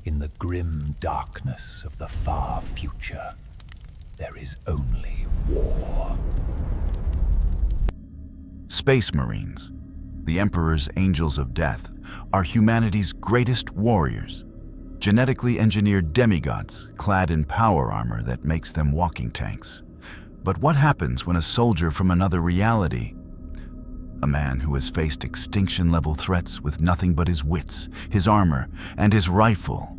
In the grim darkness of the far future, there is only war. Space Marines, the Emperor's Angels of Death, are humanity's greatest warriors. Genetically engineered demigods clad in power armor that makes them walking tanks. But what happens when a soldier from another reality, a man who has faced extinction-level threats with nothing but his wits, his armor, and his rifle,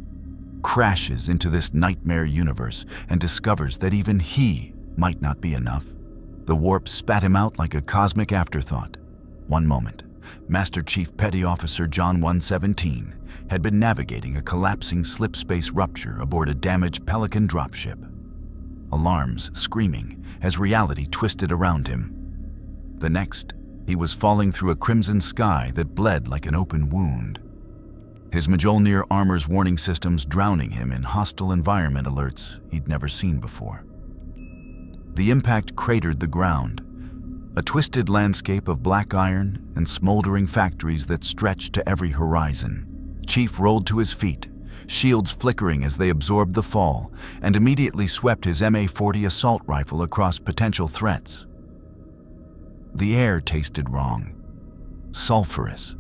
crashes into this nightmare universe and discovers that even he might not be enough? The warp spat him out like a cosmic afterthought. One moment, Master Chief Petty Officer John 117 had been navigating a collapsing slipspace rupture aboard a damaged Pelican dropship. Alarms screaming as reality twisted around him. The next, he was falling through a crimson sky that bled like an open wound. His MJOLNIR armor's warning systems drowning him in hostile environment alerts he'd never seen before. The impact cratered the ground, a twisted landscape of black iron and smoldering factories that stretched to every horizon. Chief rolled to his feet, shields flickering as they absorbed the fall, and immediately swept his MA-40 assault rifle across potential threats. The air tasted wrong, sulfurous,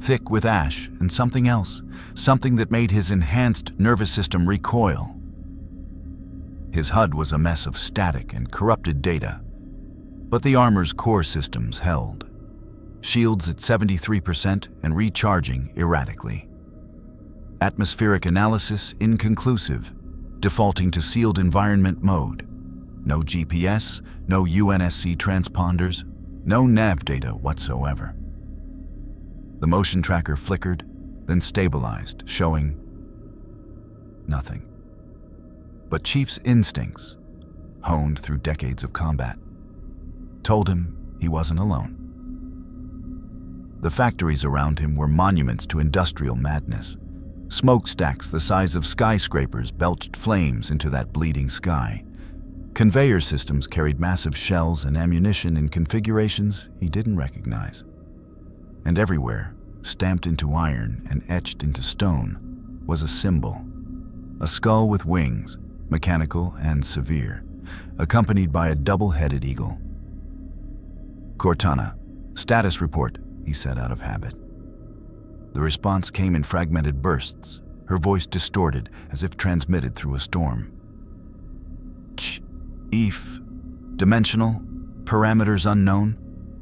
thick with ash and something else, something that made his enhanced nervous system recoil. His HUD was a mess of static and corrupted data, but the armor's core systems held. Shields at 73% and recharging erratically. Atmospheric analysis inconclusive, defaulting to sealed environment mode. No GPS, no UNSC transponders, no nav data whatsoever. The motion tracker flickered, then stabilized, showing nothing. But Chief's instincts, honed through decades of combat, told him he wasn't alone. The factories around him were monuments to industrial madness. Smokestacks the size of skyscrapers belched flames into that bleeding sky. Conveyor systems carried massive shells and ammunition in configurations he didn't recognize. And everywhere, stamped into iron and etched into stone, was a symbol. A skull with wings, mechanical and severe, accompanied by a double-headed eagle. "Cortana, status report," he said out of habit. The response came in fragmented bursts, her voice distorted as if transmitted through a storm. "Ef, dimensional, parameters unknown,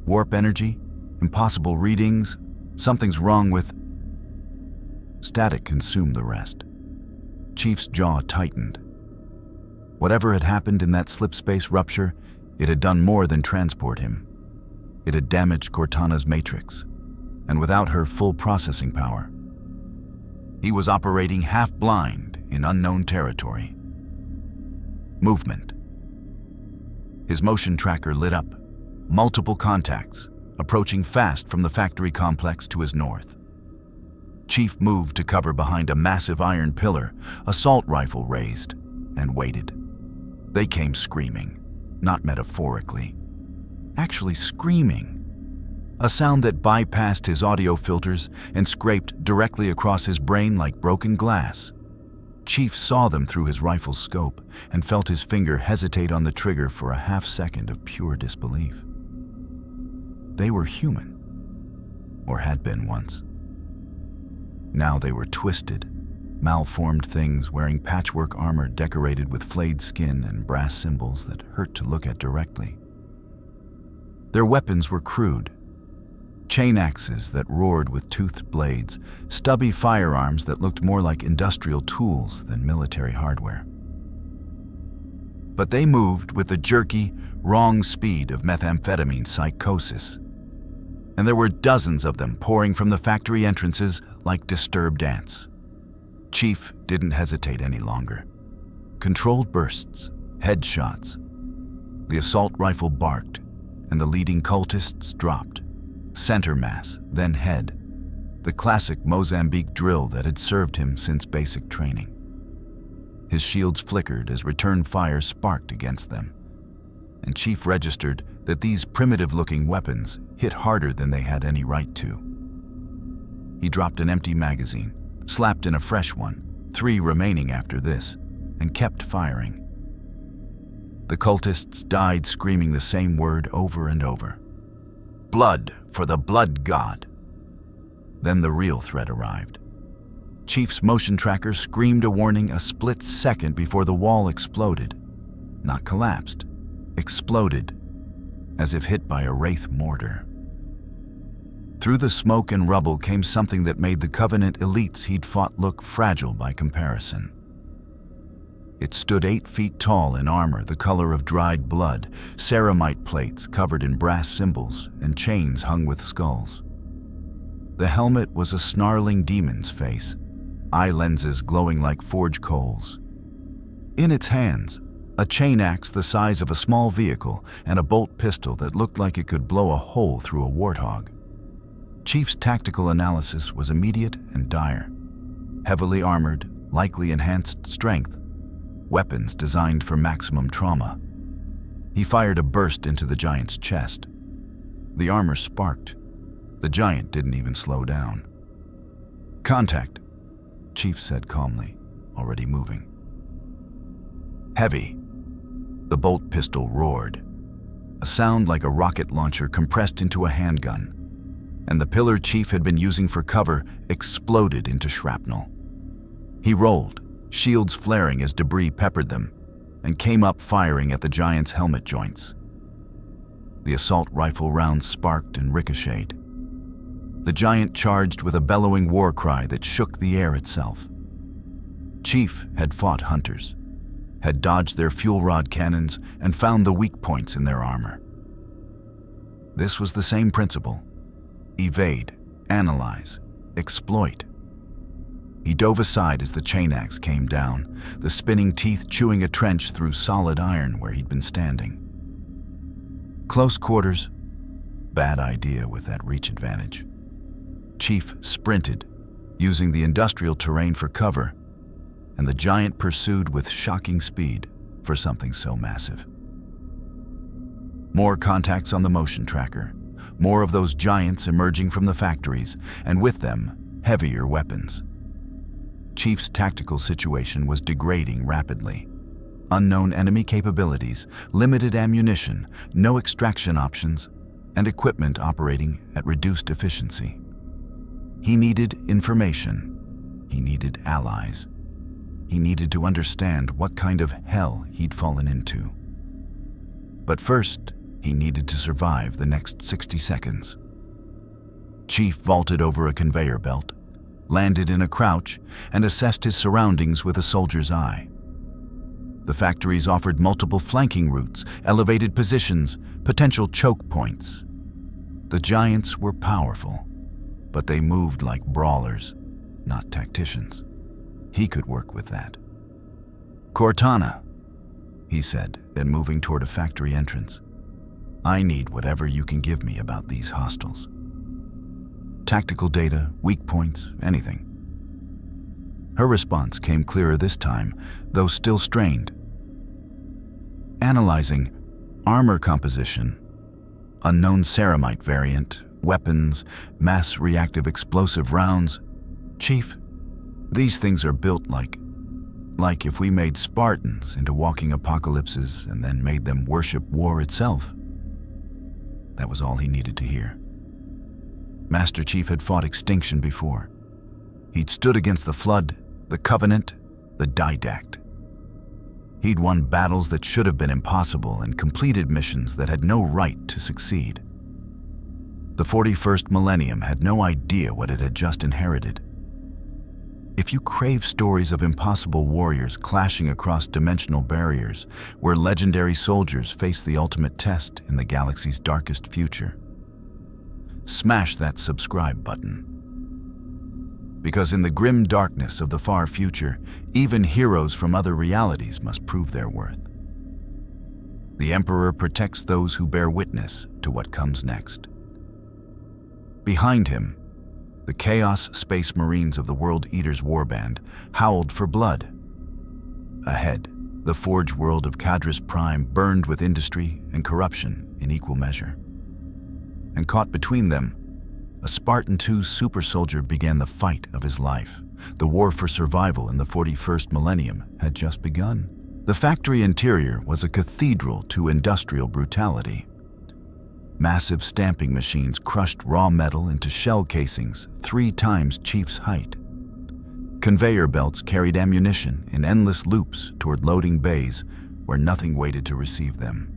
warp energy, impossible readings, something's wrong with..." Static consumed the rest. Chief's jaw tightened. Whatever had happened in that slipspace rupture, it had done more than transport him. It had damaged Cortana's matrix, and without her full processing power, he was operating half-blind in unknown territory. Movement. His motion tracker lit up, multiple contacts, approaching fast from the factory complex to his north. Chief moved to cover behind a massive iron pillar, assault rifle raised, and waited. They came screaming, not metaphorically. Actually screaming. A sound that bypassed his audio filters and scraped directly across his brain like broken glass. Chief saw them through his rifle's scope and felt his finger hesitate on the trigger for a half-second of pure disbelief. They were human, or had been once. Now they were twisted, malformed things wearing patchwork armor decorated with flayed skin and brass symbols that hurt to look at directly. Their weapons were crude. Chain axes that roared with toothed blades, stubby firearms that looked more like industrial tools than military hardware. But they moved with the jerky, wrong speed of methamphetamine psychosis. And there were dozens of them pouring from the factory entrances like disturbed ants. Chief didn't hesitate any longer. Controlled bursts, headshots. The assault rifle barked, and the leading cultists dropped. Center mass, then head. The classic Mozambique drill that had served him since basic training. His shields flickered as return fire sparked against them, and Chief registered that these primitive-looking weapons hit harder than they had any right to. He dropped an empty magazine, slapped in a fresh one, 3 remaining after this, and kept firing. The cultists died screaming the same word over and over. Blood for the blood god. Then the real threat arrived. Chief's motion tracker screamed a warning a split second before the wall exploded. Not collapsed, exploded, as if hit by a wraith mortar. Through the smoke and rubble came something that made the Covenant elites he'd fought look fragile by comparison. It stood 8 feet tall in armor the color of dried blood, ceramite plates covered in brass symbols, and chains hung with skulls. The helmet was a snarling demon's face, eye lenses glowing like forge coals. In its hands, a chain axe the size of a small vehicle and a bolt pistol that looked like it could blow a hole through a warthog. Chief's tactical analysis was immediate and dire. Heavily armored, likely enhanced strength, weapons designed for maximum trauma. He fired a burst into the giant's chest. The armor sparked. The giant didn't even slow down. "Contact," Chief said calmly, already moving. "Heavy." The bolt pistol roared, a sound like a rocket launcher compressed into a handgun, and the pillar Chief had been using for cover exploded into shrapnel. He rolled, shields flaring as debris peppered them, and came up firing at the giant's helmet joints. The assault rifle rounds sparked and ricocheted. The giant charged with a bellowing war cry that shook the air itself. Chief had fought hunters, had dodged their fuel rod cannons, and found the weak points in their armor. This was the same principle: evade, analyze, exploit. He dove aside as the chain axe came down, the spinning teeth chewing a trench through solid iron where he'd been standing. Close quarters? Bad idea with that reach advantage. Chief sprinted, using the industrial terrain for cover, and the giant pursued with shocking speed for something so massive. More contacts on the motion tracker, more of those giants emerging from the factories, and with them, heavier weapons. Chief's tactical situation was degrading rapidly. Unknown enemy capabilities, limited ammunition, no extraction options, and equipment operating at reduced efficiency. He needed information. He needed allies. He needed to understand what kind of hell he'd fallen into. But first, he needed to survive the next 60 seconds. Chief vaulted over a conveyor belt, landed in a crouch, and assessed his surroundings with a soldier's eye. The factories offered multiple flanking routes, elevated positions, potential choke points. The giants were powerful, but they moved like brawlers, not tacticians. He could work with that. "Cortana," he said, then moving toward a factory entrance. "I need whatever you can give me about these hostiles. Tactical data, weak points, anything." Her response came clearer this time, though still strained. "Analyzing armor composition, unknown ceramite variant, weapons, mass reactive explosive rounds. Chief, these things are built like if we made Spartans into walking apocalypses and then made them worship war itself." That was all he needed to hear. Master Chief had fought extinction before. He'd stood against the Flood, the Covenant, the Didact. He'd won battles that should have been impossible and completed missions that had no right to succeed. The 41st millennium had no idea what it had just inherited. If you crave stories of impossible warriors clashing across dimensional barriers, where legendary soldiers face the ultimate test in the galaxy's darkest future, smash that subscribe button. Because in the grim darkness of the far future, even heroes from other realities must prove their worth. The Emperor protects those who bear witness to what comes next. Behind him, the Chaos Space Marines of the World Eaters Warband howled for blood. Ahead, the Forge world of Cadres Prime burned with industry and corruption in equal measure. And caught between them, a Spartan-II super soldier began the fight of his life, The war for survival in the 41st millennium had just begun. The factory interior was a cathedral to industrial brutality. Massive stamping machines crushed raw metal into shell casings 3 times Chief's height. Conveyor belts carried ammunition in endless loops toward loading bays where nothing waited to receive them.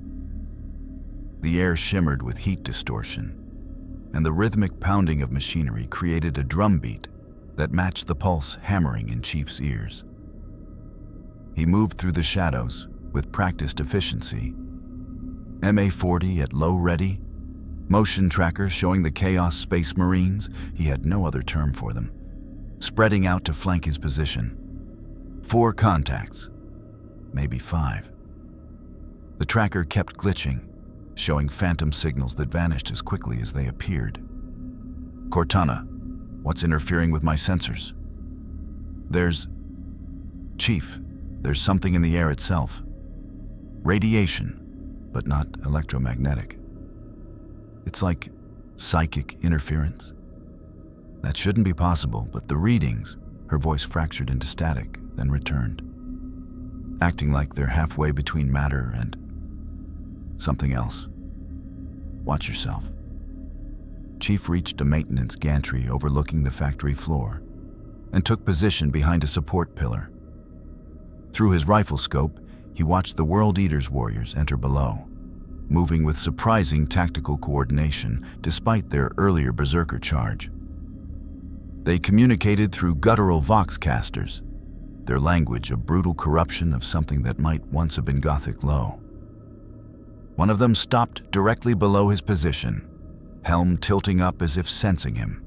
The air shimmered with heat distortion, and the rhythmic pounding of machinery created a drumbeat that matched the pulse hammering in Chief's ears. He moved through the shadows with practiced efficiency. MA-40 at low ready, motion tracker showing the Chaos Space Marines, he had no other term for them, spreading out to flank his position. 4 contacts, maybe 5. The tracker kept glitching, showing phantom signals that vanished as quickly as they appeared. Cortana, what's interfering with my sensors? Chief, there's something in the air itself. Radiation, but not electromagnetic. It's like psychic interference. That shouldn't be possible, but the readings, her voice fractured into static, then returned, acting like they're halfway between matter and something else. Watch yourself. Chief reached a maintenance gantry overlooking the factory floor and took position behind a support pillar. Through his rifle scope, he watched the World Eater's warriors enter below, moving with surprising tactical coordination despite their earlier berserker charge. They communicated through guttural voxcasters, their language a brutal corruption of something that might once have been Gothic low. One of them stopped directly below his position, helm tilting up as if sensing him.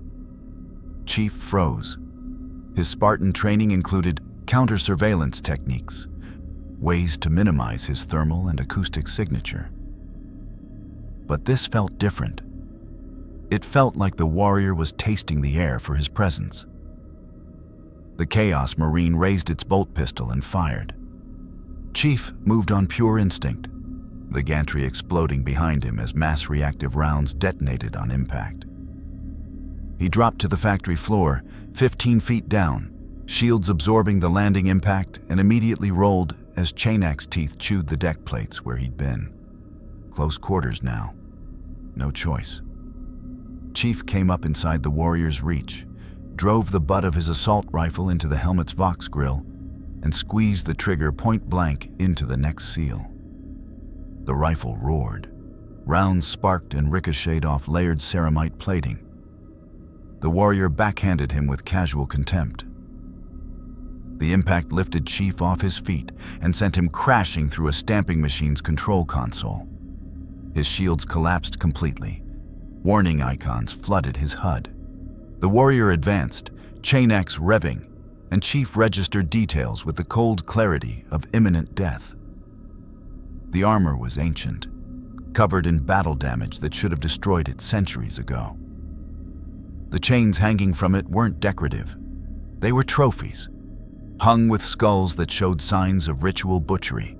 Chief froze. His Spartan training included counter-surveillance techniques, ways to minimize his thermal and acoustic signature. But this felt different. It felt like the warrior was tasting the air for his presence. The Chaos Marine raised its bolt pistol and fired. Chief moved on pure instinct, the gantry exploding behind him as mass-reactive rounds detonated on impact. He dropped to the factory floor, 15 feet down, shields absorbing the landing impact, and immediately rolled as chain-axe teeth chewed the deck plates where he'd been. Close quarters now. No choice. Chief came up inside the warrior's reach, drove the butt of his assault rifle into the helmet's Vox grill, and squeezed the trigger point blank into the next seal. The rifle roared. Rounds sparked and ricocheted off layered ceramite plating. The warrior backhanded him with casual contempt. The impact lifted Chief off his feet and sent him crashing through a stamping machine's control console. His shields collapsed completely. Warning icons flooded his HUD. The warrior advanced, chain-axe revving, and Chief registered details with the cold clarity of imminent death. The armor was ancient, covered in battle damage that should have destroyed it centuries ago. The chains hanging from it weren't decorative. They were trophies, hung with skulls that showed signs of ritual butchery.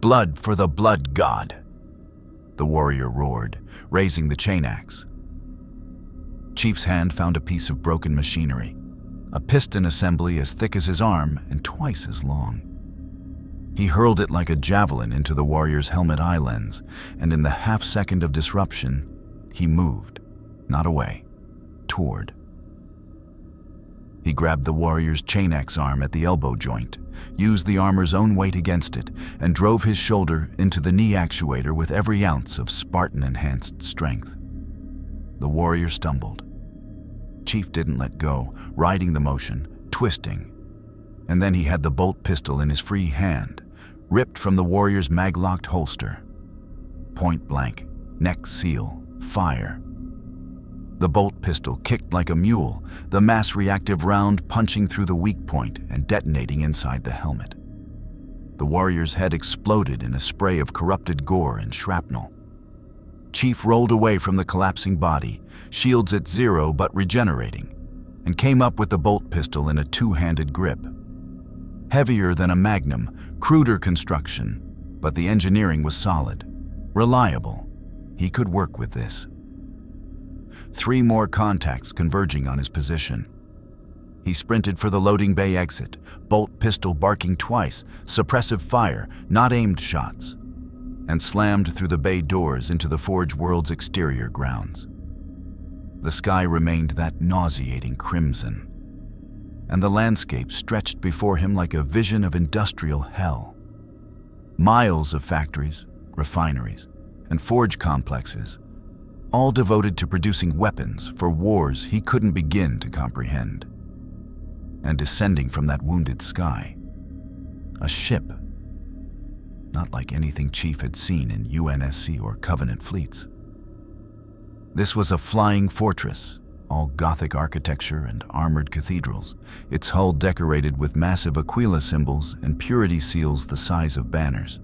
"Blood for the blood god," the warrior roared, raising the chain axe. Chief's hand found a piece of broken machinery, a piston assembly as thick as his arm and twice as long. He hurled it like a javelin into the warrior's helmet eye lens, and in the half-second of disruption, he moved, not away, toward. He grabbed the warrior's chain-axe arm at the elbow joint, used the armor's own weight against it, and drove his shoulder into the knee actuator with every ounce of Spartan-enhanced strength. The warrior stumbled. Chief didn't let go, riding the motion, twisting. And then he had the bolt pistol in his free hand, ripped from the warrior's mag-locked holster. Point blank, neck seal, fire. The bolt pistol kicked like a mule, the mass-reactive round punching through the weak point and detonating inside the helmet. The warrior's head exploded in a spray of corrupted gore and shrapnel. Chief rolled away from the collapsing body, shields at 0 but regenerating, and came up with the bolt pistol in a two-handed grip. Heavier than a Magnum, cruder construction, but the engineering was solid, reliable. He could work with this. 3 more contacts converging on his position. He sprinted for the loading bay exit, bolt pistol barking twice, suppressive fire, not aimed shots, and slammed through the bay doors into the Forge World's exterior grounds. The sky remained that nauseating crimson, and the landscape stretched before him like a vision of industrial hell. Miles of factories, refineries, and forge complexes, all devoted to producing weapons for wars he couldn't begin to comprehend. And descending from that wounded sky, a ship, not like anything Chief had seen in UNSC or Covenant fleets. This was a flying fortress, all Gothic architecture and armored cathedrals, its hull decorated with massive Aquila symbols and purity seals the size of banners.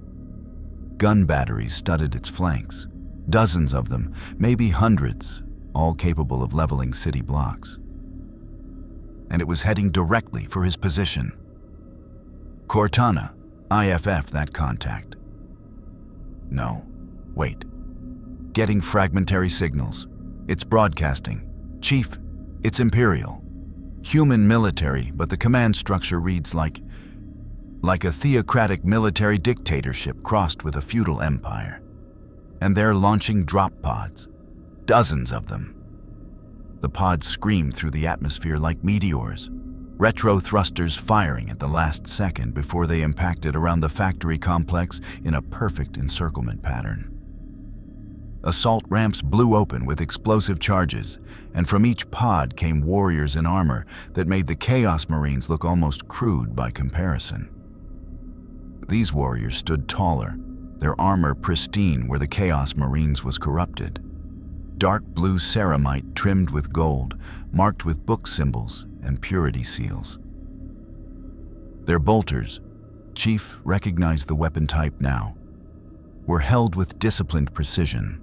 Gun batteries studded its flanks, dozens of them, maybe hundreds, all capable of leveling city blocks. And it was heading directly for his position. Cortana, IFF that contact. No, wait. Getting fragmentary signals. It's broadcasting. Chief, it's Imperial. Human military, but the command structure reads like a theocratic military dictatorship crossed with a feudal empire. And they're launching drop pods. Dozens of them. The pods scream through the atmosphere like meteors, retro thrusters firing at the last second before they impacted around the factory complex in a perfect encirclement pattern. Assault ramps blew open with explosive charges, and from each pod came warriors in armor that made the Chaos Marines look almost crude by comparison. These warriors stood taller, their armor pristine where the Chaos Marines was corrupted. Dark blue ceramite trimmed with gold, marked with book symbols and purity seals. Their bolters, Chief recognized the weapon type now, were held with disciplined precision,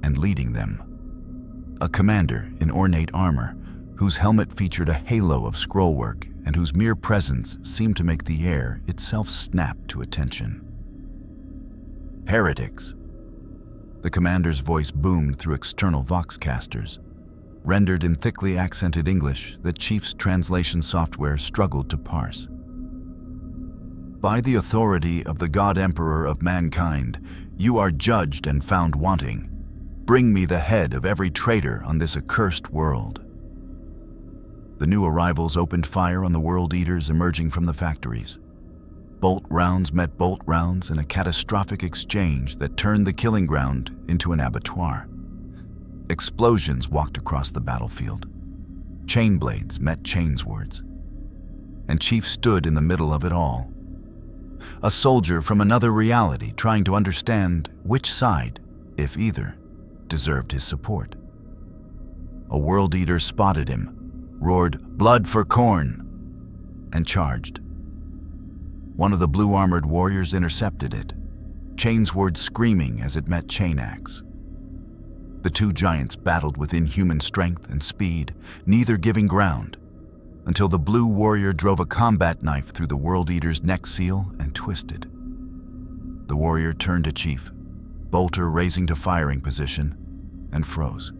and leading them, a commander in ornate armor, whose helmet featured a halo of scrollwork and whose mere presence seemed to make the air itself snap to attention. Heretics. The commander's voice boomed through external voxcasters, rendered in thickly accented English that Chief's translation software struggled to parse. By the authority of the God Emperor of mankind, you are judged and found wanting. Bring me the head of every traitor on this accursed world. The new arrivals opened fire on the World Eaters emerging from the factories. Bolt rounds met bolt rounds in a catastrophic exchange that turned the killing ground into an abattoir. Explosions walked across the battlefield. Chain blades met chainswords. And Chief stood in the middle of it all. A soldier from another reality trying to understand which side, if either, deserved his support. A World Eater spotted him, roared, "Blood for Khorne," and charged. One of the blue-armored warriors intercepted it, chainsword screaming as it met chain axe. The two giants battled with inhuman strength and speed, neither giving ground, until the blue warrior drove a combat knife through the World Eater's neck seal and twisted. The warrior turned to Chief, bolter raising to firing position, and froze.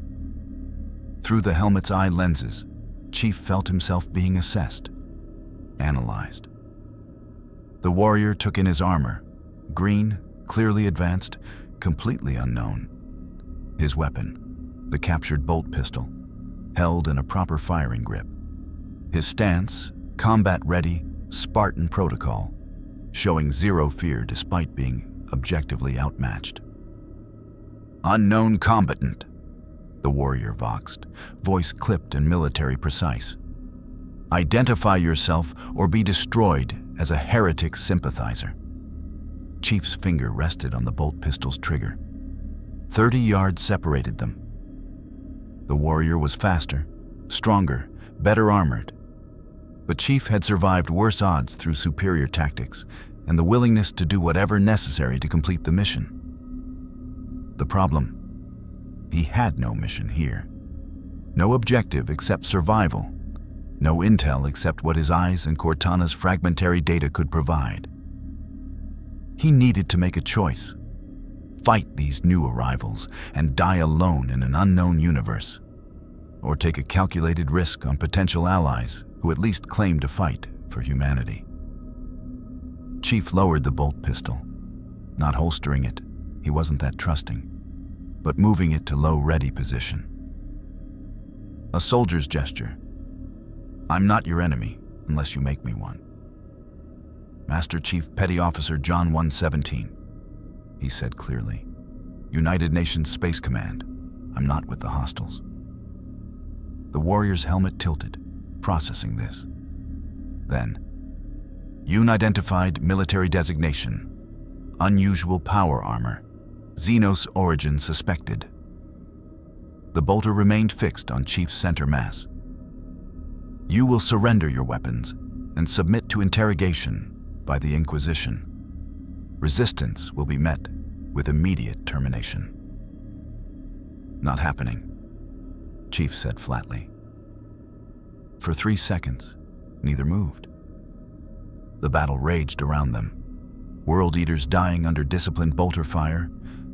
Through the helmet's eye lenses, Chief felt himself being assessed, analyzed. The warrior took in his armor, green, clearly advanced, completely unknown. His weapon, the captured bolt pistol, held in a proper firing grip. His stance, combat-ready, Spartan protocol, showing zero fear despite being objectively outmatched. "Unknown combatant," the warrior voxed, voice clipped and military precise. "Identify yourself or be destroyed as a heretic sympathizer." Chief's finger rested on the bolt pistol's trigger. 30 yards separated them. The warrior was faster, stronger, better armored. But Chief had survived worse odds through superior tactics and the willingness to do whatever necessary to complete the mission. The problem? He had no mission here. No objective except survival. No intel except what his eyes and Cortana's fragmentary data could provide. He needed to make a choice. Fight these new arrivals and die alone in an unknown universe. or take a calculated risk on potential allies who at least claimed to fight for humanity. Chief lowered the bolt pistol, not holstering it, he wasn't that trusting, but moving it to low ready position. A soldier's gesture. I'm not your enemy unless you make me one. Master Chief Petty Officer John 117, he said clearly. United Nations Space Command, I'm not with the hostiles. The warrior's helmet tilted, processing this. Then, unidentified military designation, unusual power armor, Xenos origin suspected. The bolter remained fixed on Chief's center mass. You will surrender your weapons and submit to interrogation by the Inquisition. Resistance will be met with immediate termination. Not happening, Chief said flatly. For 3 seconds, neither moved. The battle raged around them. World Eaters dying under disciplined bolter fire,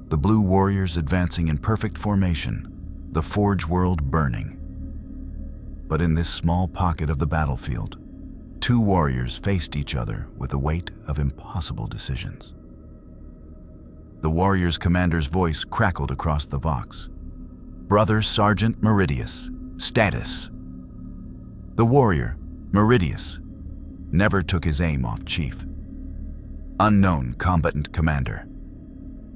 the Blue Warriors advancing in perfect formation, the Forge world burning. But in this small pocket of the battlefield, 2 warriors faced each other with the weight of impossible decisions. The warrior's commander's voice crackled across the Vox. Brother Sergeant Meridius, status. The warrior, Meridius, never took his aim off Chief. Unknown combatant commander.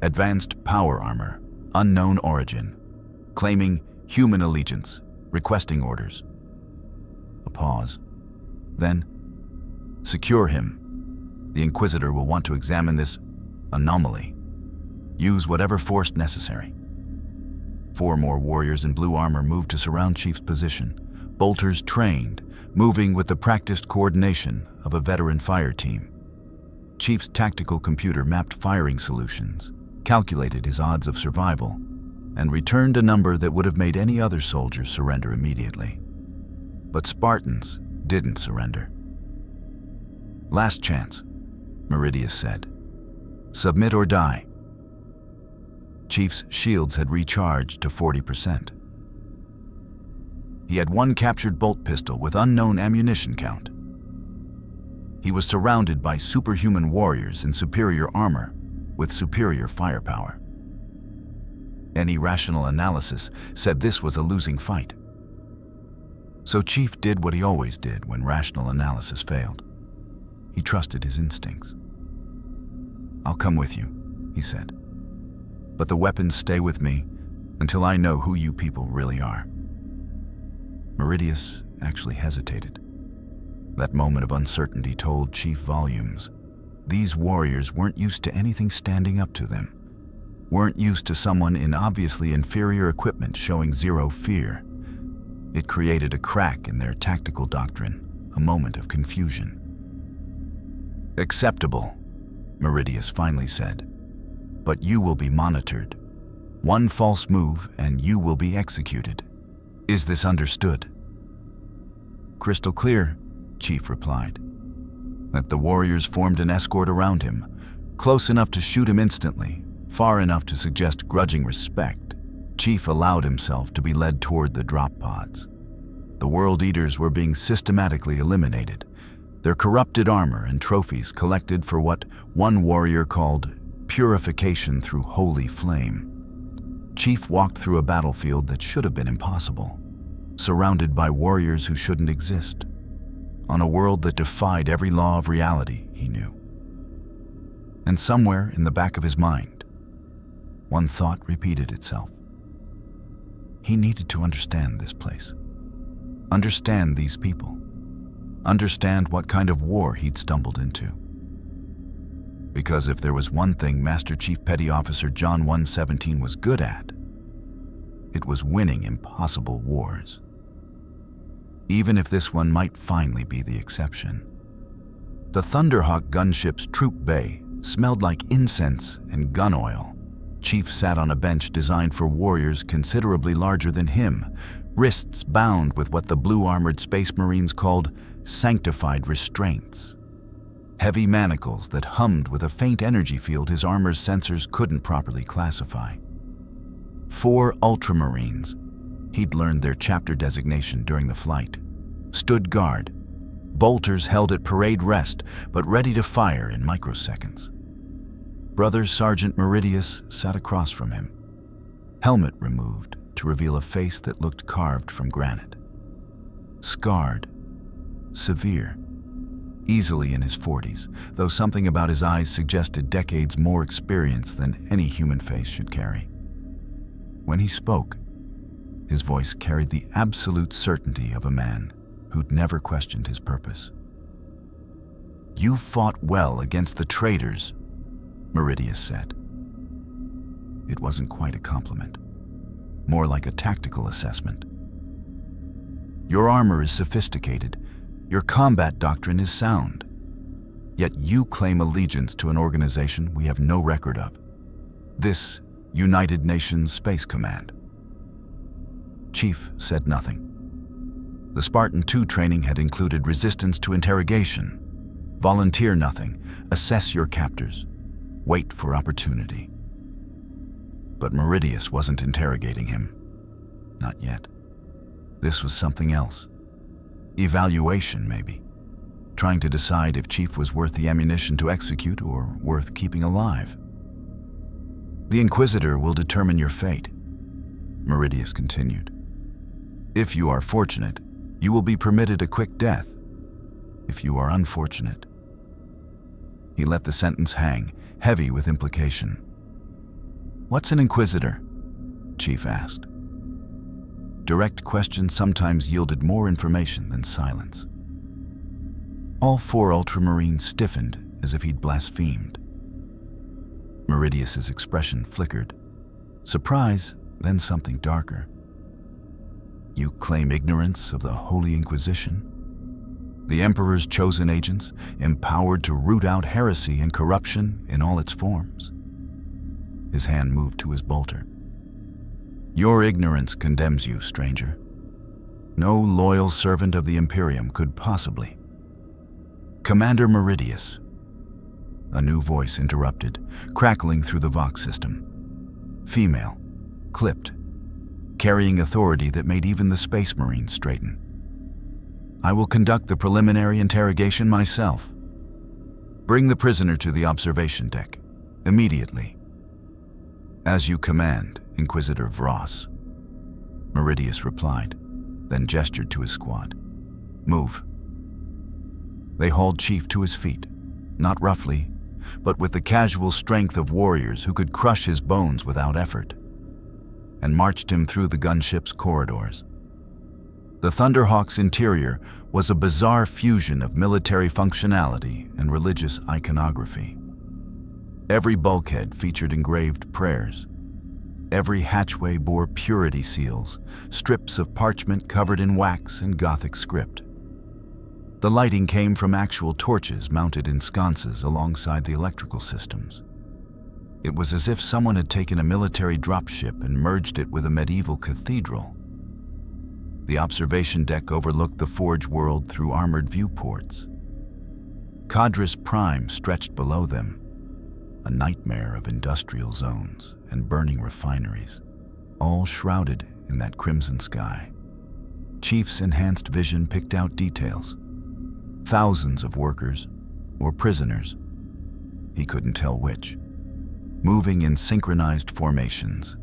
Advanced power armor, unknown origin. Claiming human allegiance, requesting orders. A pause. Then, secure him. The Inquisitor will want to examine this anomaly. Use whatever force necessary. 4 more warriors in blue armor moved to surround Chief's position. Bolters trained, moving with the practiced coordination of a veteran fire team. Chief's tactical computer mapped firing solutions, calculated his odds of survival, and returned a number that would have made any other soldier surrender immediately. But Spartans didn't surrender. Last chance, Meridius said. Submit or die. Chief's shields had recharged to 40%. He had 1 captured bolt pistol with unknown ammunition count. He was surrounded by superhuman warriors in superior armor with superior firepower. Any rational analysis said this was a losing fight. So Chief did what he always did when rational analysis failed. He trusted his instincts. I'll come with you, he said. But the weapons stay with me until I know who you people really are. Meridius actually hesitated. That moment of uncertainty told Chief volumes. These warriors weren't used to anything standing up to them. Weren't used to someone in obviously inferior equipment showing zero fear. It created a crack in their tactical doctrine, a moment of confusion. Acceptable, Meridius finally said. But you will be monitored. 1 false move and you will be executed. Is this understood? Crystal clear, Chief replied. That the warriors formed an escort around him, close enough to shoot him instantly, far enough to suggest grudging respect. Chief allowed himself to be led toward the drop pods. The World Eaters were being systematically eliminated, their corrupted armor and trophies collected for what one warrior called purification through holy flame. Chief walked through a battlefield that should have been impossible, surrounded by warriors who shouldn't exist, on a world that defied every law of reality he knew. And somewhere in the back of his mind, one thought repeated itself. He needed to understand this place, understand these people, understand what kind of war he'd stumbled into. Because if there was one thing Master Chief Petty Officer John 117 was good at, it was winning impossible wars. Even if this one might finally be the exception. The Thunderhawk gunship's troop bay smelled like incense and gun oil. Chief sat on a bench designed for warriors considerably larger than him, wrists bound with what the blue-armored Space Marines called sanctified restraints. Heavy manacles that hummed with a faint energy field his armor's sensors couldn't properly classify. 4 Ultramarines, He'd learned their chapter designation during the flight. Stood guard. Bolters held at parade rest, but ready to fire in microseconds. Brother Sergeant Meridius sat across from him, helmet removed to reveal a face that looked carved from granite. Scarred, severe, easily in his 40s, though something about his eyes suggested decades more experience than any human face should carry. When he spoke, his voice carried the absolute certainty of a man who'd never questioned his purpose. "You fought well against the traitors," Meridius said. It wasn't quite a compliment, more like a tactical assessment. "Your armor is sophisticated, your combat doctrine is sound, yet you claim allegiance to an organization we have no record of, this United Nations Space Command." Chief said nothing. The Spartan-II training had included resistance to interrogation. Volunteer nothing, assess your captors, wait for opportunity. But Meridius wasn't interrogating him. Not yet. This was something else. Evaluation, maybe. Trying to decide if Chief was worth the ammunition to execute or worth keeping alive. "The Inquisitor will determine your fate," Meridius continued. "If you are fortunate, you will be permitted a quick death. If you are unfortunate..." He let the sentence hang, heavy with implication. "What's an Inquisitor?" Chief asked. Direct questions sometimes yielded more information than silence. All 4 Ultramarines stiffened as if he'd blasphemed. Meridius's expression flickered. Surprise, then something darker. "You claim ignorance of the Holy Inquisition? The Emperor's chosen agents, empowered to root out heresy and corruption in all its forms?" His hand moved to his bolter. "Your ignorance condemns you, stranger. No loyal servant of the Imperium could possibly..." "Commander Meridius," a new voice interrupted, crackling through the Vox system. Female, clipped, carrying authority that made even the Space Marines straighten. "I will conduct the preliminary interrogation myself. Bring the prisoner to the observation deck, immediately." "As you command, Inquisitor Vross," Meridius replied, then gestured to his squad. "Move." They hauled Chief to his feet, not roughly, but with the casual strength of warriors who could crush his bones without effort, and marched him through the gunship's corridors. The Thunderhawk's interior was a bizarre fusion of military functionality and religious iconography. Every bulkhead featured engraved prayers. Every hatchway bore purity seals, strips of parchment covered in wax and Gothic script. The lighting came from actual torches mounted in sconces alongside the electrical systems. It was as if someone had taken a military dropship and merged it with a medieval cathedral. The observation deck overlooked the Forge world through armored viewports. Cadres Prime stretched below them, a nightmare of industrial zones and burning refineries, all shrouded in that crimson sky. Chief's enhanced vision picked out details. Thousands of workers, or prisoners, he couldn't tell which, moving in synchronized formations,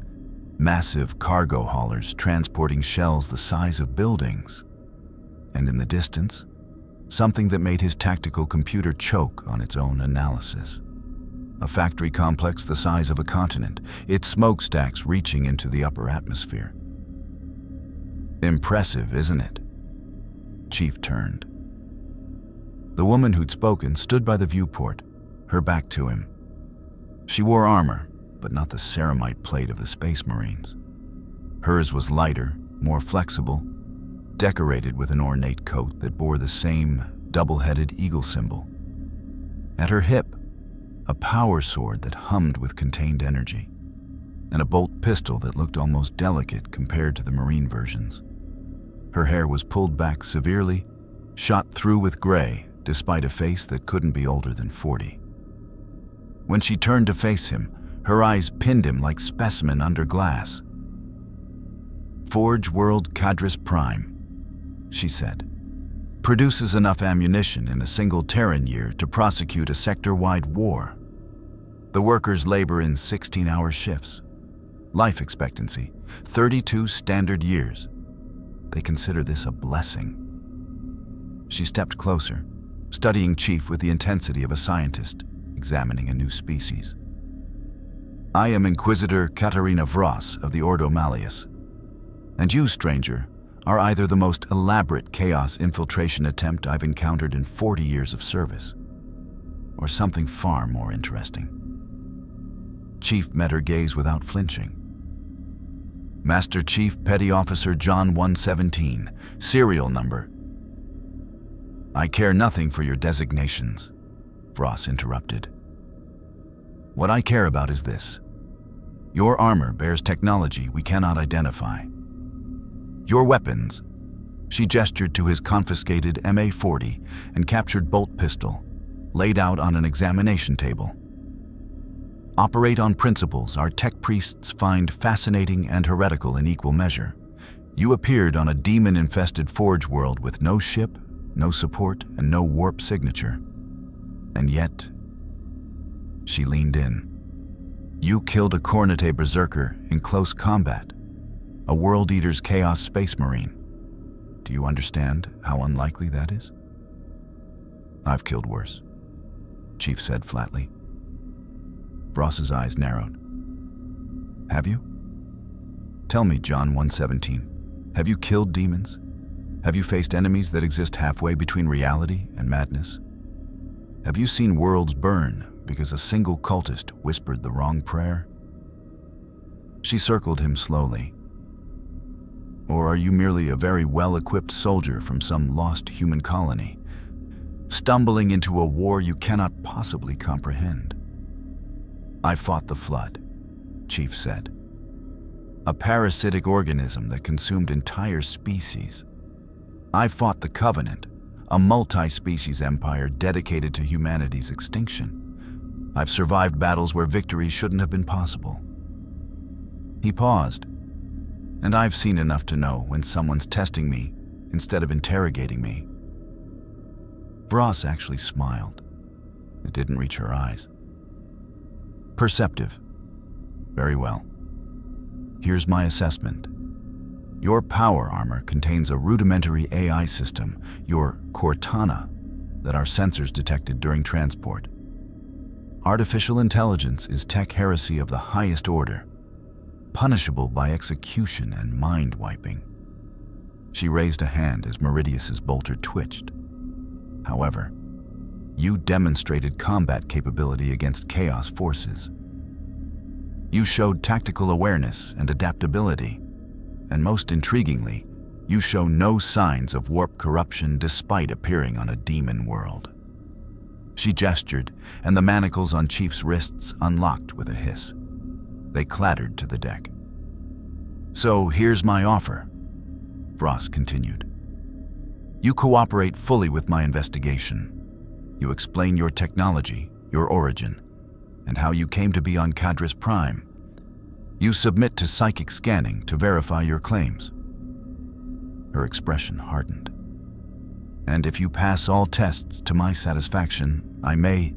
massive cargo haulers transporting shells the size of buildings, and in the distance, something that made his tactical computer choke on its own analysis. A factory complex the size of a continent, its smokestacks reaching into the upper atmosphere. "Impressive, isn't it?" Chief turned. The woman who'd spoken stood by the viewport, her back to him. She wore armor, but not the ceramite plate of the Space Marines. Hers was lighter, more flexible, decorated with an ornate coat that bore the same double-headed eagle symbol. At her hip, a power sword that hummed with contained energy, and a bolt pistol that looked almost delicate compared to the Marine versions. Her hair was pulled back severely, shot through with gray, despite a face that couldn't be older than 40. When she turned to face him, her eyes pinned him like specimen under glass. Forge World Cadris Prime, she said, produces enough ammunition in a single Terran year to prosecute a sector-wide war. The workers labor in 16-hour shifts. Life expectancy, 32 standard years. They consider this a blessing. She stepped closer, studying Chief with the intensity of a scientist examining a new species. I am Inquisitor Katarina Vros of the Ordo Malleus, and you, stranger, are either the most elaborate chaos infiltration attempt I've encountered in 40 years of service, or something far more interesting. Chief met her gaze without flinching. Master Chief Petty Officer John 117, serial number. I care nothing for your designations, Vros interrupted. What I care about is this. Your armor bears technology we cannot identify. Your weapons, she gestured to his confiscated MA-40 and captured bolt pistol, laid out on an examination table, operate on principles our tech priests find fascinating and heretical in equal measure. You appeared on a demon-infested forge world with no ship, no support, and no warp signature. And yet, she leaned in. You killed a Khorne berserker in close combat, a World Eater's Chaos Space Marine. Do you understand how unlikely that is? I've killed worse, Chief said flatly. Vros's eyes narrowed. Have you? Tell me, John 117, have you killed demons? Have you faced enemies that exist halfway between reality and madness? Have you seen worlds burn because a single cultist whispered the wrong prayer? She circled him slowly. Or are you merely a very well-equipped soldier from some lost human colony, stumbling into a war you cannot possibly comprehend? I fought the Flood, Chief said. A parasitic organism that consumed entire species. I fought the Covenant, a multi-species empire dedicated to humanity's extinction. I've survived battles where victory shouldn't have been possible. He paused, and I've seen enough to know when someone's testing me instead of interrogating me. Vros actually smiled. It didn't reach her eyes. Perceptive. Very well. Here's my assessment. Your power armor contains a rudimentary AI system, your Cortana, that our sensors detected during transport. Artificial intelligence is tech heresy of the highest order, punishable by execution and mind-wiping. She raised a hand as Meridius's bolter twitched. However, you demonstrated combat capability against chaos forces. You showed tactical awareness and adaptability, and most intriguingly, you show no signs of warp corruption despite appearing on a demon world. She gestured, and the manacles on Chief's wrists unlocked with a hiss. They clattered to the deck. So here's my offer, Vros continued. You cooperate fully with my investigation. You explain your technology, your origin, and how you came to be on Cadris Prime. You submit to psychic scanning to verify your claims. Her expression hardened. And if you pass all tests to my satisfaction, I may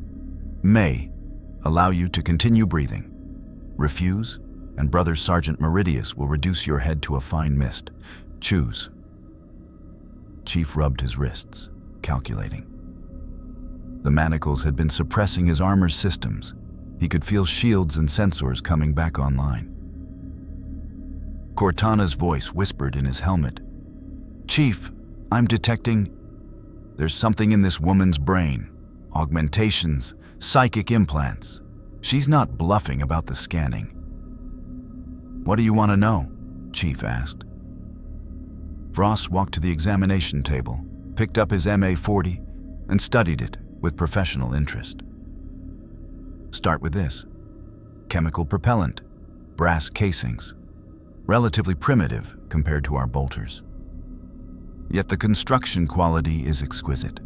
allow you to continue breathing. Refuse, and Brother Sergeant Meridius will reduce your head to a fine mist. Choose. Chief rubbed his wrists, calculating. The manacles had been suppressing his armor's systems. He could feel shields and sensors coming back online. Cortana's voice whispered in his helmet. Chief, I'm detecting... There's something in this woman's brain. Augmentations, psychic implants. She's not bluffing about the scanning. What do you want to know? Chief asked. Vros walked to the examination table, picked up his MA-40, and studied it with professional interest. Start with this. Chemical propellant, brass casings. Relatively primitive compared to our bolters. Yet the construction quality is exquisite.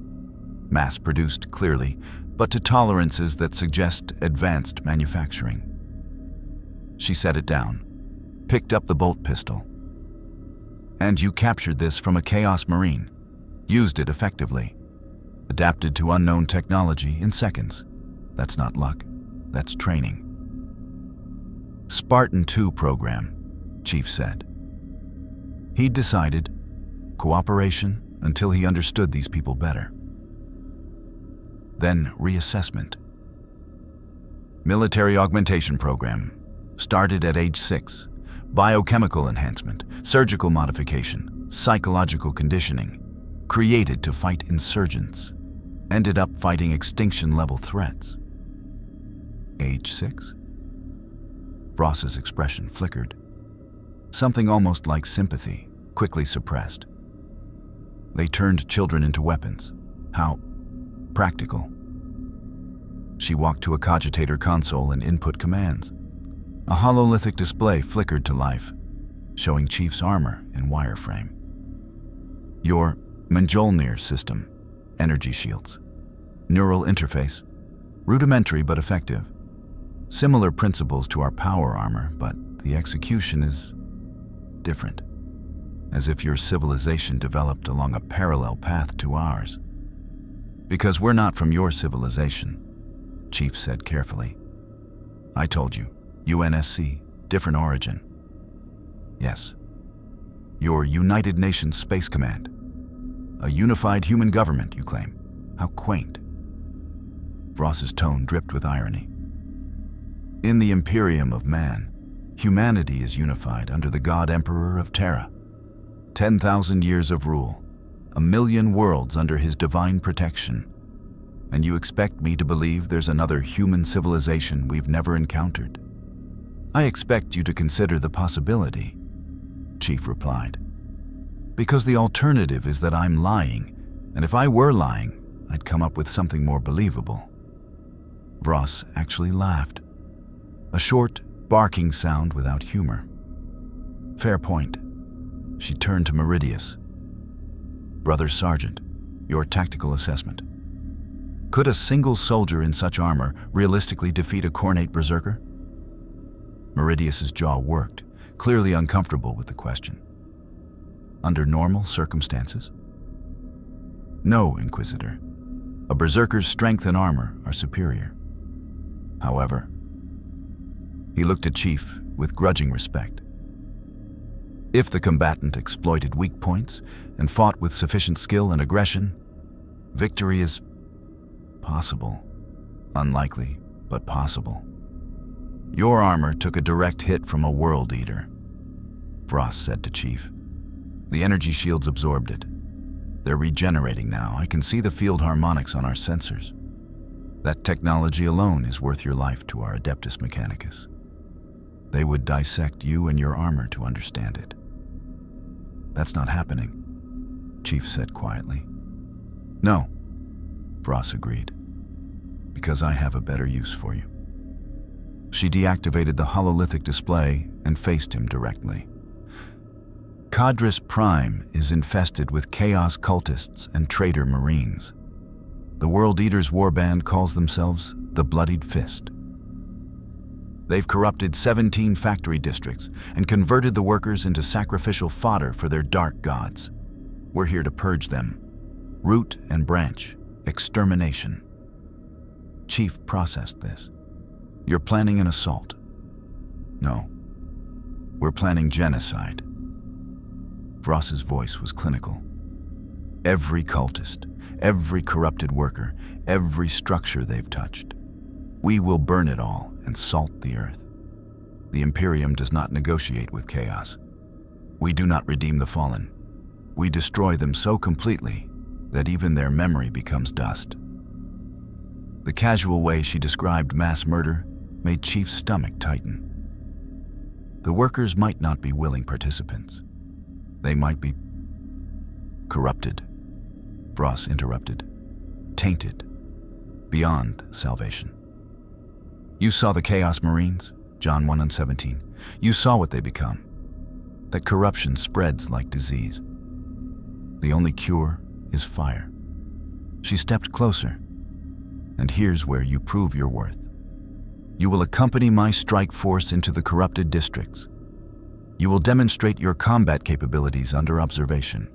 Mass-produced, clearly, but to tolerances that suggest advanced manufacturing. She set it down, picked up the bolt pistol. And you captured this from a Chaos Marine, used it effectively, adapted to unknown technology in seconds. That's not luck, that's training. Spartan-II program, Chief said. He'd decided cooperation until he understood these people better. Then reassessment. Military augmentation program, started at age 6. Biochemical enhancement, surgical modification, psychological conditioning, created to fight insurgents, ended up fighting extinction-level threats. Age 6? Ross's expression flickered. Something almost like sympathy, quickly suppressed. They turned children into weapons. How practical. She walked to a cogitator console and input commands. A hololithic display flickered to life, showing Chief's armor in wireframe. Your MJOLNIR system, energy shields, neural interface, rudimentary but effective. Similar principles to our power armor, but the execution is different, as if your civilization developed along a parallel path to ours. Because we're not from your civilization, Chief said carefully. I told you, UNSC, different origin. Yes, your United Nations Space Command. A unified human government, you claim. How quaint. Ross's tone dripped with irony. In the Imperium of Man, humanity is unified under the God Emperor of Terra. 10,000 years of rule, 1,000,000 worlds under his divine protection. And you expect me to believe there's another human civilization we've never encountered? I expect you to consider the possibility, Chief replied. Because the alternative is that I'm lying, and if I were lying, I'd come up with something more believable. Ross actually laughed. A short, barking sound without humor. Fair point. She turned to Meridius. Brother Sergeant, your tactical assessment. Could a single soldier in such armor realistically defeat a Khornate berserker? Meridius's jaw worked, clearly uncomfortable with the question. Under normal circumstances? No, Inquisitor. A berserker's strength and armor are superior. However, he looked at Chief with grudging respect. If the combatant exploited weak points and fought with sufficient skill and aggression, victory is possible. Unlikely, but possible. Your armor took a direct hit from a World Eater, Frost said to Chief. The energy shields absorbed it. They're regenerating now. I can see the field harmonics on our sensors. That technology alone is worth your life to our Adeptus Mechanicus. They would dissect you and your armor to understand it. That's not happening, Chief said quietly. No, Frost agreed, because I have a better use for you. She deactivated the hololithic display and faced him directly. Cadris Prime is infested with chaos cultists and traitor marines. The World Eaters' warband calls themselves the Bloodied Fist. They've corrupted 17 factory districts and converted the workers into sacrificial fodder for their dark gods. We're here to purge them. Root and branch, extermination. Chief processed this. You're planning an assault. No, we're planning genocide. Ross's voice was clinical. Every cultist, every corrupted worker, every structure they've touched. We will burn it all and salt the earth. The Imperium does not negotiate with chaos. We do not redeem the fallen. We destroy them so completely that even their memory becomes dust. The casual way she described mass murder made Chief's stomach tighten. The workers might not be willing participants. They might be corrupted, Ross interrupted, tainted, beyond salvation. You saw the Chaos Marines, John 1 and 17. You saw what they become. That corruption spreads like disease. The only cure is fire. She stepped closer, and here's where you prove your worth. You will accompany my strike force into the corrupted districts. You will demonstrate your combat capabilities under observation.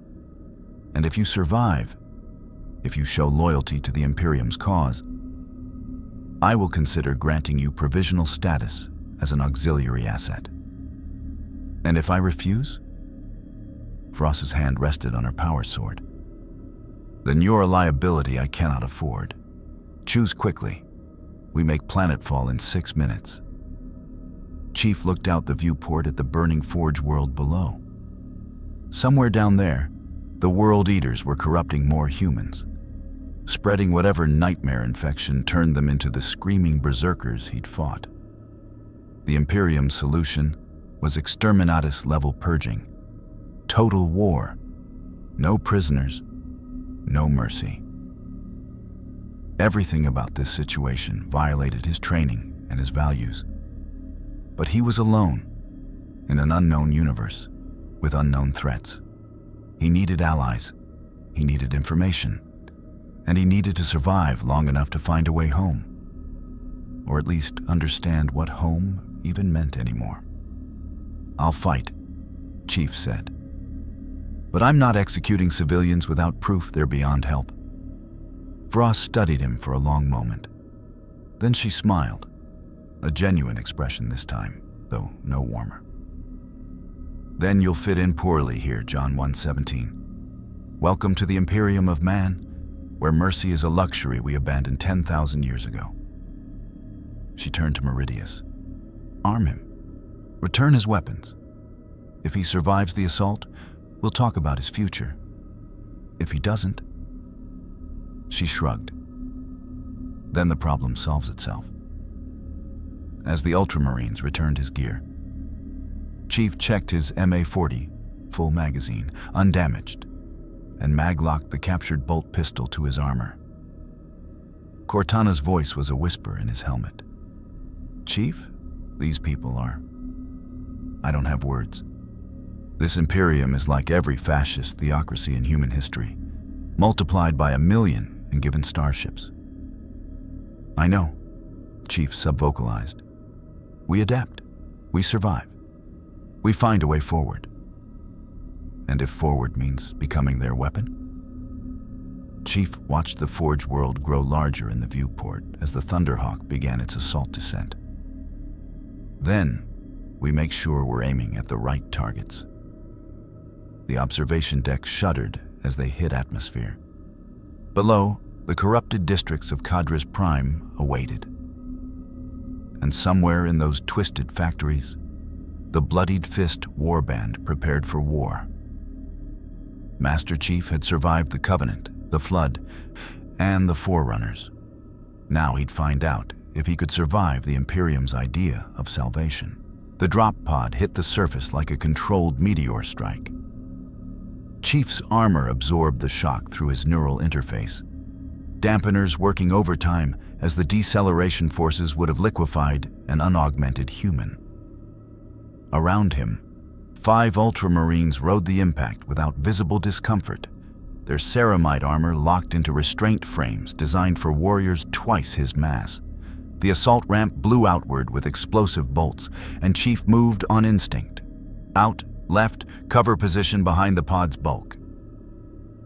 And if you survive, if you show loyalty to the Imperium's cause, I will consider granting you provisional status as an auxiliary asset. And if I refuse? Frost's hand rested on her power sword. Then you're a liability I cannot afford. Choose quickly. We make planetfall in 6 minutes. Chief looked out the viewport at the burning forge world below. Somewhere down there, the World Eaters were corrupting more humans, spreading whatever nightmare infection turned them into the screaming berserkers he'd fought. The Imperium's solution was exterminatus-level purging. Total war. No prisoners, no mercy. Everything about this situation violated his training and his values. But he was alone, in an unknown universe, with unknown threats. He needed allies, he needed information, and he needed to survive long enough to find a way home. Or at least understand what home even meant anymore. "I'll fight," Chief said. "But I'm not executing civilians without proof they're beyond help." Frost studied him for a long moment. Then she smiled. A genuine expression this time, though no warmer. "Then you'll fit in poorly here, John 1:17. Welcome to the Imperium of Man, where mercy is a luxury we abandoned 10,000 years ago." She turned to Meridius. "Arm him. Return his weapons. If he survives the assault, we'll talk about his future. If he doesn't..." She shrugged. Then the problem solves itself. As the Ultramarines returned his gear, Chief checked his MA-40, full magazine, undamaged, and mag-locked the captured bolt pistol to his armor. Cortana's voice was a whisper in his helmet. "Chief, these people are..." I don't have words. This Imperium is like every fascist theocracy in human history, multiplied by 1,000,000 and given starships. "I know," Chief subvocalized. "We adapt. We survive. We find a way forward. And if forward means becoming their weapon?" Chief watched the forge world grow larger in the viewport as the Thunderhawk began its assault descent. "Then, we make sure we're aiming at the right targets." The observation deck shuddered as they hit atmosphere. Below, the corrupted districts of Cadres Prime awaited. And somewhere in those twisted factories, the bloodied fist warband prepared for war. Master Chief had survived the Covenant, the Flood, and the Forerunners. Now he'd find out if he could survive the Imperium's idea of salvation. The drop pod hit the surface like a controlled meteor strike. Chief's armor absorbed the shock through his neural interface, dampeners working overtime as the deceleration forces would have liquefied an unaugmented human. Around him, 5 Ultramarines rode the impact without visible discomfort, their ceramide armor locked into restraint frames designed for warriors twice his mass. The assault ramp blew outward with explosive bolts, and Chief moved on instinct. Out, left, cover position behind the pod's bulk.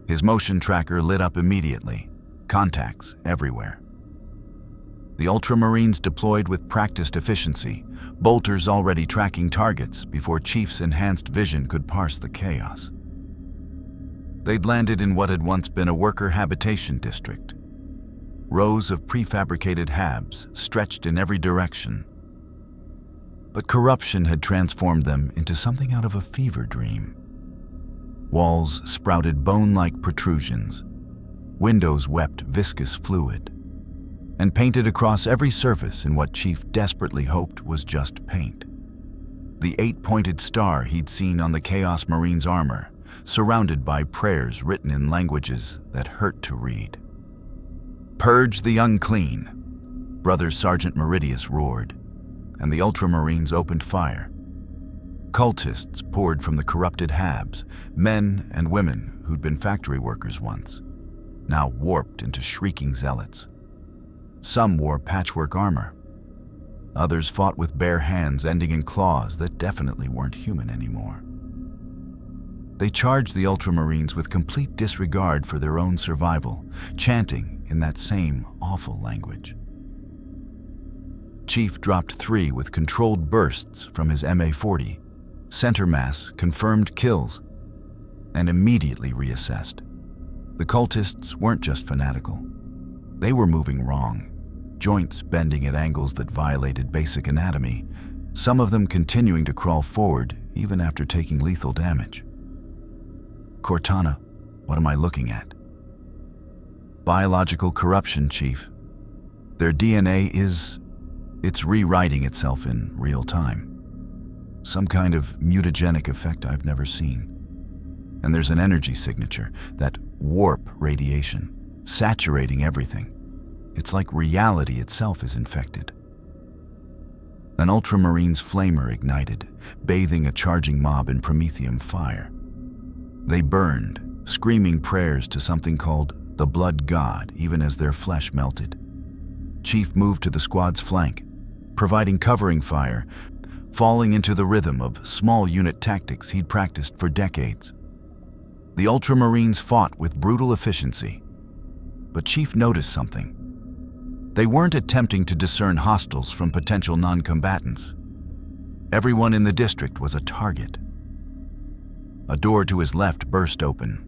His motion tracker lit up immediately, contacts everywhere. The Ultramarines deployed with practiced efficiency, bolters already tracking targets before Chief's enhanced vision could parse the chaos. They'd landed in what had once been a worker habitation district. Rows of prefabricated habs stretched in every direction. But corruption had transformed them into something out of a fever dream. Walls sprouted bone-like protrusions. Windows wept viscous fluid. And painted across every surface in what Chief desperately hoped was just paint. The 8-pointed star he'd seen on the Chaos Marine's armor, surrounded by prayers written in languages that hurt to read. "Purge the unclean," Brother Sergeant Meridius roared, and the Ultramarines opened fire. Cultists poured from the corrupted habs, men and women who'd been factory workers once, now warped into shrieking zealots. Some wore patchwork armor. Others fought with bare hands ending in claws that definitely weren't human anymore. They charged the Ultramarines with complete disregard for their own survival, chanting in that same awful language. Chief dropped 3 with controlled bursts from his MA-40. Center mass confirmed kills and immediately reassessed. The cultists weren't just fanatical. They were moving wrong, joints bending at angles that violated basic anatomy, some of them continuing to crawl forward even after taking lethal damage. Cortana, what am I looking at? Biological corruption, Chief. Their DNA it's rewriting itself in real time. Some kind of mutagenic effect I've never seen. And there's an energy signature, that warp radiation, saturating everything. It's like reality itself is infected. An Ultramarine's flamer ignited, bathing a charging mob in promethium fire. They burned, screaming prayers to something called the Blood God, even as their flesh melted. Chief moved to the squad's flank, providing covering fire, falling into the rhythm of small unit tactics he'd practiced for decades. The Ultramarines fought with brutal efficiency, but Chief noticed something. They weren't attempting to discern hostiles from potential non-combatants. Everyone in the district was a target. A door to his left burst open.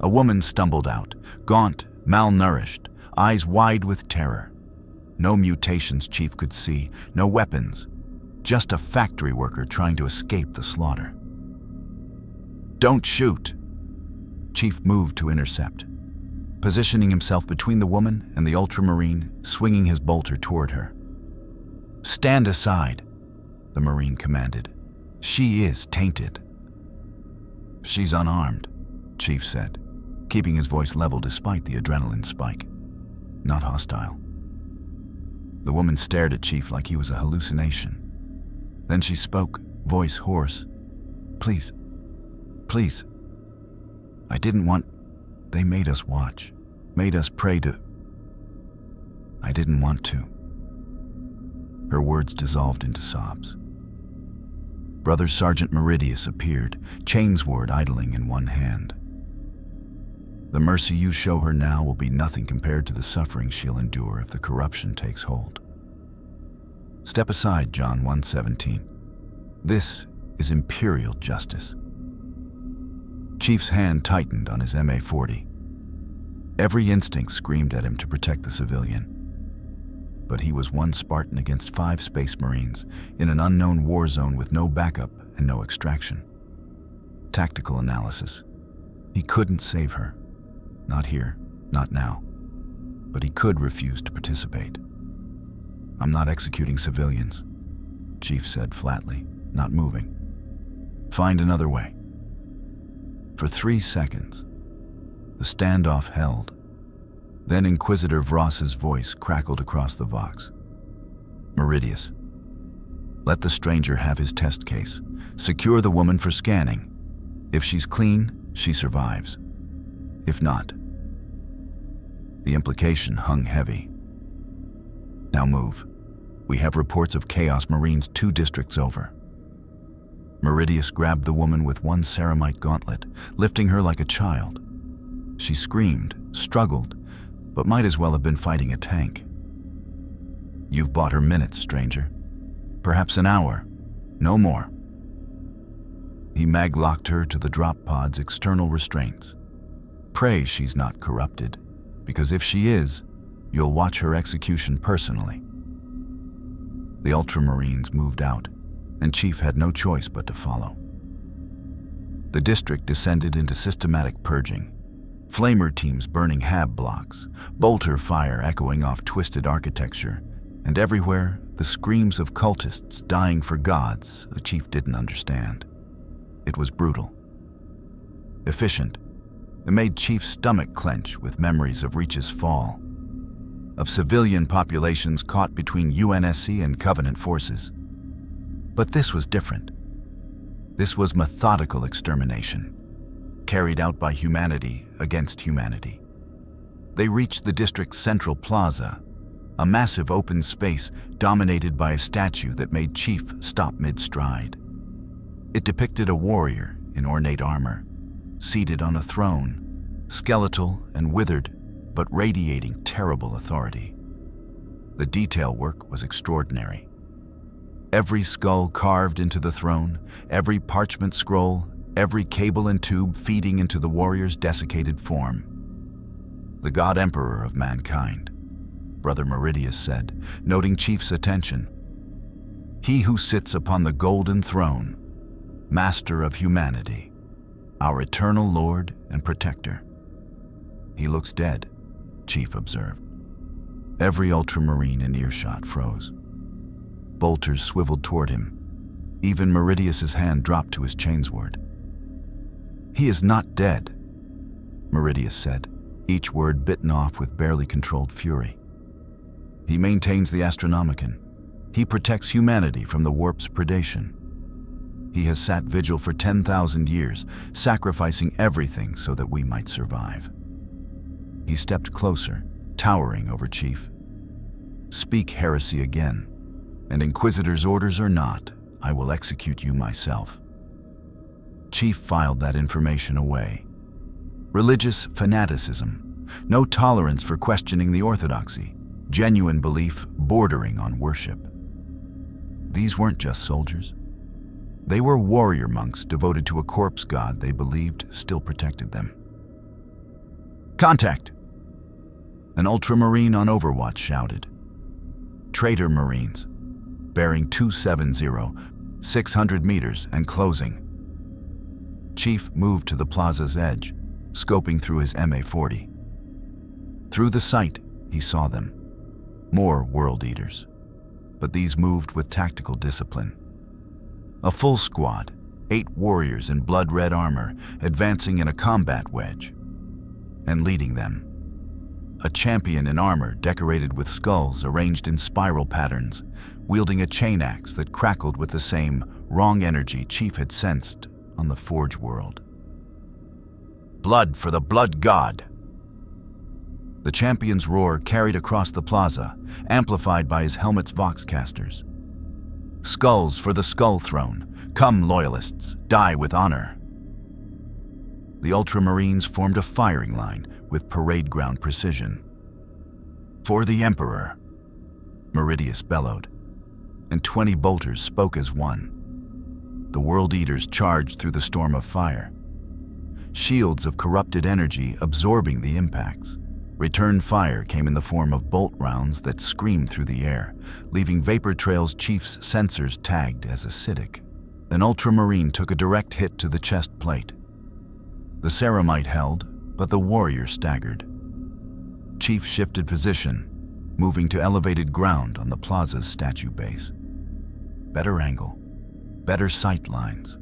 A woman stumbled out, gaunt, malnourished, eyes wide with terror. No mutations Chief could see, no weapons, just a factory worker trying to escape the slaughter. "Don't shoot!" Chief moved to intercept, positioning himself between the woman and the Ultramarine, swinging his bolter toward her. "Stand aside," the Marine commanded. "She is tainted." "She's unarmed," Chief said, keeping his voice level despite the adrenaline spike. "Not hostile." The woman stared at Chief like he was a hallucination. Then she spoke, voice hoarse. Please. I didn't want... They made us watch, made us pray to... I didn't want to." Her words dissolved into sobs. Brother Sergeant Meridius appeared, chainsword idling in one hand. "The mercy you show her now will be nothing compared to the suffering she'll endure if the corruption takes hold. Step aside, John 1:17. This is imperial justice." Chief's hand tightened on his MA-40. Every instinct screamed at him to protect the civilian. But he was one Spartan against 5 Space Marines in an unknown war zone with no backup and no extraction. Tactical analysis. He couldn't save her. Not here, not now. But he could refuse to participate. "I'm not executing civilians," Chief said flatly, not moving. "Find another way." For 3 seconds, the standoff held. Then Inquisitor Vross's voice crackled across the Vox. "Meridius, let the stranger have his test case. Secure the woman for scanning. If she's clean, she survives. If not..." The implication hung heavy. "Now move. We have reports of Chaos Marines 2 districts over." Meridius grabbed the woman with one ceramite gauntlet, lifting her like a child. She screamed, struggled, but might as well have been fighting a tank. "You've bought her minutes, stranger. Perhaps an hour, no more." He mag-locked her to the drop pod's external restraints. "Pray she's not corrupted, because if she is, you'll watch her execution personally." The Ultramarines moved out, and Chief had no choice but to follow. The district descended into systematic purging. Flamer teams burning hab blocks, bolter fire echoing off twisted architecture, and everywhere the screams of cultists dying for gods the Chief didn't understand. It was brutal. Efficient. It made Chief's stomach clench with memories of Reach's fall, of civilian populations caught between UNSC and Covenant forces. But this was different. This was methodical extermination, carried out by humanity against humanity. They reached the district's central plaza, a massive open space dominated by a statue that made Chief stop mid-stride. It depicted a warrior in ornate armor, seated on a throne, skeletal and withered, but radiating terrible authority. The detail work was extraordinary. Every skull carved into the throne, every parchment scroll, every cable and tube feeding into the warrior's desiccated form. The God Emperor of mankind, Brother Meridius said, noting Chief's attention. He who sits upon the golden throne, Master of humanity, our eternal Lord and Protector. He looks dead, Chief observed. Every ultramarine in earshot froze. Bolters swiveled toward him. Even Meridius's hand dropped to his chainsword. He is not dead, Meridius said, each word bitten off with barely controlled fury. He maintains the Astronomicon. He protects humanity from the warp's predation. He has sat vigil for 10,000 years, sacrificing everything so that we might survive. He stepped closer, towering over Chief. Speak heresy again, and Inquisitor's orders or not, I will execute you myself. Chief filed that information away. Religious fanaticism, no tolerance for questioning the orthodoxy, genuine belief bordering on worship. These weren't just soldiers. They were warrior monks devoted to a corpse god they believed still protected them. Contact! An ultramarine on overwatch shouted. Traitor Marines, bearing 270, 600 meters and closing. Chief moved to the plaza's edge, scoping through his MA-40. Through the sight, he saw them. More World Eaters. But these moved with tactical discipline. A full squad, 8 warriors in blood-red armor, advancing in a combat wedge. And leading them, a champion in armor decorated with skulls arranged in spiral patterns, wielding a chain axe that crackled with the same wrong energy Chief had sensed on the Forge world. Blood for the blood god! The champion's roar carried across the plaza, amplified by his helmet's voxcasters. Skulls for the Skull Throne. Come, loyalists, die with honor. The Ultramarines formed a firing line with parade ground precision. For the Emperor, Meridius bellowed, and 20 bolters spoke as one. The World Eaters charged through the storm of fire. Shields of corrupted energy absorbing the impacts. Return fire came in the form of bolt rounds that screamed through the air, leaving vapor trails Chief's sensors tagged as acidic. An ultramarine took a direct hit to the chest plate. The ceramite held, but the warrior staggered. Chief shifted position, moving to elevated ground on the plaza's statue base. Better angle, better sight lines.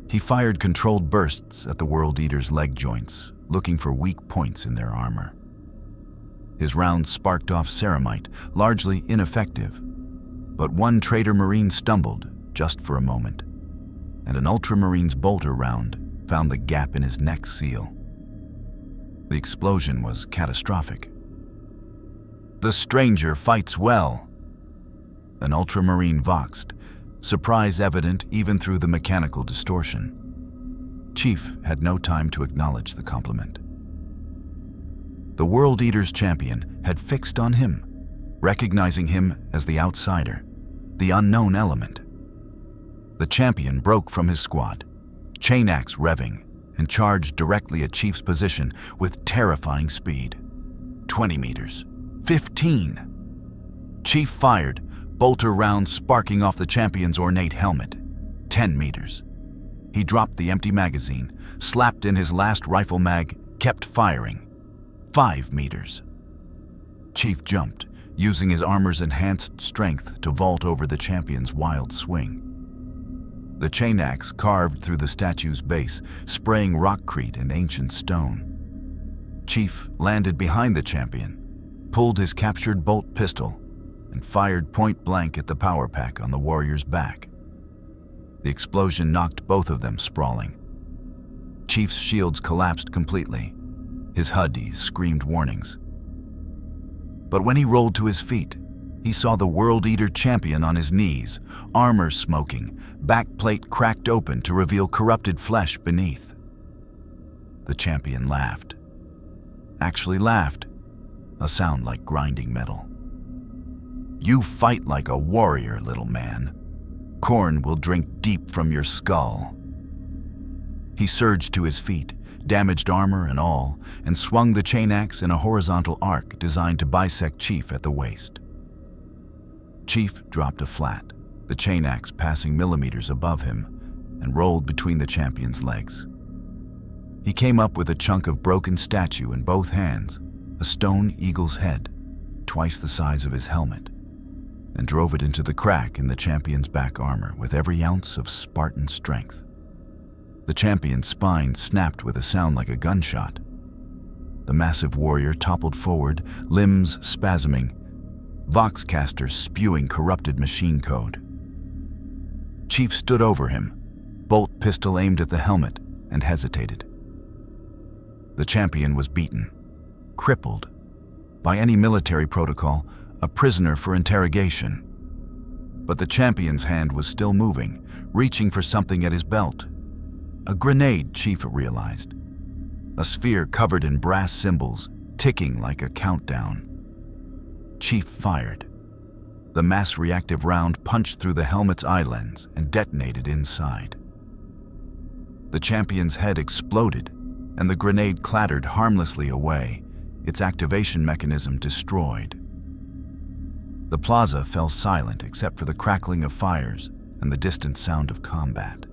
He fired controlled bursts at the World Eater's leg joints, looking for weak points in their armor. His rounds sparked off ceramite, largely ineffective, but one traitor marine stumbled just for a moment, and an ultramarine's bolter round found the gap in his neck seal. The explosion was catastrophic. The stranger fights well, an ultramarine voxed, surprise evident even through the mechanical distortion. Chief had no time to acknowledge the compliment. The World Eater's champion had fixed on him, recognizing him as the outsider, the unknown element. The champion broke from his squad, chain axe revving, and charged directly at Chief's position with terrifying speed. 20 meters, 15. Chief fired, bolter rounds sparking off the champion's ornate helmet. 10 meters. He dropped the empty magazine, slapped in his last rifle mag, kept firing. 5 meters. Chief jumped, using his armor's enhanced strength to vault over the champion's wild swing. The chain axe carved through the statue's base, spraying rockcrete and ancient stone. Chief landed behind the champion, pulled his captured bolt pistol, and fired point blank at the power pack on the warrior's back. The explosion knocked both of them sprawling. Chief's shields collapsed completely. His huddies screamed warnings. But when he rolled to his feet, he saw the World Eater champion on his knees, armor smoking, backplate cracked open to reveal corrupted flesh beneath. The champion laughed. Actually laughed, a sound like grinding metal. "You fight like a warrior, little man. Khorne will drink deep from your skull." He surged to his feet, damaged armor and all, and swung the chain axe in a horizontal arc designed to bisect Chief at the waist. Chief dropped a flat, the chain axe passing millimeters above him, and rolled between the champion's legs. He came up with a chunk of broken statue in both hands, a stone eagle's head, twice the size of his helmet, and drove it into the crack in the champion's back armor with every ounce of Spartan strength. The champion's spine snapped with a sound like a gunshot. The massive warrior toppled forward, limbs spasming, voxcasters spewing corrupted machine code. Chief stood over him, bolt pistol aimed at the helmet, and hesitated. The champion was beaten, crippled, by any military protocol, a prisoner for interrogation. But the champion's hand was still moving, reaching for something at his belt. A grenade, Chief realized. A sphere covered in brass symbols, ticking like a countdown. Chief fired. The mass-reactive round punched through the helmet's eye lens and detonated inside. The champion's head exploded, and the grenade clattered harmlessly away, its activation mechanism destroyed. The plaza fell silent except for the crackling of fires and the distant sound of combat.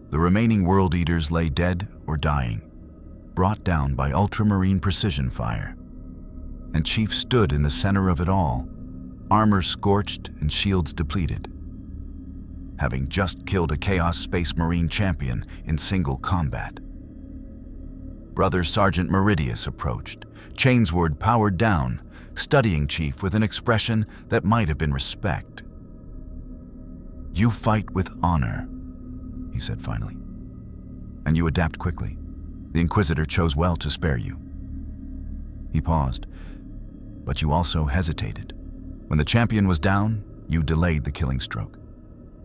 The remaining World Eaters lay dead or dying, brought down by ultramarine precision fire. And Chief stood in the center of it all, armor scorched and shields depleted, having just killed a Chaos Space Marine champion in single combat. Brother Sergeant Meridius approached, chainsword powered down, studying Chief with an expression that might have been respect. "You fight with honor," he said finally. "And you adapt quickly. The Inquisitor chose well to spare you." He paused. "But you also hesitated. When the champion was down, you delayed the killing stroke.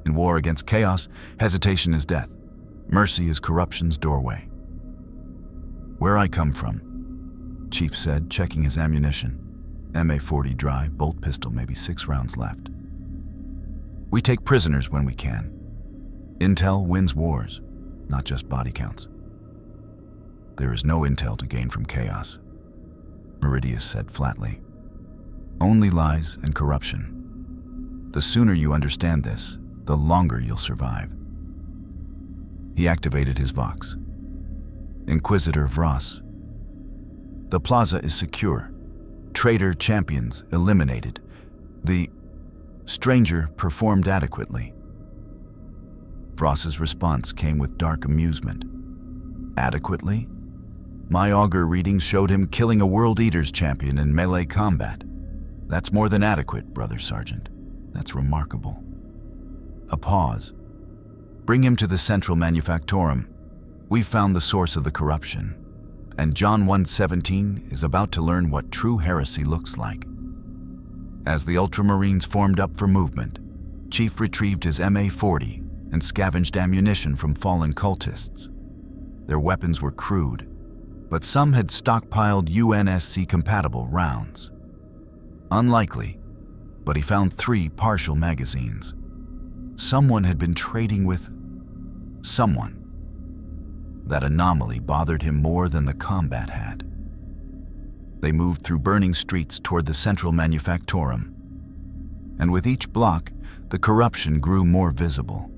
In war against chaos, hesitation is death. Mercy is corruption's doorway." "Where I come from," Chief said, checking his ammunition. MA-40 dry, bolt pistol, maybe 6 rounds left. "We take prisoners when we can. Intel wins wars, not just body counts." "There is no intel to gain from chaos," Meridius said flatly. "Only lies and corruption. The sooner you understand this, the longer you'll survive." He activated his Vox. "Inquisitor Vross. The plaza is secure. Traitor champions eliminated. The stranger performed adequately." Vross's response came with dark amusement. "Adequately? My augur readings showed him killing a World Eaters champion in melee combat. That's more than adequate, Brother Sergeant. That's remarkable." A pause. "Bring him to the Central Manufactorum. We've found the source of the corruption, and John 1:17 is about to learn what true heresy looks like." As the Ultramarines formed up for movement, Chief retrieved his MA-40 and scavenged ammunition from fallen cultists. Their weapons were crude, but some had stockpiled UNSC-compatible rounds. Unlikely, but he found 3 partial magazines. Someone had been trading with someone. That anomaly bothered him more than the combat had. They moved through burning streets toward the Central Manufactorum, and with each block, the corruption grew more visible.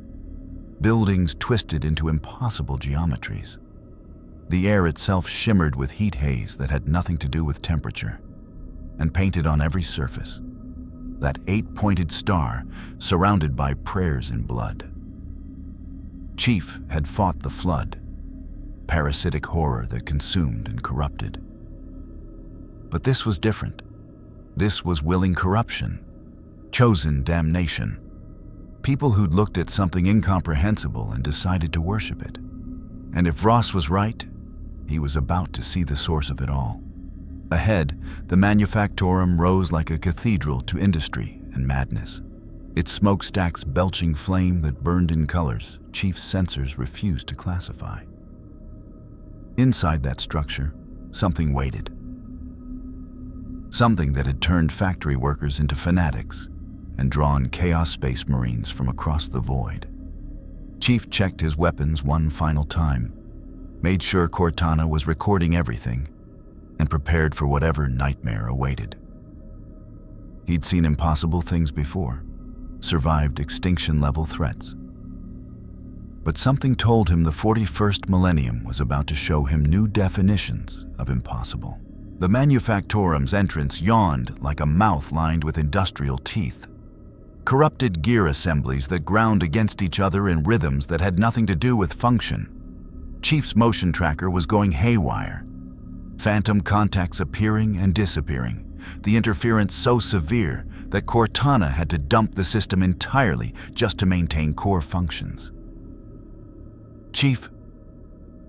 Buildings twisted into impossible geometries. The air itself shimmered with heat haze that had nothing to do with temperature, and painted on every surface. That 8-pointed star surrounded by prayers in blood. Chief had fought the flood, parasitic horror that consumed and corrupted. But this was different. This was willing corruption, chosen damnation. People who'd looked at something incomprehensible and decided to worship it. And if Ross was right, he was about to see the source of it all. Ahead, the manufactorum rose like a cathedral to industry and madness. Its smokestacks belching flame that burned in colors Chief's sensors refused to classify. Inside that structure, something waited. Something that had turned factory workers into fanatics and drawn Chaos Space Marines from across the void. Chief checked his weapons one final time, made sure Cortana was recording everything, and prepared for whatever nightmare awaited. He'd seen impossible things before, survived extinction-level threats. But something told him the 41st millennium was about to show him new definitions of impossible. The manufactorum's entrance yawned like a mouth lined with industrial teeth. Corrupted gear assemblies that ground against each other in rhythms that had nothing to do with function. Chief's motion tracker was going haywire. Phantom contacts appearing and disappearing, the interference so severe that Cortana had to dump the system entirely just to maintain core functions. Chief,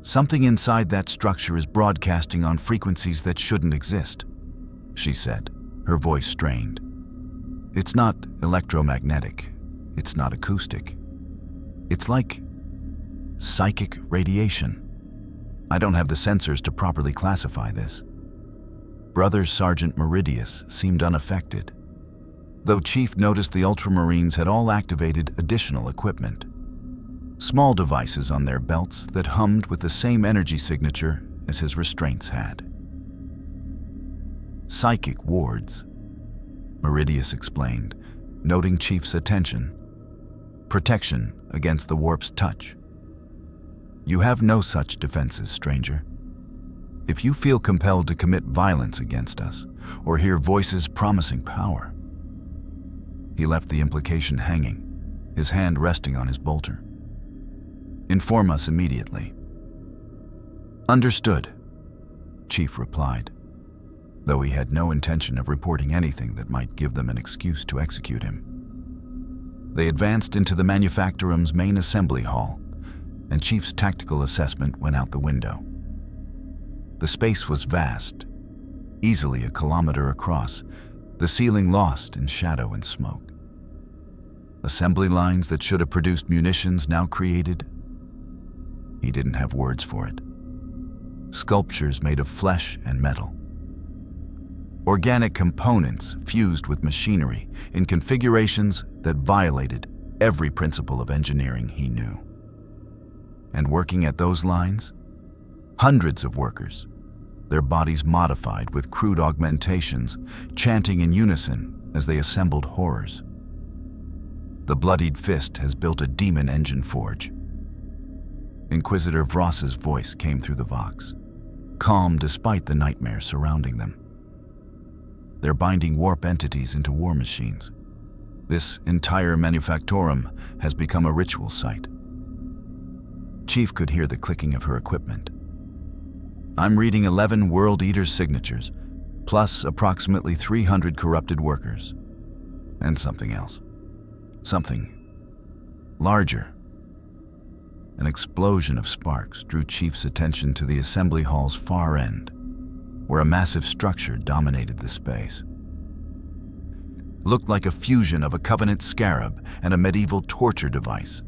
something inside that structure is broadcasting on frequencies that shouldn't exist, she said, her voice strained. It's not electromagnetic. It's not acoustic. It's like psychic radiation. I don't have the sensors to properly classify this. Brother Sergeant Meridius seemed unaffected, though Chief noticed the Ultramarines had all activated additional equipment. Small devices on their belts that hummed with the same energy signature as his restraints had. Psychic wards, Meridius explained, noting Chief's attention. Protection against the warp's touch. You have no such defenses, stranger. If you feel compelled to commit violence against us, or hear voices promising power. He left the implication hanging, his hand resting on his bolter. Inform us immediately. Understood, Chief replied, though he had no intention of reporting anything that might give them an excuse to execute him. They advanced into the manufactorum's main assembly hall, and Chief's tactical assessment went out the window. The space was vast, easily a kilometer across, the ceiling lost in shadow and smoke. Assembly lines that should have produced munitions now created. He didn't have words for it. Sculptures made of flesh and metal. Organic components fused with machinery in configurations that violated every principle of engineering he knew. And working at those lines, hundreds of workers, their bodies modified with crude augmentations, chanting in unison as they assembled horrors. The bloodied fist has built a demon engine forge. Inquisitor Vross's voice came through the Vox, calm despite the nightmare surrounding them. They're binding warp entities into war machines. This entire manufactorum has become a ritual site. Chief could hear the clicking of her equipment. I'm reading 11 World Eaters' signatures, plus approximately 300 corrupted workers. And something else. Something larger. An explosion of sparks drew Chief's attention to the assembly hall's far end, where a massive structure dominated the space. Looked like a fusion of a Covenant scarab and a medieval torture device.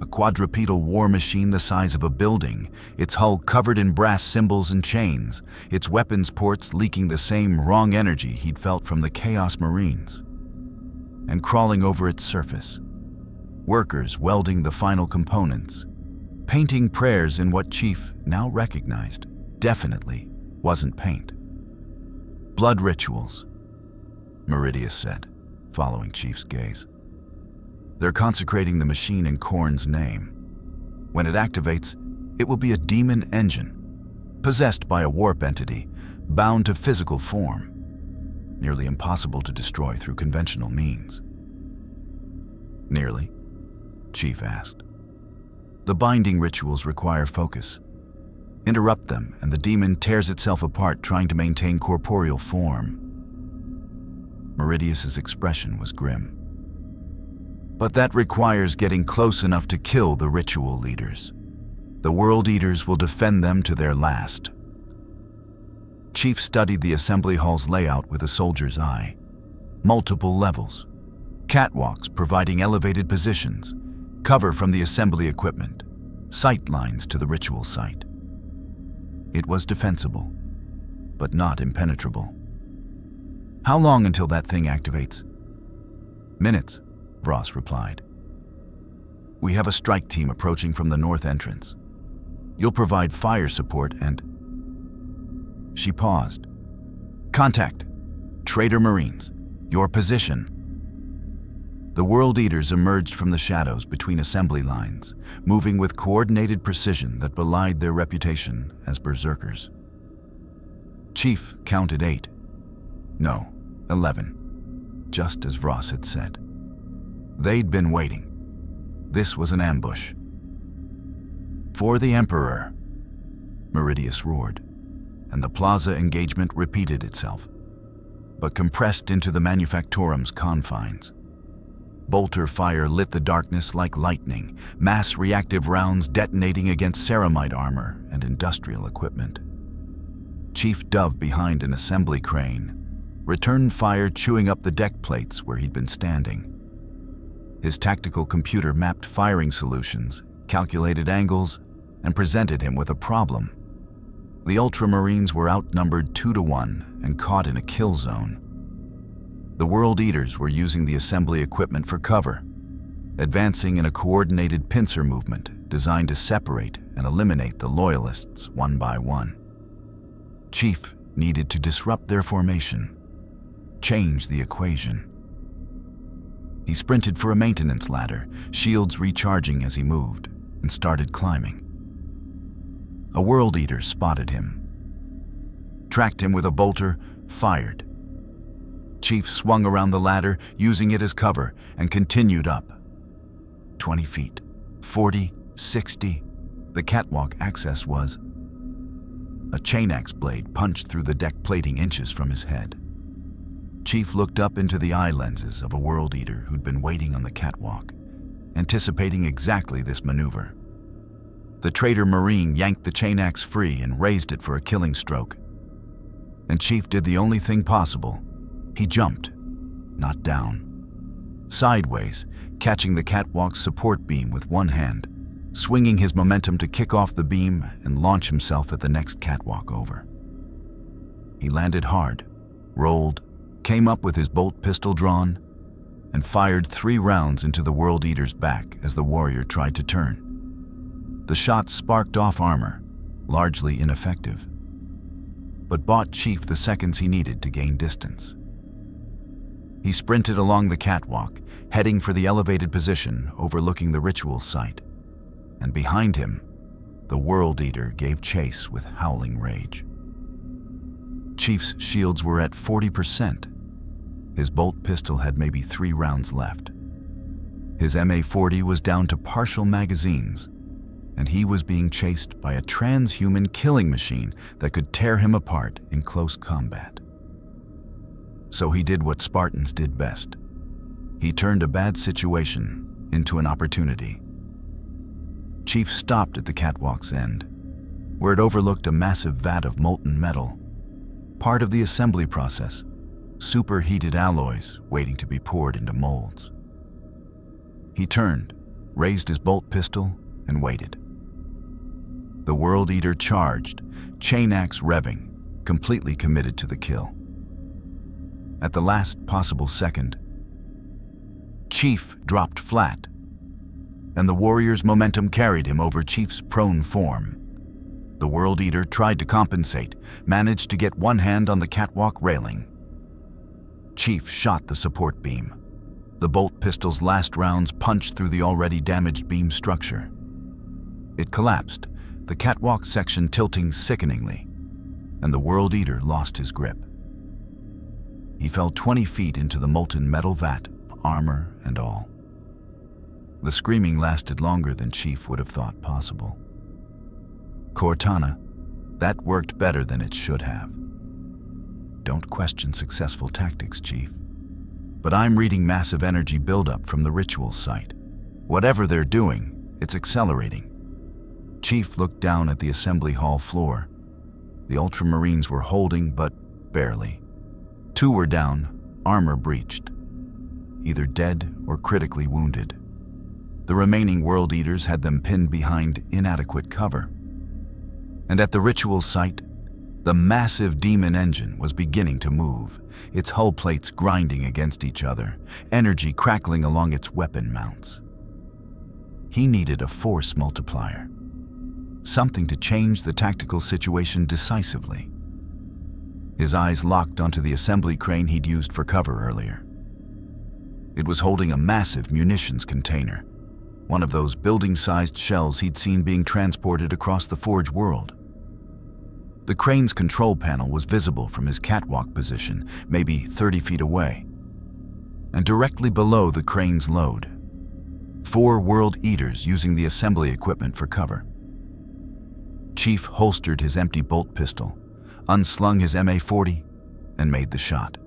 A quadrupedal war machine the size of a building, its hull covered in brass symbols and chains, its weapons ports leaking the same wrong energy he'd felt from the Chaos Marines. And crawling over its surface, workers welding the final components, painting prayers in what Chief now recognized definitely wasn't paint. Blood rituals, Meridius said, following Chief's gaze. They're consecrating the machine in Khorne's name. When it activates, it will be a demon engine, possessed by a warp entity, bound to physical form, nearly impossible to destroy through conventional means. Nearly? Chief asked. The binding rituals require focus. Interrupt them, and the demon tears itself apart trying to maintain corporeal form. Meridius's expression was grim. But that requires getting close enough to kill the ritual leaders. The World Eaters will defend them to their last. Chief studied the assembly hall's layout with a soldier's eye. Multiple levels, catwalks providing elevated positions, cover from the assembly equipment, sight lines to the ritual site. It was defensible, but not impenetrable. How long until that thing activates? Minutes, Vross replied. We have a strike team approaching from the north entrance. You'll provide fire support and... She paused. Contact. Traitor Marines. Your position. The World Eaters emerged from the shadows between assembly lines, moving with coordinated precision that belied their reputation as berserkers. Chief counted 8. No, 11. Just as Vross had said. They'd been waiting. This was an ambush. For the Emperor, Meridius roared, and the plaza engagement repeated itself, but compressed into the Manufactorum's confines. Bolter fire lit the darkness like lightning, mass reactive rounds detonating against ceramite armor and industrial equipment. Chief Dove, behind an assembly crane, returned fire, chewing up the deck plates where he'd been standing. His tactical computer mapped firing solutions, calculated angles, and presented him with a problem. The Ultramarines were outnumbered 2-1 and caught in a kill zone. The World Eaters were using the assembly equipment for cover, advancing in a coordinated pincer movement designed to separate and eliminate the Loyalists one by one. Chief needed to disrupt their formation, change the equation. He sprinted for a maintenance ladder, shields recharging as he moved, and started climbing. A World Eater spotted him, tracked him with a bolter, fired. Chief swung around the ladder, using it as cover, and continued up. 20 feet, 40, 60. The catwalk access was... A chain-axe blade punched through the deck plating inches from his head. Chief looked up into the eye lenses of a World Eater who'd been waiting on the catwalk, anticipating exactly this maneuver. The traitor Marine yanked the chain-axe free and raised it for a killing stroke. And Chief did the only thing possible. He jumped, not down. Sideways, catching the catwalk's support beam with one hand, swinging his momentum to kick off the beam and launch himself at the next catwalk over. He landed hard, rolled, came up with his bolt pistol drawn, and fired 3 rounds into the World Eater's back as the warrior tried to turn. The shots sparked off armor, largely ineffective, but bought Chief the seconds he needed to gain distance. He sprinted along the catwalk, heading for the elevated position overlooking the ritual site, and behind him, the World Eater gave chase with howling rage. Chief's shields were at 40%. His bolt pistol had maybe 3 rounds left. His MA-40 was down to partial magazines, and he was being chased by a transhuman killing machine that could tear him apart in close combat. So he did what Spartans did best. He turned a bad situation into an opportunity. Chief stopped at the catwalk's end, where it overlooked a massive vat of molten metal, part of the assembly process, superheated alloys waiting to be poured into molds. He turned, raised his bolt pistol, and waited. The World Eater charged, chain-axe revving, completely committed to the kill. At the last possible second, Chief dropped flat, and the warrior's momentum carried him over Chief's prone form. The World Eater tried to compensate, managed to get one hand on the catwalk railing. Chief shot the support beam. The bolt pistol's last rounds punched through the already damaged beam structure. It collapsed, the catwalk section tilting sickeningly, and the World Eater lost his grip. He fell 20 feet into the molten metal vat, armor and all. The screaming lasted longer than Chief would have thought possible. Cortana, that worked better than it should have. Don't question successful tactics, Chief. But I'm reading massive energy buildup from the ritual site. Whatever they're doing, it's accelerating. Chief looked down at the assembly hall floor. The Ultramarines were holding, but barely. 2 were down, armor breached, either dead or critically wounded. The remaining World Eaters had them pinned behind inadequate cover. And at the ritual site, the massive demon engine was beginning to move, its hull plates grinding against each other, energy crackling along its weapon mounts. He needed a force multiplier, something to change the tactical situation decisively. His eyes locked onto the assembly crane he'd used for cover earlier. It was holding a massive munitions container, one of those building-sized shells he'd seen being transported across the Forge world. The crane's control panel was visible from his catwalk position, maybe 30 feet away. And directly below the crane's load, 4 World Eaters using the assembly equipment for cover. Chief holstered his empty bolt pistol, unslung his MA-40, and made the shot.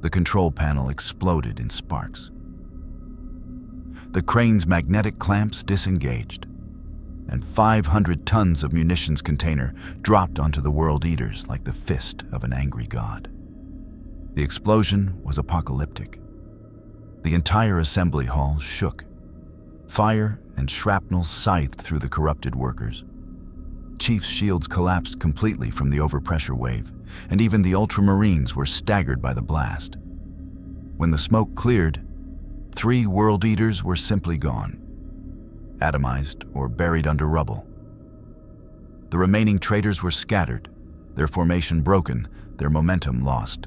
The control panel exploded in sparks. The crane's magnetic clamps disengaged, and 500 tons of munitions container dropped onto the World Eaters like the fist of an angry god. The explosion was apocalyptic. The entire assembly hall shook. Fire and shrapnel scythed through the corrupted workers. Chief's shields collapsed completely from the overpressure wave, and even the Ultramarines were staggered by the blast. When the smoke cleared, 3 World Eaters were simply gone, atomized or buried under rubble. The remaining traitors were scattered, their formation broken, their momentum lost.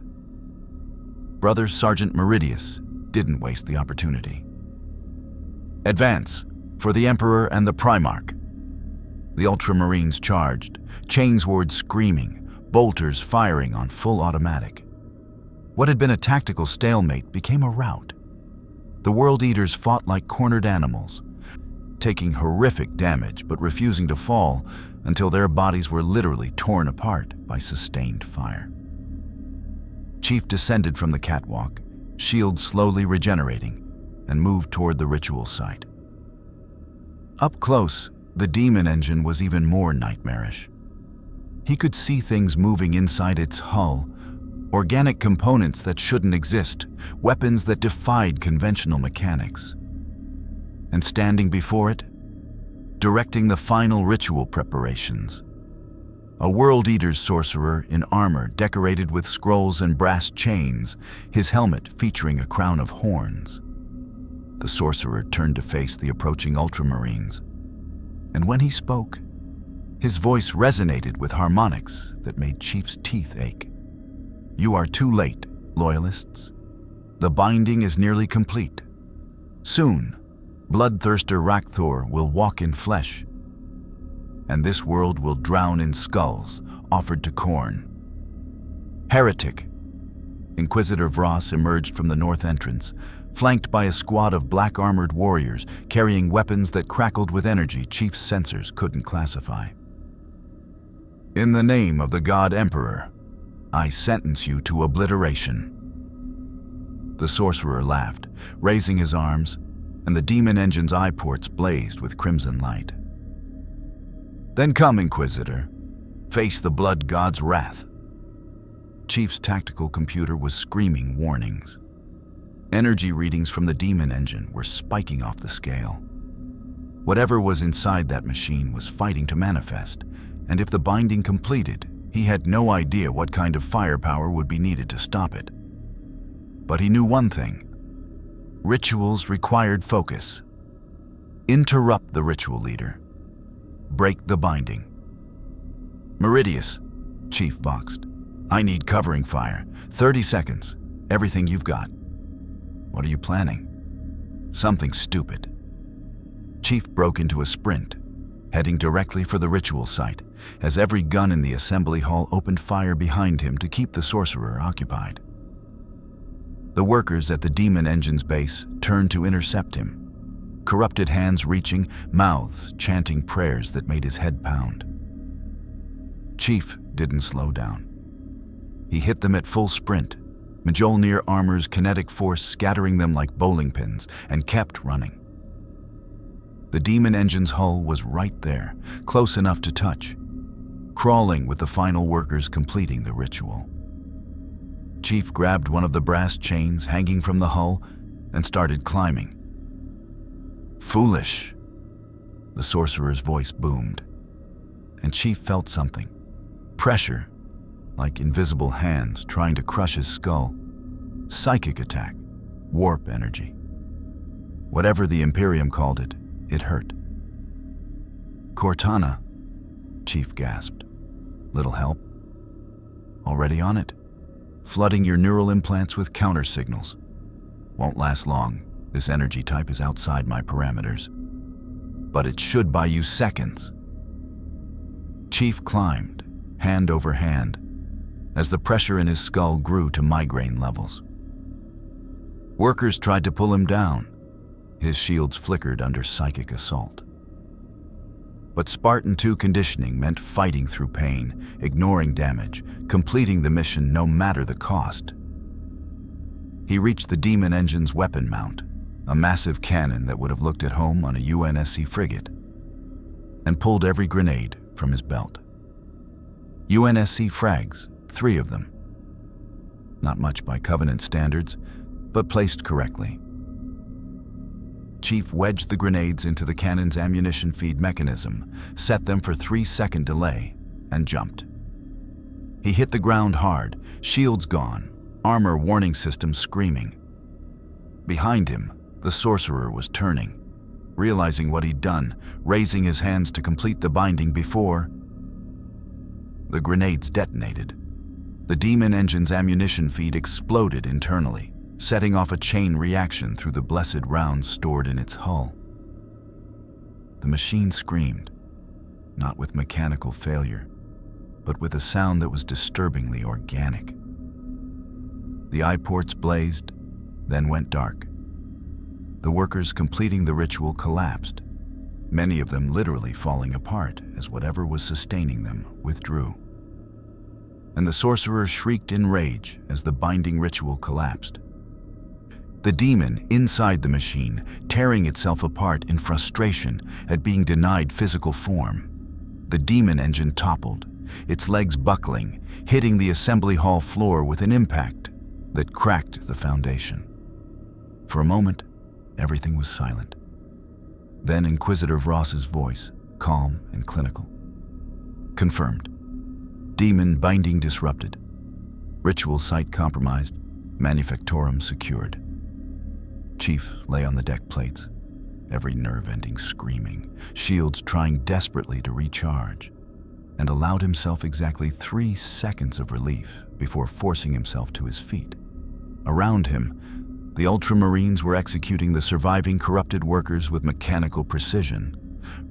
Brother Sergeant Meridius didn't waste the opportunity. Advance, for the Emperor and the Primarch. The Ultramarines charged, Chainsword screaming, bolters firing on full automatic. What had been a tactical stalemate became a rout. The World Eaters fought like cornered animals, taking horrific damage but refusing to fall until their bodies were literally torn apart by sustained fire. Chief descended from the catwalk, shield slowly regenerating, and moved toward the ritual site. Up close, the demon engine was even more nightmarish. He could see things moving inside its hull, organic components that shouldn't exist, weapons that defied conventional mechanics. And standing before it, directing the final ritual preparations, a World Eater's sorcerer in armor decorated with scrolls and brass chains, his helmet featuring a crown of horns. The sorcerer turned to face the approaching Ultramarines, and when he spoke, his voice resonated with harmonics that made Chief's teeth ache. "You are too late, Loyalists. The binding is nearly complete. Soon, bloodthirster Rakthor will walk in flesh, and this world will drown in skulls offered to Khorne." Heretic. Inquisitor Vross emerged from the north entrance, flanked by a squad of black-armored warriors carrying weapons that crackled with energy Chief's sensors couldn't classify. "In the name of the God Emperor, I sentence you to obliteration." The sorcerer laughed, raising his arms, and the demon engine's eye ports blazed with crimson light. "Then come, Inquisitor. Face the blood god's wrath." Chief's tactical computer was screaming warnings. Energy readings from the demon engine were spiking off the scale. Whatever was inside that machine was fighting to manifest, and if the binding completed, he had no idea what kind of firepower would be needed to stop it. But he knew one thing. Rituals required focus. Interrupt the ritual leader. Break the binding. "Meridius," Chief voxed. "I need covering fire. 30 seconds. Everything you've got." "What are you planning?" "Something stupid." Chief broke into a sprint, heading directly for the ritual site, as every gun in the assembly hall opened fire behind him to keep the sorcerer occupied. The workers at the demon engine's base turned to intercept him, corrupted hands reaching, mouths chanting prayers that made his head pound. Chief didn't slow down. He hit them at full sprint, MJOLNIR armor's kinetic force scattering them like bowling pins, and kept running. The demon engine's hull was right there, close enough to touch. crawling with the final workers completing the ritual. Chief grabbed one of the brass chains hanging from the hull and started climbing. "Foolish," the sorcerer's voice boomed, and Chief felt something. Pressure, like invisible hands trying to crush his skull. Psychic attack, warp energy. Whatever the Imperium called it, it hurt. "Cortana," Chief gasped. "Little help?" "Already on it. Flooding your neural implants with counter signals. Won't last long. This energy type is outside my parameters. But it should buy you seconds." Chief climbed, hand over hand, as the pressure in his skull grew to migraine levels. Workers tried to pull him down. His shields flickered under psychic assault. But Spartan-II conditioning meant fighting through pain, ignoring damage, completing the mission no matter the cost. He reached the demon engine's weapon mount, a massive cannon that would have looked at home on a UNSC frigate, and pulled every grenade from his belt. UNSC frags, 3 of them. Not much by Covenant standards, but placed correctly. Chief wedged the grenades into the cannon's ammunition feed mechanism, set them for 3-second delay, and jumped. He hit the ground hard, shields gone, armor warning system screaming. Behind him, the sorcerer was turning, realizing what he'd done, raising his hands to complete the binding before the grenades detonated. The demon engine's ammunition feed exploded internally, setting off a chain reaction through the blessed rounds stored in its hull. The machine screamed, not with mechanical failure, but with a sound that was disturbingly organic. The eye ports blazed, then went dark. The workers completing the ritual collapsed, many of them literally falling apart as whatever was sustaining them withdrew. And the sorcerer shrieked in rage as the binding ritual collapsed. The demon inside the machine, tearing itself apart in frustration at being denied physical form. The demon engine toppled, its legs buckling, hitting the assembly hall floor with an impact that cracked the foundation. For a moment, everything was silent. Then Inquisitor Vross's voice, calm and clinical. "Confirmed. Demon binding disrupted. Ritual site compromised. Manufactorum secured." Chief lay on the deck plates, every nerve ending screaming, shields trying desperately to recharge, and allowed himself exactly 3 seconds of relief before forcing himself to his feet. Around him, the Ultramarines were executing the surviving corrupted workers with mechanical precision.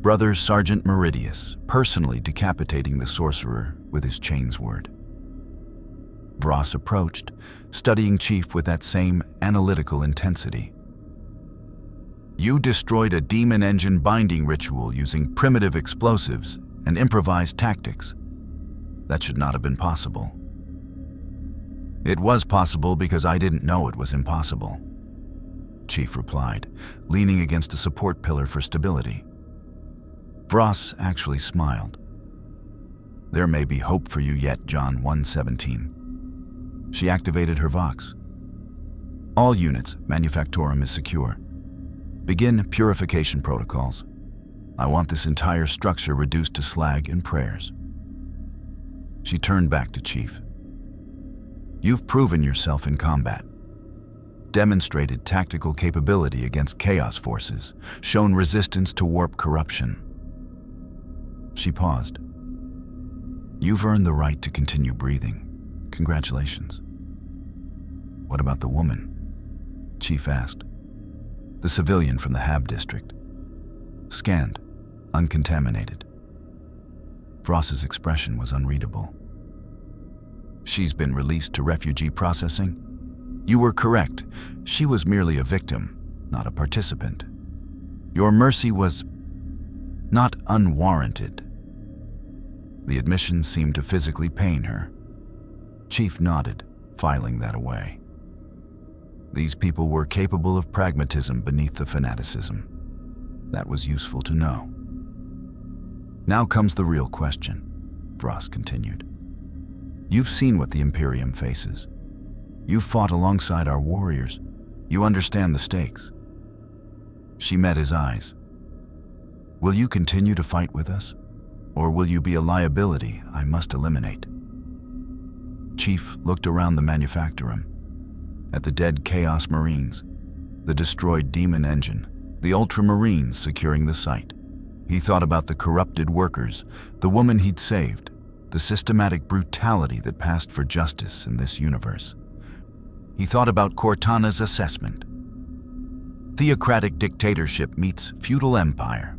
Brother Sergeant Meridius personally decapitating the sorcerer with his chainsword. Vross approached, studying Chief with that same analytical intensity. "You destroyed a demon engine binding ritual using primitive explosives and improvised tactics. That should not have been possible." "It was possible because I didn't know it was impossible," Chief replied, leaning against a support pillar for stability. Vross actually smiled. "There may be hope for you yet, John 117. She activated her Vox. "All units, Manufactorum is secure. Begin purification protocols. I want this entire structure reduced to slag and prayers." She turned back to Chief. "You've proven yourself in combat. Demonstrated tactical capability against chaos forces, shown resistance to warp corruption." She paused. "You've earned the right to continue breathing. Congratulations." "What about the woman?" Chief asked. "The civilian from the Hab district. Scanned, uncontaminated." Vross's expression was unreadable. "She's been released to refugee processing? You were correct. She was merely a victim, not a participant. Your mercy was not unwarranted." The admission seemed to physically pain her. Chief nodded, filing that away. These people were capable of pragmatism beneath the fanaticism. That was useful to know. Now comes the real question. Vross continued. You've seen what the Imperium faces. You've fought alongside our warriors. You understand the stakes. She met his eyes. Will you continue to fight with us? Or will you be a liability I must eliminate? Chief looked around the manufactorum, at the dead Chaos Marines, the destroyed Demon engine, the Ultramarines securing the site. He thought about the corrupted workers, the woman he'd saved, the systematic brutality that passed for justice in this universe. He thought about Cortana's assessment. Theocratic dictatorship meets feudal empire.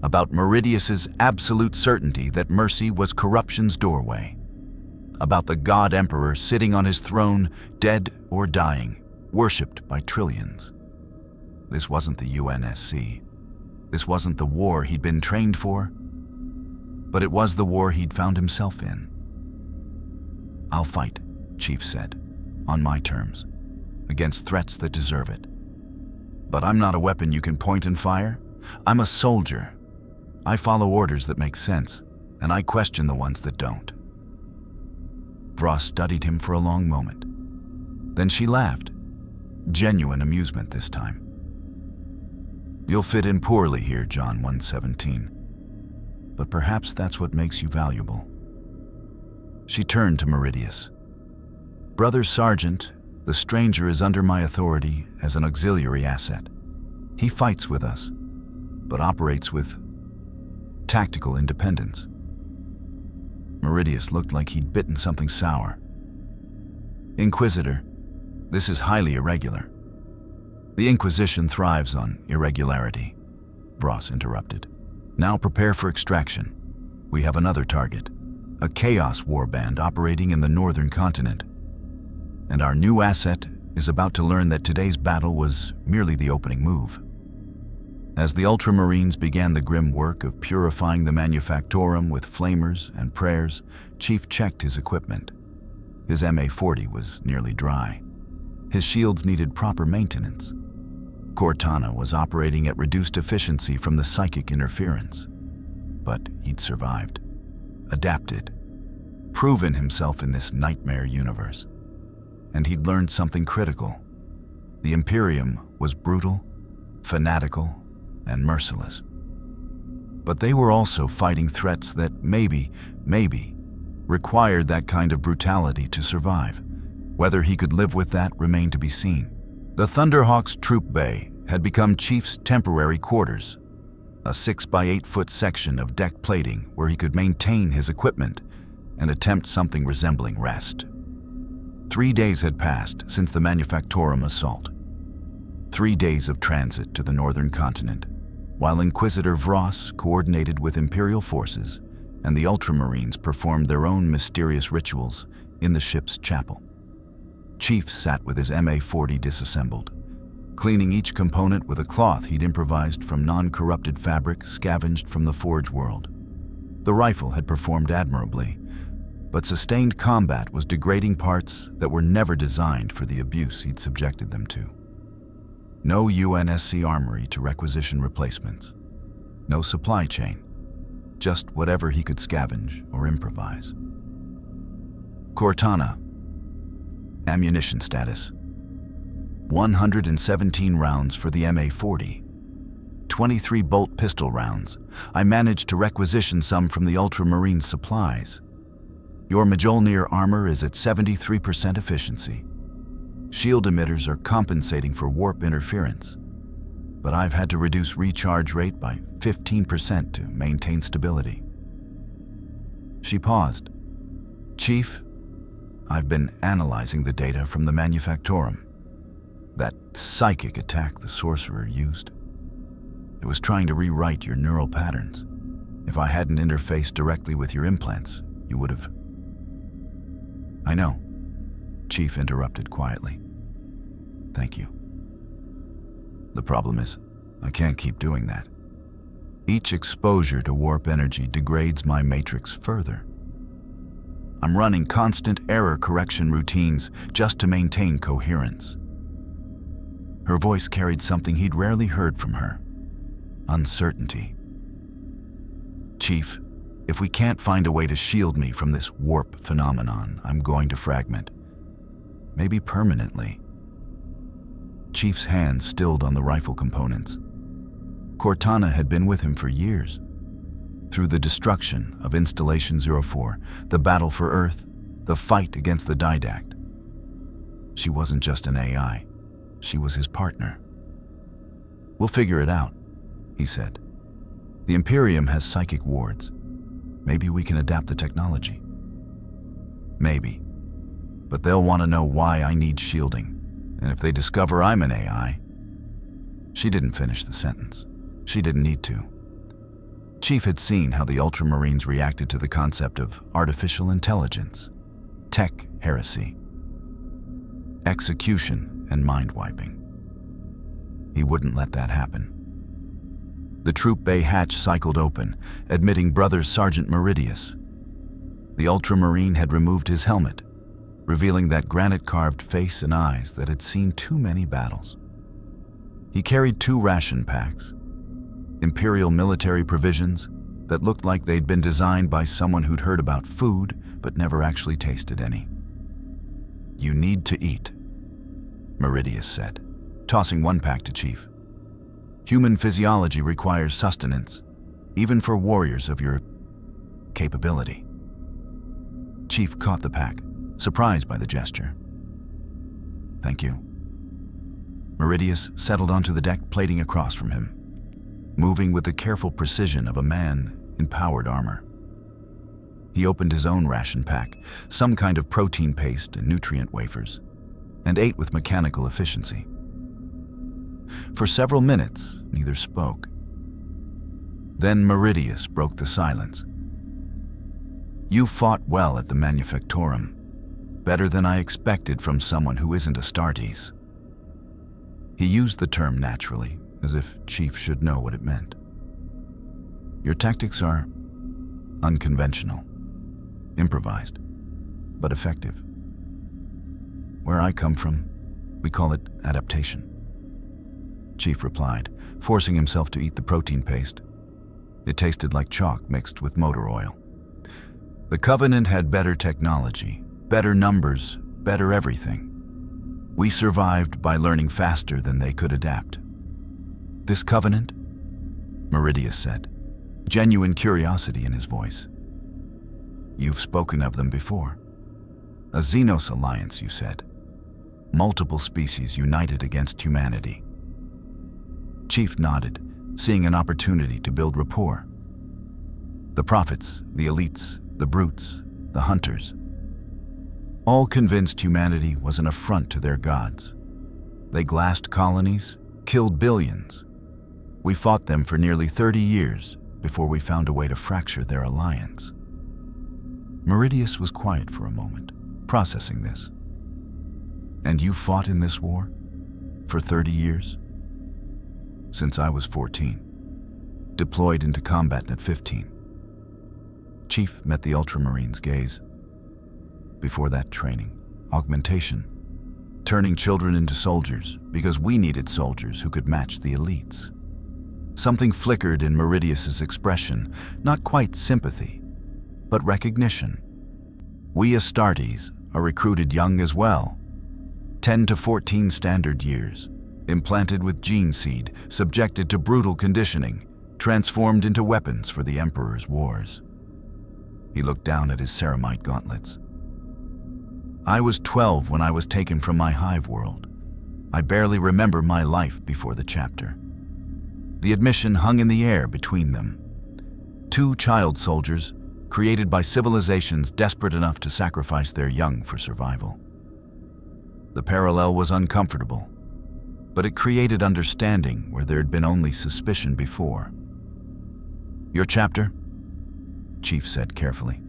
About Meridius's absolute certainty that mercy was corruption's doorway. About the God Emperor sitting on his throne, dead or dying, worshipped by trillions. This wasn't the UNSC. This wasn't the war he'd been trained for, but it was the war he'd found himself in. I'll fight, Chief said, on my terms, against threats that deserve it. But I'm not a weapon you can point and fire. I'm a soldier. I follow orders that make sense, and I question the ones that don't. Vross studied him for a long moment. Then she laughed, genuine amusement this time. You'll fit in poorly here, John 117. But perhaps that's what makes you valuable. She turned to Meridius. Brother Sergeant, the stranger is under my authority as an auxiliary asset. He fights with us, but operates with tactical independence. Meridius looked like he'd bitten something sour. Inquisitor, this is highly irregular. The Inquisition thrives on irregularity, Vross interrupted. Now prepare for extraction. We have another target, a Chaos warband operating in the northern continent. And our new asset is about to learn that today's battle was merely the opening move. As the Ultramarines began the grim work of purifying the manufactorum with flamers and prayers, Chief checked his equipment. His MA-40 was nearly dry. His shields needed proper maintenance. Cortana was operating at reduced efficiency from the psychic interference. But he'd survived, adapted, proven himself in this nightmare universe. And he'd learned something critical. The Imperium was brutal, fanatical, and merciless. But they were also fighting threats that maybe, required that kind of brutality to survive. Whether he could live with that remained to be seen. The Thunderhawk's troop bay had become Chief's temporary quarters, a 6-by-8-foot section of deck plating where he could maintain his equipment and attempt something resembling rest. 3 days had passed since the Manufactorum assault. 3 days of transit to the northern continent, while Inquisitor Vross coordinated with Imperial forces and the Ultramarines performed their own mysterious rituals in the ship's chapel. Chief sat with his MA-40 disassembled, cleaning each component with a cloth he'd improvised from non-corrupted fabric scavenged from the Forge world. The rifle had performed admirably, but sustained combat was degrading parts that were never designed for the abuse he'd subjected them to. No UNSC armory to requisition replacements. No supply chain. Just whatever he could scavenge or improvise. Cortana. Ammunition status. 117 rounds for the MA-40. 23 bolt pistol rounds. I managed to requisition some from the Ultramarine supplies. Your MJOLNIR armor is at 73% efficiency. Shield emitters are compensating for warp interference, but I've had to reduce recharge rate by 15% to maintain stability. She paused. Chief, I've been analyzing the data from the Manufactorum. That psychic attack the sorcerer used. It was trying to rewrite your neural patterns. If I hadn't interfaced directly with your implants, you would have... I know, Chief interrupted quietly. Thank you. The problem is, I can't keep doing that. Each exposure to warp energy degrades my matrix further. I'm running constant error correction routines just to maintain coherence. Her voice carried something he'd rarely heard from her. Uncertainty. Chief, If we can't find a way to shield me from this warp phenomenon, I'm going to fragment. Maybe permanently. Chief's hand stilled on the rifle components. Cortana had been with him for years. Through the destruction of Installation 04, the battle for Earth, the fight against the Didact. She wasn't just an AI. She was his partner. "We'll figure it out," he said. "The Imperium has psychic wards. Maybe we can adapt the technology." Maybe. But they'll want to know why I need shielding. And if they discover I'm an AI... She didn't finish the sentence. She didn't need to. Chief had seen how the Ultramarines reacted to the concept of artificial intelligence, tech heresy, execution, and mind-wiping. He wouldn't let that happen. The troop bay hatch cycled open, admitting Brother Sergeant Meridius. The Ultramarine had removed his helmet, revealing that granite-carved face and eyes that had seen too many battles. He carried 2 ration packs, Imperial military provisions that looked like they'd been designed by someone who'd heard about food but never actually tasted any. "You need to eat," Meridius said, tossing 1 pack to Chief. "Human physiology requires sustenance, even for warriors of your capability." Chief caught the pack, surprised by the gesture. "Thank you." Meridius settled onto the deck, plating across from him, moving with the careful precision of a man in powered armor. He opened his own ration pack, some kind of protein paste and nutrient wafers, and ate with mechanical efficiency. For several minutes, neither spoke. Then Meridius broke the silence. "You fought well at the Manufactorum, better than I expected from someone who isn't Astartes." He used the term naturally, as if Chief should know what it meant. "Your tactics are unconventional, improvised, but effective. Where I come from, we call it adaptation." Chief replied, forcing himself to eat the protein paste. It tasted like chalk mixed with motor oil. "The Covenant had better technology, better numbers, better everything. We survived by learning faster than they could adapt." "This Covenant?" Meridius said, genuine curiosity in his voice. "You've spoken of them before. A Xenos alliance, you said. Multiple species united against humanity." Chief nodded, seeing an opportunity to build rapport. The prophets, the elites, the brutes, the hunters, all convinced humanity was an affront to their gods. They glassed colonies, killed billions. We fought them for nearly 30 years before we found a way to fracture their alliance. Meridius was quiet for a moment, processing this. "And you fought in this war? For 30 years?" "Since I was 14. Deployed into combat at 15. Chief met the Ultramarine's gaze. "Before that training, augmentation, turning children into soldiers because we needed soldiers who could match the elites." Something flickered in Meridius's expression, not quite sympathy, but recognition. "We Astartes are recruited young as well. 10 to 14 standard years, implanted with gene seed, subjected to brutal conditioning, transformed into weapons for the Emperor's wars." He looked down at his ceramite gauntlets. "I was 12 when I was taken from my hive world. I barely remember my life before the chapter." The admission hung in the air between them. 2 child soldiers, created by civilizations desperate enough to sacrifice their young for survival. The parallel was uncomfortable, but it created understanding where there had been only suspicion before. "Your chapter?" Chief said carefully.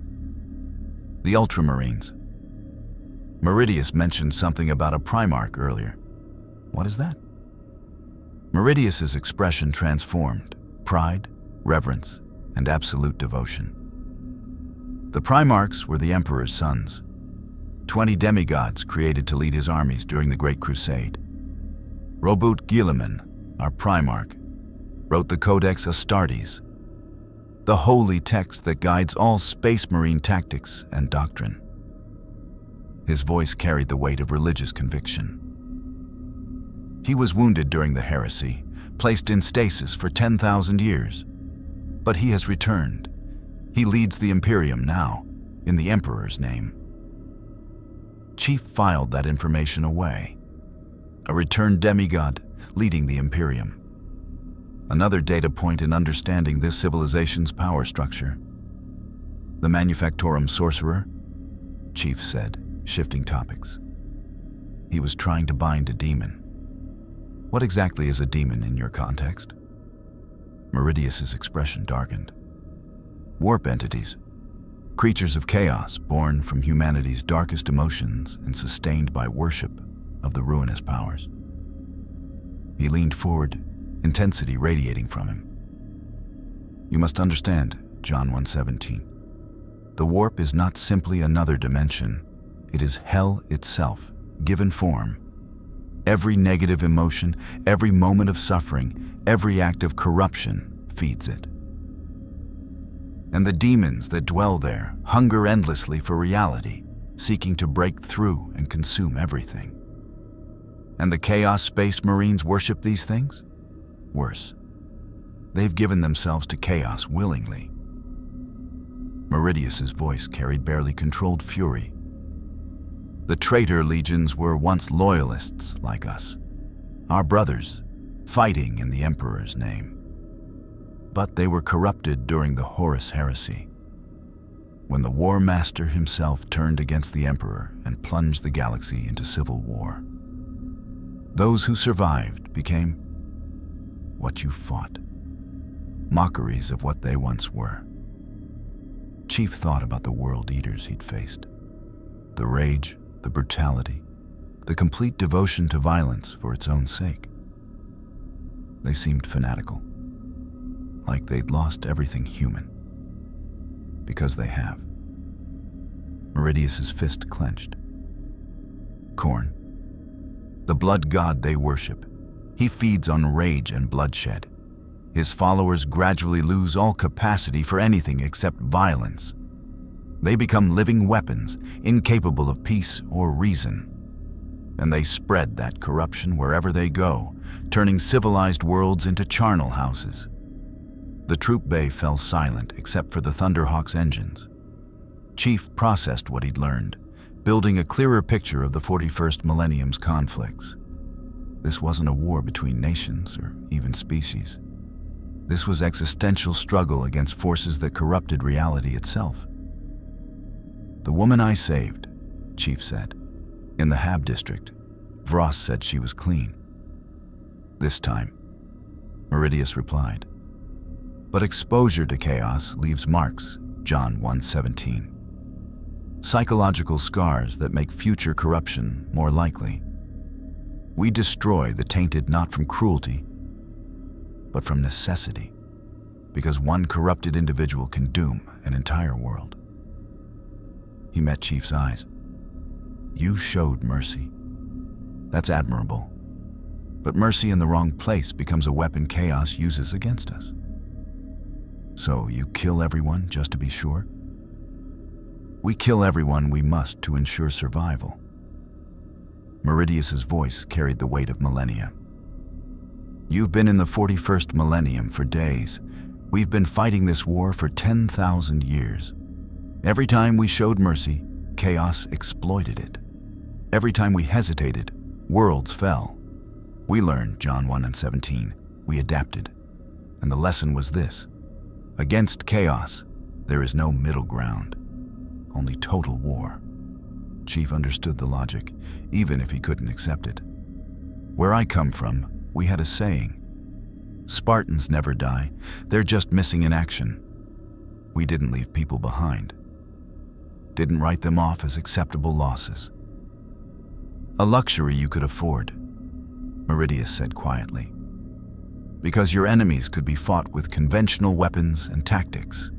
"The Ultramarines. Meridius mentioned something about a Primarch earlier. What is that?" Meridius's expression transformed, pride, reverence, and absolute devotion. "The Primarchs were the Emperor's sons, 20 demigods created to lead his armies during the Great Crusade. Robert Guilliman, our Primarch, wrote the Codex Astartes. the holy text that guides all space marine tactics and doctrine. His voice carried the weight of religious conviction. He was wounded during the heresy, placed in stasis for 10,000 years. But he has returned. He leads the Imperium now, in the Emperor's name. Chief filed that information away. A returned demigod leading the Imperium. Another data point in understanding this civilization's power structure. The Manufactorum sorcerer, Chief said, shifting topics. He was trying to bind a demon. What exactly is a demon in your context? Meridius's expression darkened. Warp entities, creatures of chaos born from humanity's darkest emotions and sustained by worship of the ruinous powers. He leaned forward, intensity radiating from him. You must understand, John 1:17. The warp is not simply another dimension. It is hell itself, given form. Every negative emotion, every moment of suffering, every act of corruption feeds it. And the demons that dwell there hunger endlessly for reality, seeking to break through and consume everything. And the Chaos Space Marines worship these things? Worse, they've given themselves to chaos willingly. Meridius's voice carried barely controlled fury. The traitor legions were once loyalists like us, our brothers, fighting in the Emperor's name. But they were corrupted during the Horus Heresy, when the War Master himself turned against the Emperor and plunged the galaxy into civil war. Those who survived became what you fought, mockeries of what they once were. Chief thought about the world eaters he'd faced, the rage, the brutality, the complete devotion to violence for its own sake. They seemed fanatical, like they'd lost everything human. Because they have. Meridius's fist clenched. Khorne, the blood god they worship, he feeds on rage and bloodshed. His followers gradually lose all capacity for anything except violence. They become living weapons, incapable of peace or reason. And they spread that corruption wherever they go, turning civilized worlds into charnel houses. The troop bay fell silent except for the Thunderhawk's engines. Chief processed what he'd learned, building a clearer picture of the 41st millennium's conflicts. This wasn't a war between nations or even species. This was existential struggle against forces that corrupted reality itself. The woman I saved, Chief said. In the Hab district, Vross said she was clean. This time, Meridius replied. But exposure to chaos leaves marks, John 1:17. Psychological scars that make future corruption more likely. We destroy the tainted not from cruelty, but from necessity, because one corrupted individual can doom an entire world. He met Chief's eyes. You showed mercy. That's admirable. But mercy in the wrong place becomes a weapon chaos uses against us. So you kill everyone just to be sure? We kill everyone we must to ensure survival. Meridius's voice carried the weight of millennia. You've been in the 41st millennium for days. We've been fighting this war for 10,000 years. Every time we showed mercy, chaos exploited it. Every time we hesitated, worlds fell. We learned, John 1:17. We adapted. And the lesson was this. Against chaos, there is no middle ground. Only total war. Chief understood the logic, even if he couldn't accept it. Where I come from, we had a saying. Spartans never die. They're just missing in action. We didn't leave people behind. Didn't write them off as acceptable losses. A luxury you could afford, Meridius said quietly. Because your enemies could be fought with conventional weapons and tactics.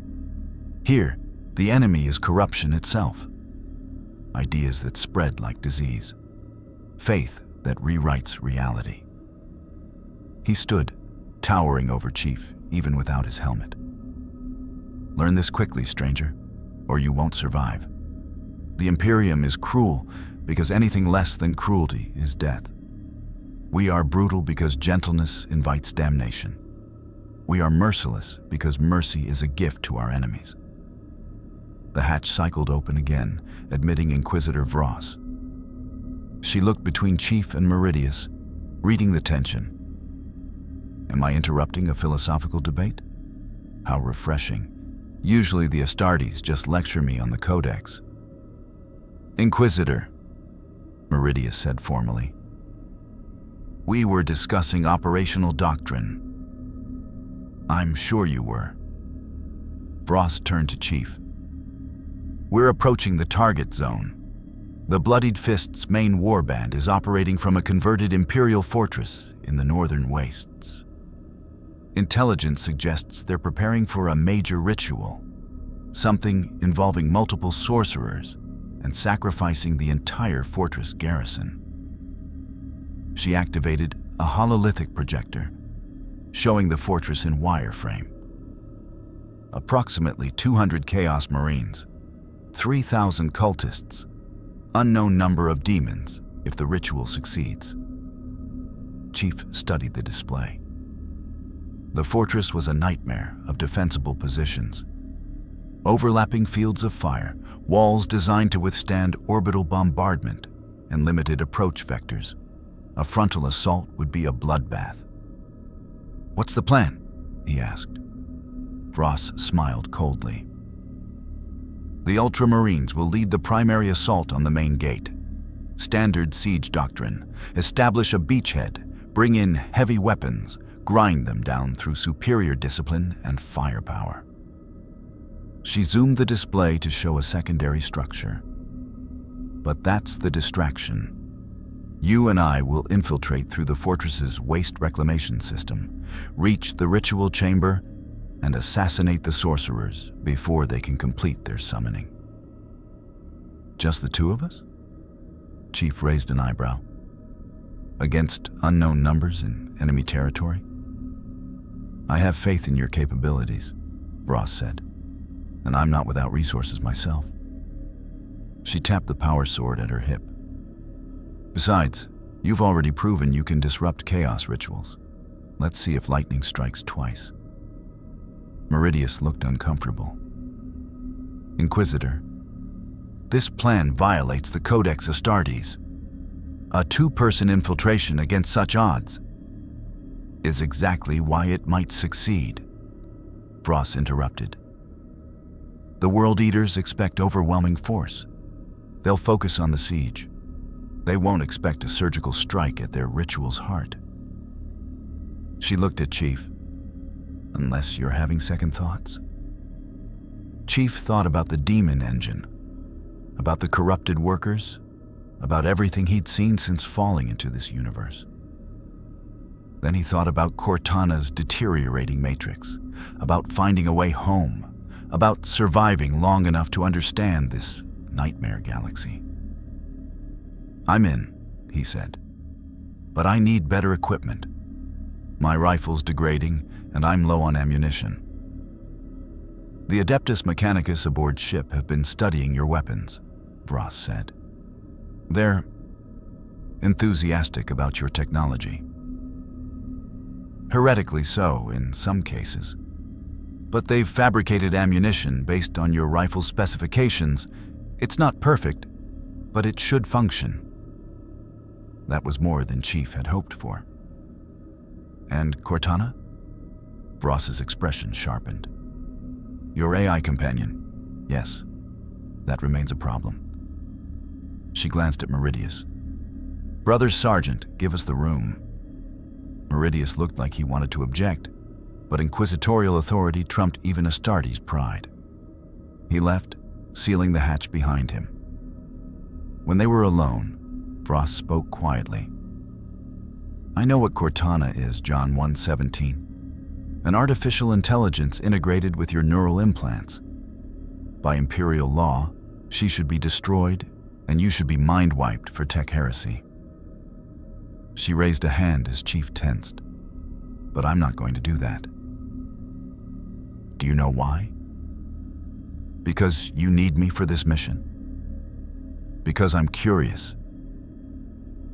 Here, the enemy is corruption itself. Ideas that spread like disease. Faith that rewrites reality. He stood, towering over Chief, even without his helmet. Learn this quickly, stranger, or you won't survive. The Imperium is cruel because anything less than cruelty is death. We are brutal because gentleness invites damnation. We are merciless because mercy is a gift to our enemies. The hatch cycled open again, admitting Inquisitor Vross. She looked between Chief and Meridius, reading the tension. Am I interrupting a philosophical debate? How refreshing. Usually the Astartes just lecture me on the Codex. Inquisitor, Meridius said formally. We were discussing operational doctrine. I'm sure you were. Vross turned to Chief. We're approaching the target zone. The Bloodied Fist's main warband is operating from a converted Imperial fortress in the northern wastes. Intelligence suggests they're preparing for a major ritual, something involving multiple sorcerers and sacrificing the entire fortress garrison. She activated a hololithic projector, showing the fortress in wireframe. Approximately 200 Chaos Marines, 3,000 cultists, unknown number of demons if the ritual succeeds. Chief studied the display. The fortress was a nightmare of defensible positions. Overlapping fields of fire, walls designed to withstand orbital bombardment, and limited approach vectors. A frontal assault would be a bloodbath. What's the plan? He asked. Vross smiled coldly. The Ultramarines will lead the primary assault on the main gate. Standard siege doctrine. Establish a beachhead, bring in heavy weapons, grind them down through superior discipline and firepower. She zoomed the display to show a secondary structure. But that's the distraction. You and I will infiltrate through the fortress's waste reclamation system, reach the ritual chamber, and assassinate the sorcerers before they can complete their summoning. Just the two of us? Chief raised an eyebrow. Against unknown numbers in enemy territory? I have faith in your capabilities, Vross said, and I'm not without resources myself. She tapped the power sword at her hip. Besides, you've already proven you can disrupt chaos rituals. Let's see if lightning strikes twice. Meridius looked uncomfortable. Inquisitor, this plan violates the Codex Astartes. A two-person infiltration against such odds is exactly why it might succeed. Vross interrupted. The World Eaters expect overwhelming force. They'll focus on the siege. They won't expect a surgical strike at their ritual's heart. She looked at Chief. Unless you're having second thoughts. Chief thought about the demon engine, about the corrupted workers, about everything he'd seen since falling into this universe. Then he thought about Cortana's deteriorating matrix, about finding a way home, about surviving long enough to understand this nightmare galaxy. I'm in, he said, but I need better equipment. My rifle's degrading, and I'm low on ammunition. The Adeptus Mechanicus aboard ship have been studying your weapons, Vross said. They're enthusiastic about your technology. Heretically so in some cases. But they've fabricated ammunition based on your rifle's specifications. It's not perfect, but it should function. That was more than Chief had hoped for. And Cortana? Vross's expression sharpened. Your AI companion? Yes, that remains a problem. She glanced at Meridius. Brother Sergeant, give us the room. Meridius looked like he wanted to object, but inquisitorial authority trumped even Astartes' pride. He left, sealing the hatch behind him. When they were alone, Vross spoke quietly. I know what Cortana is, John 1:17. An artificial intelligence integrated with your neural implants. By Imperial law, she should be destroyed, and you should be mind-wiped for tech heresy. She raised a hand as Chief tensed. But I'm not going to do that. Do you know why? Because you need me for this mission? Because I'm curious.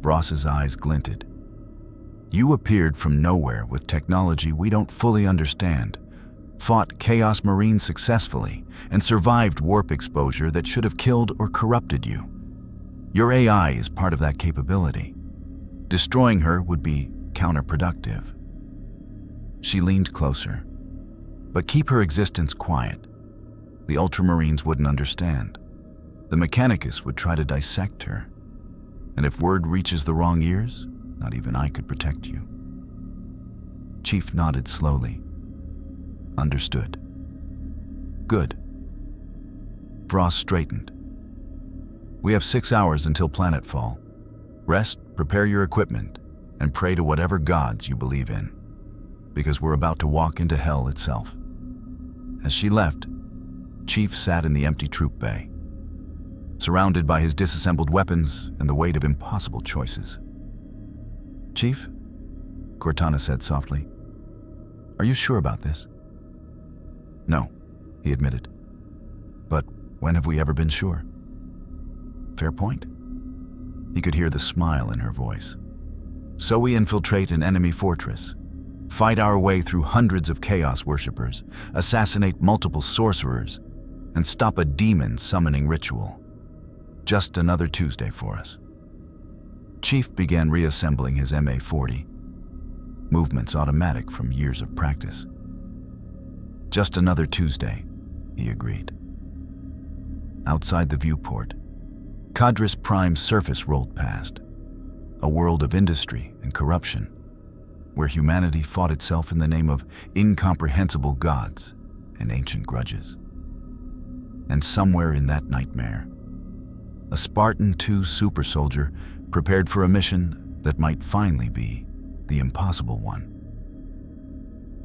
Vross's eyes glinted. You appeared from nowhere with technology we don't fully understand, fought Chaos Marines successfully, and survived warp exposure that should have killed or corrupted you. Your AI is part of that capability. Destroying her would be counterproductive. She leaned closer. But keep her existence quiet. The Ultramarines wouldn't understand. The Mechanicus would try to dissect her. And if word reaches the wrong ears, not even I could protect you. Chief nodded slowly. Understood. Good. Vross straightened. We have 6 hours until planetfall. Rest, prepare your equipment, and pray to whatever gods you believe in, because we're about to walk into hell itself. As she left, Chief sat in the empty troop bay, surrounded by his disassembled weapons and the weight of impossible choices. Chief, Cortana said softly, are you sure about this? No, he admitted. But when have we ever been sure? Fair point. He could hear the smile in her voice. So we infiltrate an enemy fortress, fight our way through hundreds of chaos worshippers, assassinate multiple sorcerers, and stop a demon summoning ritual. Just another Tuesday for us. Chief began reassembling his MA-40. Movements automatic from years of practice. Just another Tuesday, he agreed. Outside the viewport, Cadres Prime's surface rolled past, a world of industry and corruption, where humanity fought itself in the name of incomprehensible gods and ancient grudges. And somewhere in that nightmare, a Spartan-II super soldier prepared for a mission that might finally be the impossible one.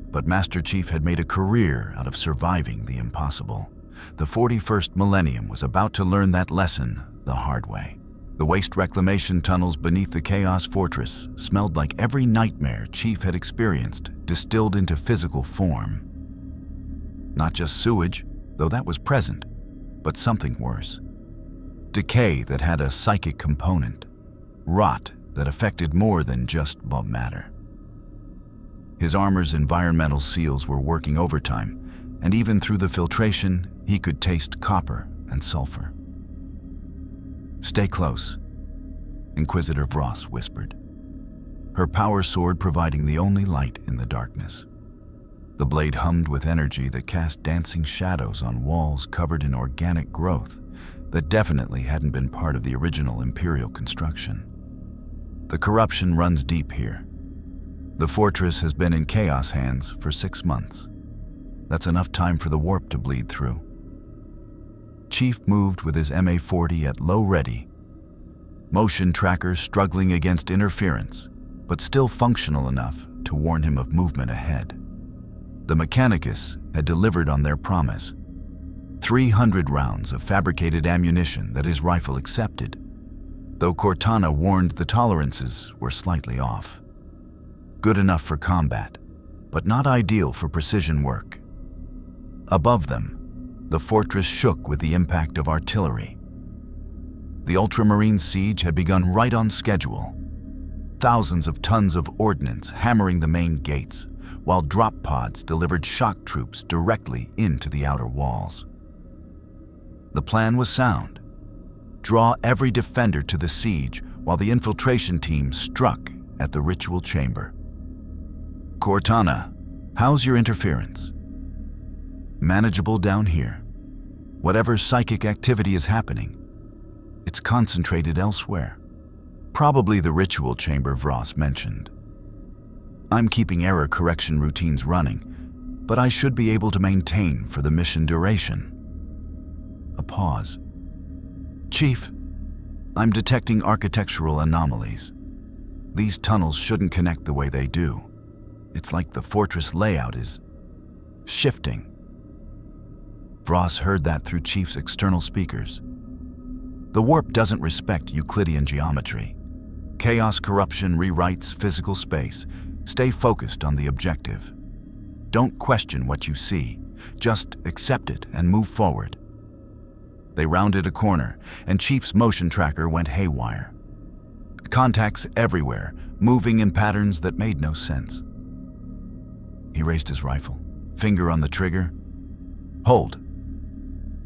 But Master Chief had made a career out of surviving the impossible. The 41st millennium was about to learn that lesson the hard way. The waste reclamation tunnels beneath the Chaos Fortress smelled like every nightmare Chief had experienced distilled into physical form. Not just sewage, though that was present, but something worse. Decay that had a psychic component. Rot that affected more than just bulk matter. His armor's environmental seals were working overtime, and even through the filtration, he could taste copper and sulfur. Stay close, Inquisitor Vross whispered, her power sword providing the only light in the darkness. The blade hummed with energy that cast dancing shadows on walls covered in organic growth that definitely hadn't been part of the original Imperial construction. The corruption runs deep here. The fortress has been in Chaos hands for 6 months. That's enough time for the warp to bleed through. Chief moved with his MA-40 at low ready, motion trackers struggling against interference, but still functional enough to warn him of movement ahead. The Mechanicus had delivered on their promise. 300 rounds of fabricated ammunition that his rifle accepted, though Cortana warned the tolerances were slightly off. Good enough for combat, but not ideal for precision work. Above them, the fortress shook with the impact of artillery. The Ultramarine siege had begun right on schedule. Thousands of tons of ordnance hammering the main gates, while drop pods delivered shock troops directly into the outer walls. The plan was sound. Draw every defender to the siege while the infiltration team struck at the ritual chamber. Cortana, how's your interference? Manageable down here. Whatever psychic activity is happening, it's concentrated elsewhere. Probably the ritual chamber Vross mentioned. I'm keeping error correction routines running, but I should be able to maintain for the mission duration. A pause. Chief, I'm detecting architectural anomalies. These tunnels shouldn't connect the way they do. It's like the fortress layout is shifting. Vross heard that through Chief's external speakers. The warp doesn't respect Euclidean geometry. Chaos corruption rewrites physical space. Stay focused on the objective. Don't question what you see. Just accept it and move forward. They rounded a corner, and Chief's motion tracker went haywire. Contacts everywhere, moving in patterns that made no sense. He raised his rifle, finger on the trigger. "Hold,"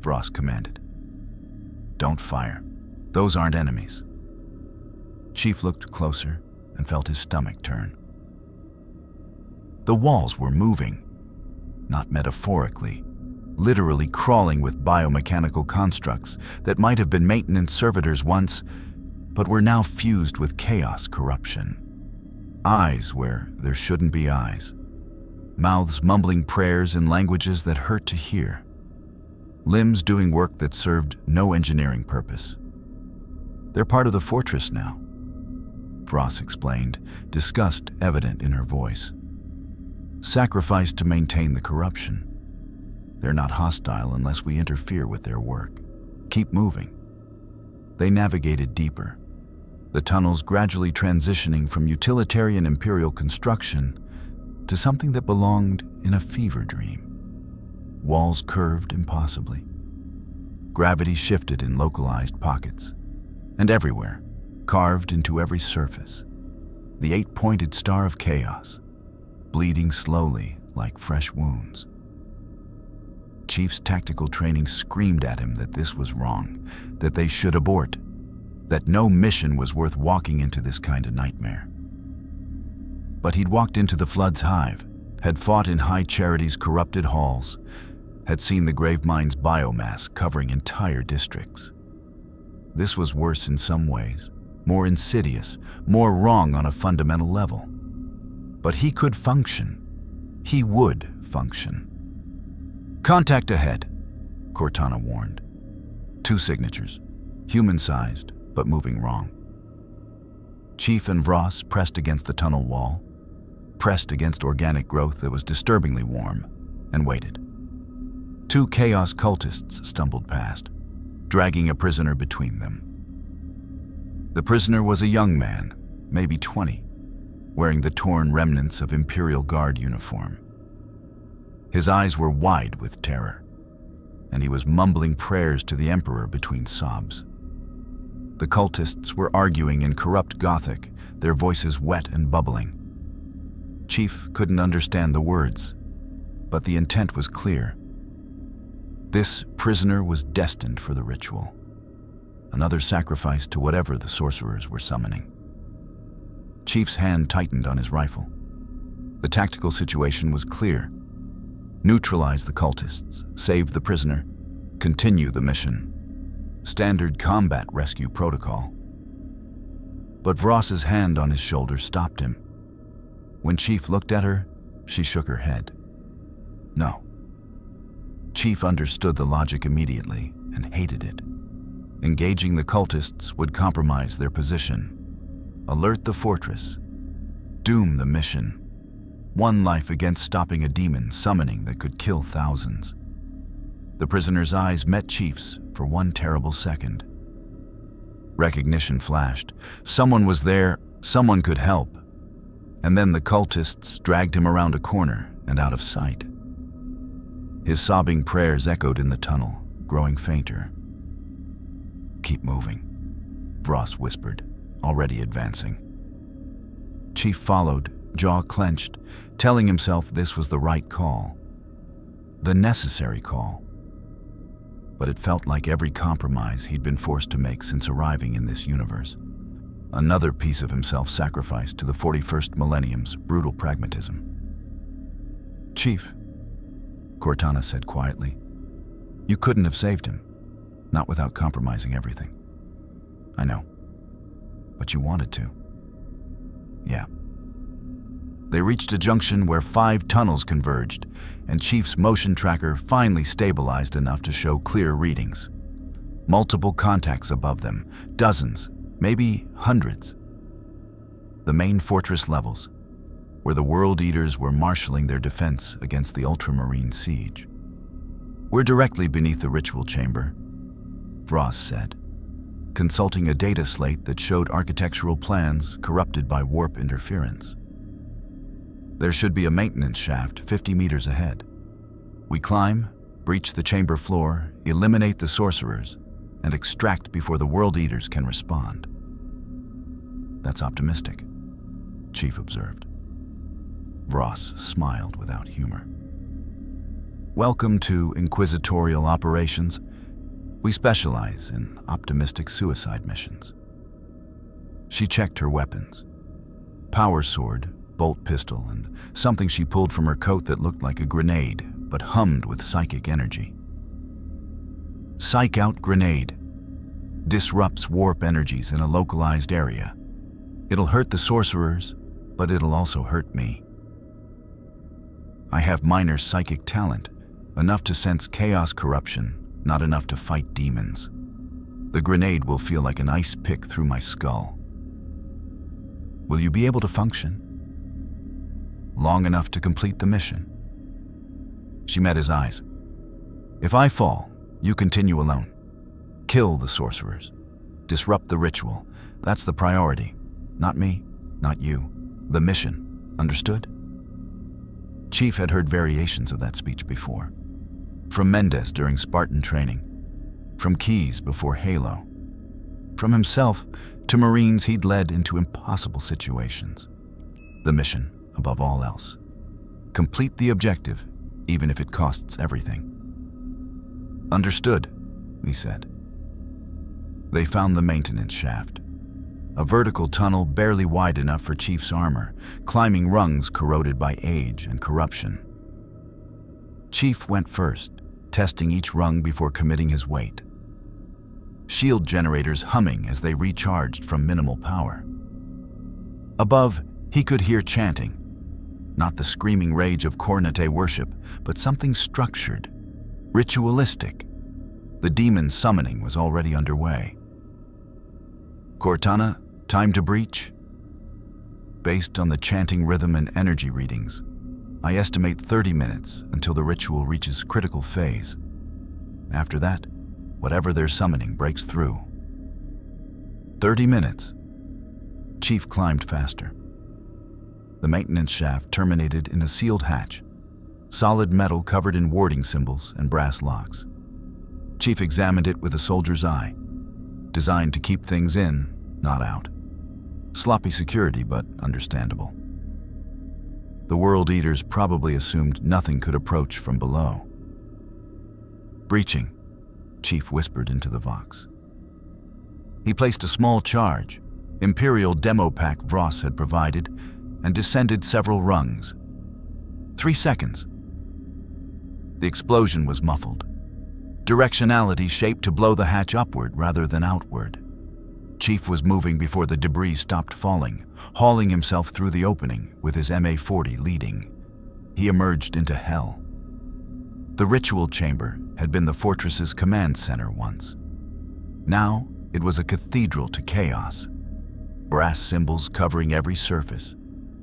Vross commanded. "Don't fire. Those aren't enemies." Chief looked closer and felt his stomach turn. The walls were moving, not metaphorically, literally crawling with biomechanical constructs that might have been maintenance servitors once, but were now fused with chaos corruption. Eyes where there shouldn't be eyes. Mouths mumbling prayers in languages that hurt to hear. Limbs doing work that served no engineering purpose. "They're part of the fortress now," Vross explained, disgust evident in her voice. "Sacrificed to maintain the corruption. They're not hostile unless we interfere with their work. Keep moving." They navigated deeper, the tunnels gradually transitioning from utilitarian imperial construction to something that belonged in a fever dream. Walls curved impossibly. Gravity shifted in localized pockets. And everywhere, carved into every surface, the 8-pointed star of chaos, bleeding slowly like fresh wounds. Chief's tactical training screamed at him that this was wrong, that they should abort, that no mission was worth walking into this kind of nightmare. But he'd walked into the Flood's hive, had fought in High Charity's corrupted halls, had seen the Gravemine's biomass covering entire districts. This was worse in some ways, more insidious, more wrong on a fundamental level. But he could function. He would function. "Contact ahead," Cortana warned. 2 signatures, human-sized, but moving wrong. Chief and Vross pressed against the tunnel wall, pressed against organic growth that was disturbingly warm, and waited. 2 chaos cultists stumbled past, dragging a prisoner between them. The prisoner was a young man, maybe 20, wearing the torn remnants of Imperial Guard uniform. His eyes were wide with terror, and he was mumbling prayers to the Emperor between sobs. The cultists were arguing in corrupt Gothic, their voices wet and bubbling. Chief couldn't understand the words, but the intent was clear. This prisoner was destined for the ritual, another sacrifice to whatever the sorcerers were summoning. Chief's hand tightened on his rifle. The tactical situation was clear. Neutralize the cultists, save the prisoner, continue the mission. Standard combat rescue protocol. But Vross's hand on his shoulder stopped him. When Chief looked at her, she shook her head. No. Chief understood the logic immediately and hated it. Engaging the cultists would compromise their position, alert the fortress, doom the mission. One life against stopping a demon summoning that could kill thousands. The prisoner's eyes met Chief's for one terrible second. Recognition flashed. Someone was there, someone could help. And then the cultists dragged him around a corner and out of sight. His sobbing prayers echoed in the tunnel, growing fainter. "Keep moving," Vross whispered, already advancing. Chief followed, jaw clenched, telling himself this was the right call. The necessary call. But it felt like every compromise he'd been forced to make since arriving in this universe. Another piece of himself sacrificed to the 41st millennium's brutal pragmatism. "Chief," Cortana said quietly, "you couldn't have saved him, not without compromising everything. I know, but you wanted to." "Yeah." They reached a junction where 5 tunnels converged, and Chief's motion tracker finally stabilized enough to show clear readings. Multiple contacts above them, dozens, maybe hundreds. The main fortress levels, where the World Eaters were marshaling their defense against the Ultramarine siege. "We're directly beneath the ritual chamber," Vross said, consulting a data slate that showed architectural plans corrupted by warp interference. "There should be a maintenance shaft 50 meters ahead. We climb, breach the chamber floor, eliminate the sorcerers, and extract before the World Eaters can respond. That's optimistic, Chief observed. Vross smiled without humor. Welcome to Inquisitorial Operations. We specialize in optimistic suicide missions. She checked her weapons. Power sword, bolt pistol, and something she pulled from her coat that looked like a grenade, but hummed with psychic energy. Psych out grenade. Disrupts warp energies in a localized area. It'll hurt the sorcerers, but it'll also hurt me. I have minor psychic talent, enough to sense chaos corruption, not enough to fight demons. The grenade will feel like an ice pick through my skull. Will you be able to function? Long enough to complete the mission? She met his eyes. If I fall, you continue alone. Kill the sorcerers. Disrupt the ritual. That's the priority. Not me, not you. The mission. Understood? Chief had heard variations of that speech before. From Mendez during Spartan training. From Keyes before Halo. From himself to Marines he'd led into impossible situations. The mission, above all else. Complete the objective, even if it costs everything. Understood, he said. They found the maintenance shaft. A vertical tunnel barely wide enough for Chief's armor, climbing rungs corroded by age and corruption. Chief went first, testing each rung before committing his weight. Shield generators humming as they recharged from minimal power. Above, he could hear chanting. Not the screaming rage of Khorne worship, but something structured, ritualistic. The demon summoning was already underway. Cortana, time to breach? Based on the chanting rhythm and energy readings, I estimate 30 minutes until the ritual reaches critical phase. After that, whatever they're summoning breaks through. 30 minutes. Chief climbed faster. The maintenance shaft terminated in a sealed hatch, solid metal covered in warding symbols and brass locks. Chief examined it with a soldier's eye, designed to keep things in, not out. Sloppy security, but understandable. The World Eaters probably assumed nothing could approach from below. Breaching, Chief whispered into the Vox. He placed a small charge, Imperial demo pack Vross had provided, and descended several rungs. 3 seconds. The explosion was muffled. Directionality shaped to blow the hatch upward rather than outward. Chief was moving before the debris stopped falling, hauling himself through the opening with his MA-40 leading. He emerged into hell. The ritual chamber had been the fortress's command center once. Now it was a cathedral to chaos. Brass symbols covering every surface,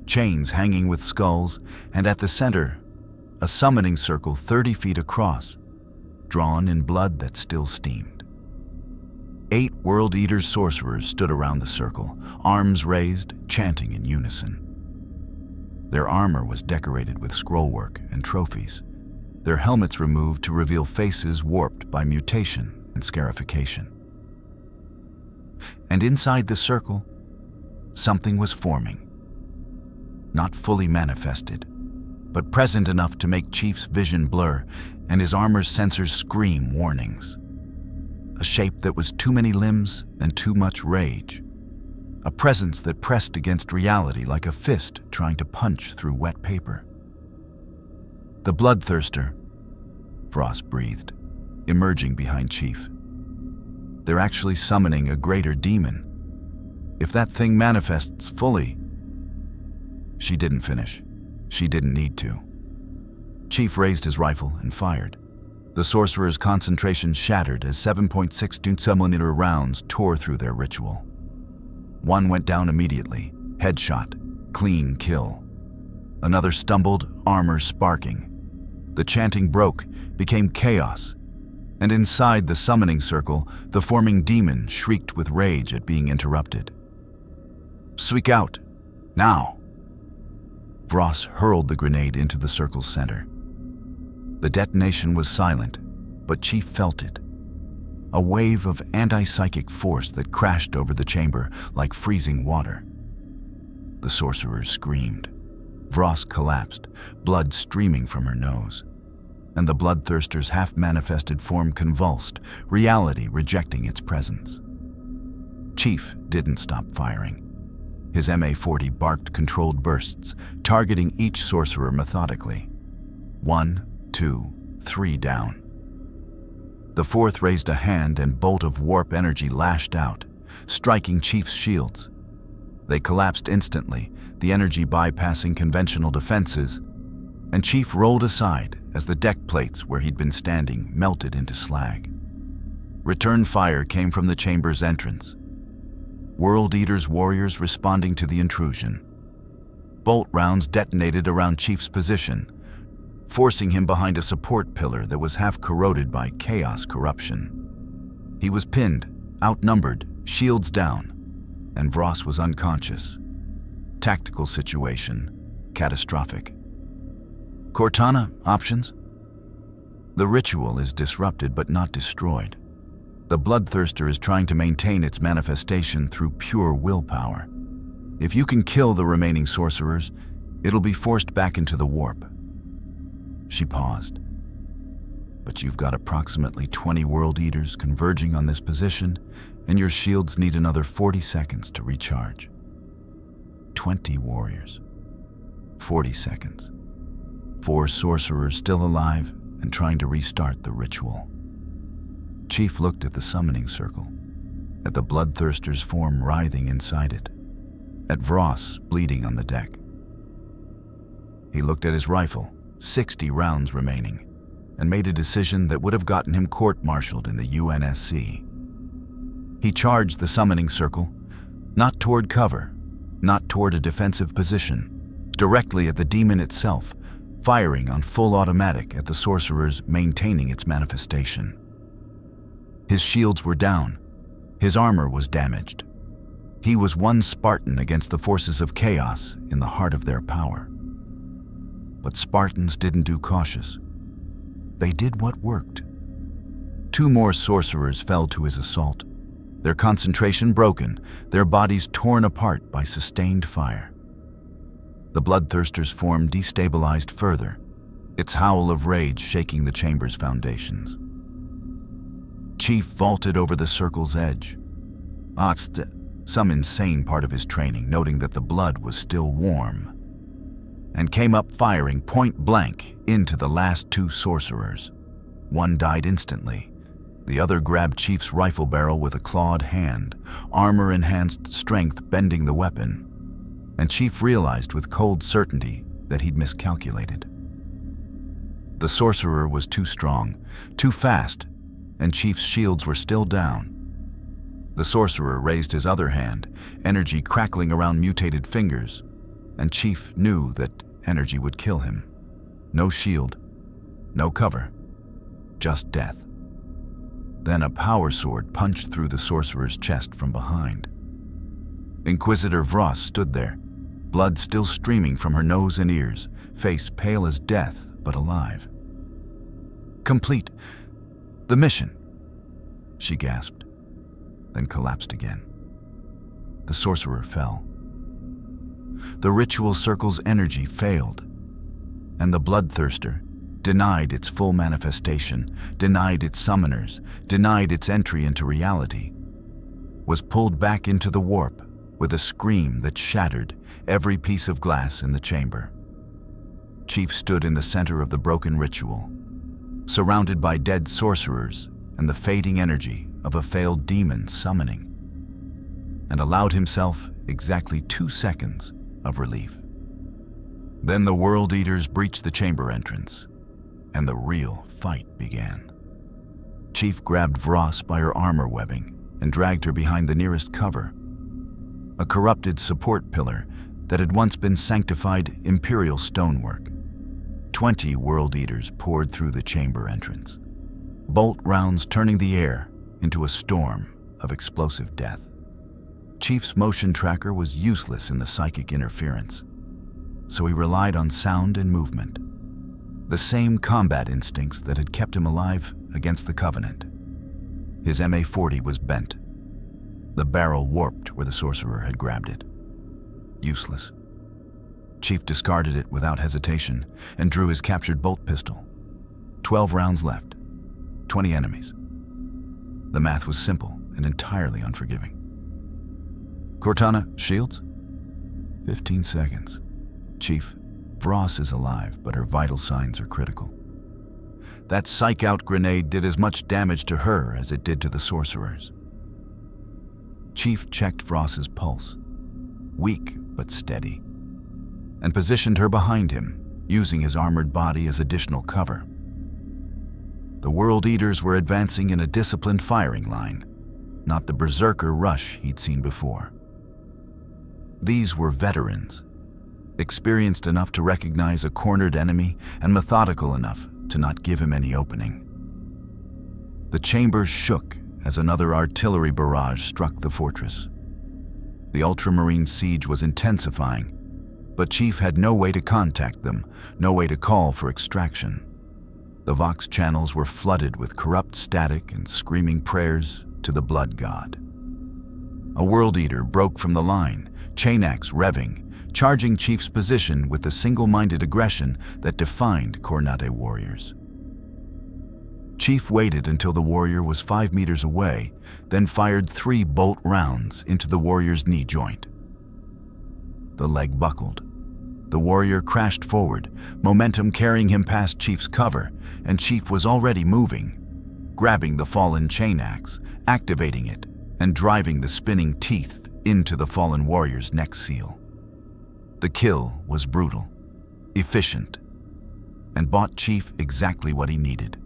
chains hanging with skulls, and at the center, a summoning circle 30 feet across, drawn in blood that still steamed. 8 World Eater sorcerers stood around the circle, arms raised, chanting in unison. Their armor was decorated with scrollwork and trophies, their helmets removed to reveal faces warped by mutation and scarification. And inside the circle, something was forming. Not fully manifested, but present enough to make Chief's vision blur and his armor's sensors scream warnings. A shape that was too many limbs and too much rage. A presence that pressed against reality like a fist trying to punch through wet paper. The bloodthirster, Vross breathed, emerging behind Chief. They're actually summoning a greater demon. If that thing manifests fully... She didn't finish. She didn't need to. Chief raised his rifle and fired. The sorcerer's concentration shattered as 7.6 UNSC rounds tore through their ritual. One went down immediately, headshot, clean kill. Another stumbled, armor sparking. The chanting broke, became chaos, and inside the summoning circle, the forming demon shrieked with rage at being interrupted. Speak out, now! Vross hurled the grenade into the circle's center. The detonation was silent, but Chief felt it. A wave of anti-psychic force that crashed over the chamber like freezing water. The sorcerers screamed. Vross collapsed, blood streaming from her nose. And the bloodthirster's half-manifested form convulsed, reality rejecting its presence. Chief didn't stop firing. His MA-40 barked controlled bursts, targeting each sorcerer methodically. 1, 2, 3 down. The fourth raised a hand and bolt of warp energy lashed out, striking Chief's shields. They collapsed instantly, the energy bypassing conventional defenses, and Chief rolled aside as the deck plates where he'd been standing melted into slag. Return fire came from the chamber's entrance. World Eater's warriors responding to the intrusion. Bolt rounds detonated around Chief's position, forcing him behind a support pillar that was half corroded by chaos corruption. He was pinned, outnumbered, shields down, and Vross was unconscious. Tactical situation, catastrophic. Cortana, options? The ritual is disrupted but not destroyed. The bloodthirster is trying to maintain its manifestation through pure willpower. If you can kill the remaining sorcerers, it'll be forced back into the warp. She paused. But you've got approximately 20 World Eaters converging on this position, and your shields need another 40 seconds to recharge. 20 warriors. 40 seconds. 4 sorcerers still alive and trying to restart the ritual. Chief looked at the summoning circle, at the bloodthirster's form writhing inside it, at Vross bleeding on the deck. He looked at his rifle, 60 rounds remaining, and made a decision that would have gotten him court-martialed in the UNSC. He charged the summoning circle, not toward cover, not toward a defensive position, directly at the demon itself, firing on full automatic at the sorcerers maintaining its manifestation. His shields were down. His armor was damaged. He was one Spartan against the forces of chaos in the heart of their power. But Spartans didn't do cautious. They did what worked. 2 more sorcerers fell to his assault, their concentration broken, their bodies torn apart by sustained fire. The bloodthirster's form destabilized further, its howl of rage shaking the chamber's foundations. Chief vaulted over the circle's edge. Some insane part of his training, noting that the blood was still warm, and came up firing point blank into the last 2 sorcerers. One died instantly. The other grabbed Chief's rifle barrel with a clawed hand, armor-enhanced strength bending the weapon, and Chief realized with cold certainty that he'd miscalculated. The sorcerer was too strong, too fast, and Chief's shields were still down. The sorcerer raised his other hand, energy crackling around mutated fingers, and Chief knew that energy would kill him. No shield, no cover, just death. Then a power sword punched through the sorcerer's chest from behind. Inquisitor Vross stood there, blood still streaming from her nose and ears, face pale as death but alive. Complete the mission, she gasped, then collapsed again. The sorcerer fell. The ritual circle's energy failed, and the bloodthirster, denied its full manifestation, denied its summoners, denied its entry into reality, was pulled back into the warp with a scream that shattered every piece of glass in the chamber. Chief stood in the center of the broken ritual, surrounded by dead sorcerers and the fading energy of a failed demon summoning, and allowed himself exactly 2 seconds of relief. Then the World Eaters breached the chamber entrance, and the real fight began. Chief grabbed Vross by her armor webbing and dragged her behind the nearest cover, a corrupted support pillar that had once been sanctified Imperial stonework. 20 World Eaters poured through the chamber entrance, bolt rounds turning the air into a storm of explosive death. Chief's motion tracker was useless in the psychic interference, so he relied on sound and movement. the same combat instincts that had kept him alive against the Covenant. His MA-40 was bent. The barrel warped where the sorcerer had grabbed it. Useless. Chief discarded it without hesitation and drew his captured bolt pistol. 12 rounds left. 20 enemies. The math was simple and entirely unforgiving. Cortana, shields? 15 seconds. Chief, Vross is alive, but her vital signs are critical. That psych-out grenade did as much damage to her as it did to the sorcerers. Chief checked Vross's pulse, weak but steady, and positioned her behind him, using his armored body as additional cover. The World Eaters were advancing in a disciplined firing line, not the berserker rush he'd seen before. These were veterans, experienced enough to recognize a cornered enemy and methodical enough to not give him any opening. The chambers shook as another artillery barrage struck the fortress. The ultramarine siege was intensifying, but Chief had no way to contact them, no way to call for extraction. The Vox channels were flooded with corrupt static and screaming prayers to the blood god. A World Eater broke from the line, chain axe revving, charging Chief's position with the single-minded aggression that defined Khorne warriors. Chief waited until the warrior was 5 meters away, then fired 3 bolt rounds into the warrior's knee joint. The leg buckled. The warrior crashed forward, momentum carrying him past Chief's cover, and Chief was already moving, grabbing the fallen chain axe, activating it, and driving the spinning teeth into the fallen warrior's neck seal. The kill was brutal, efficient, and bought Chief exactly what he needed.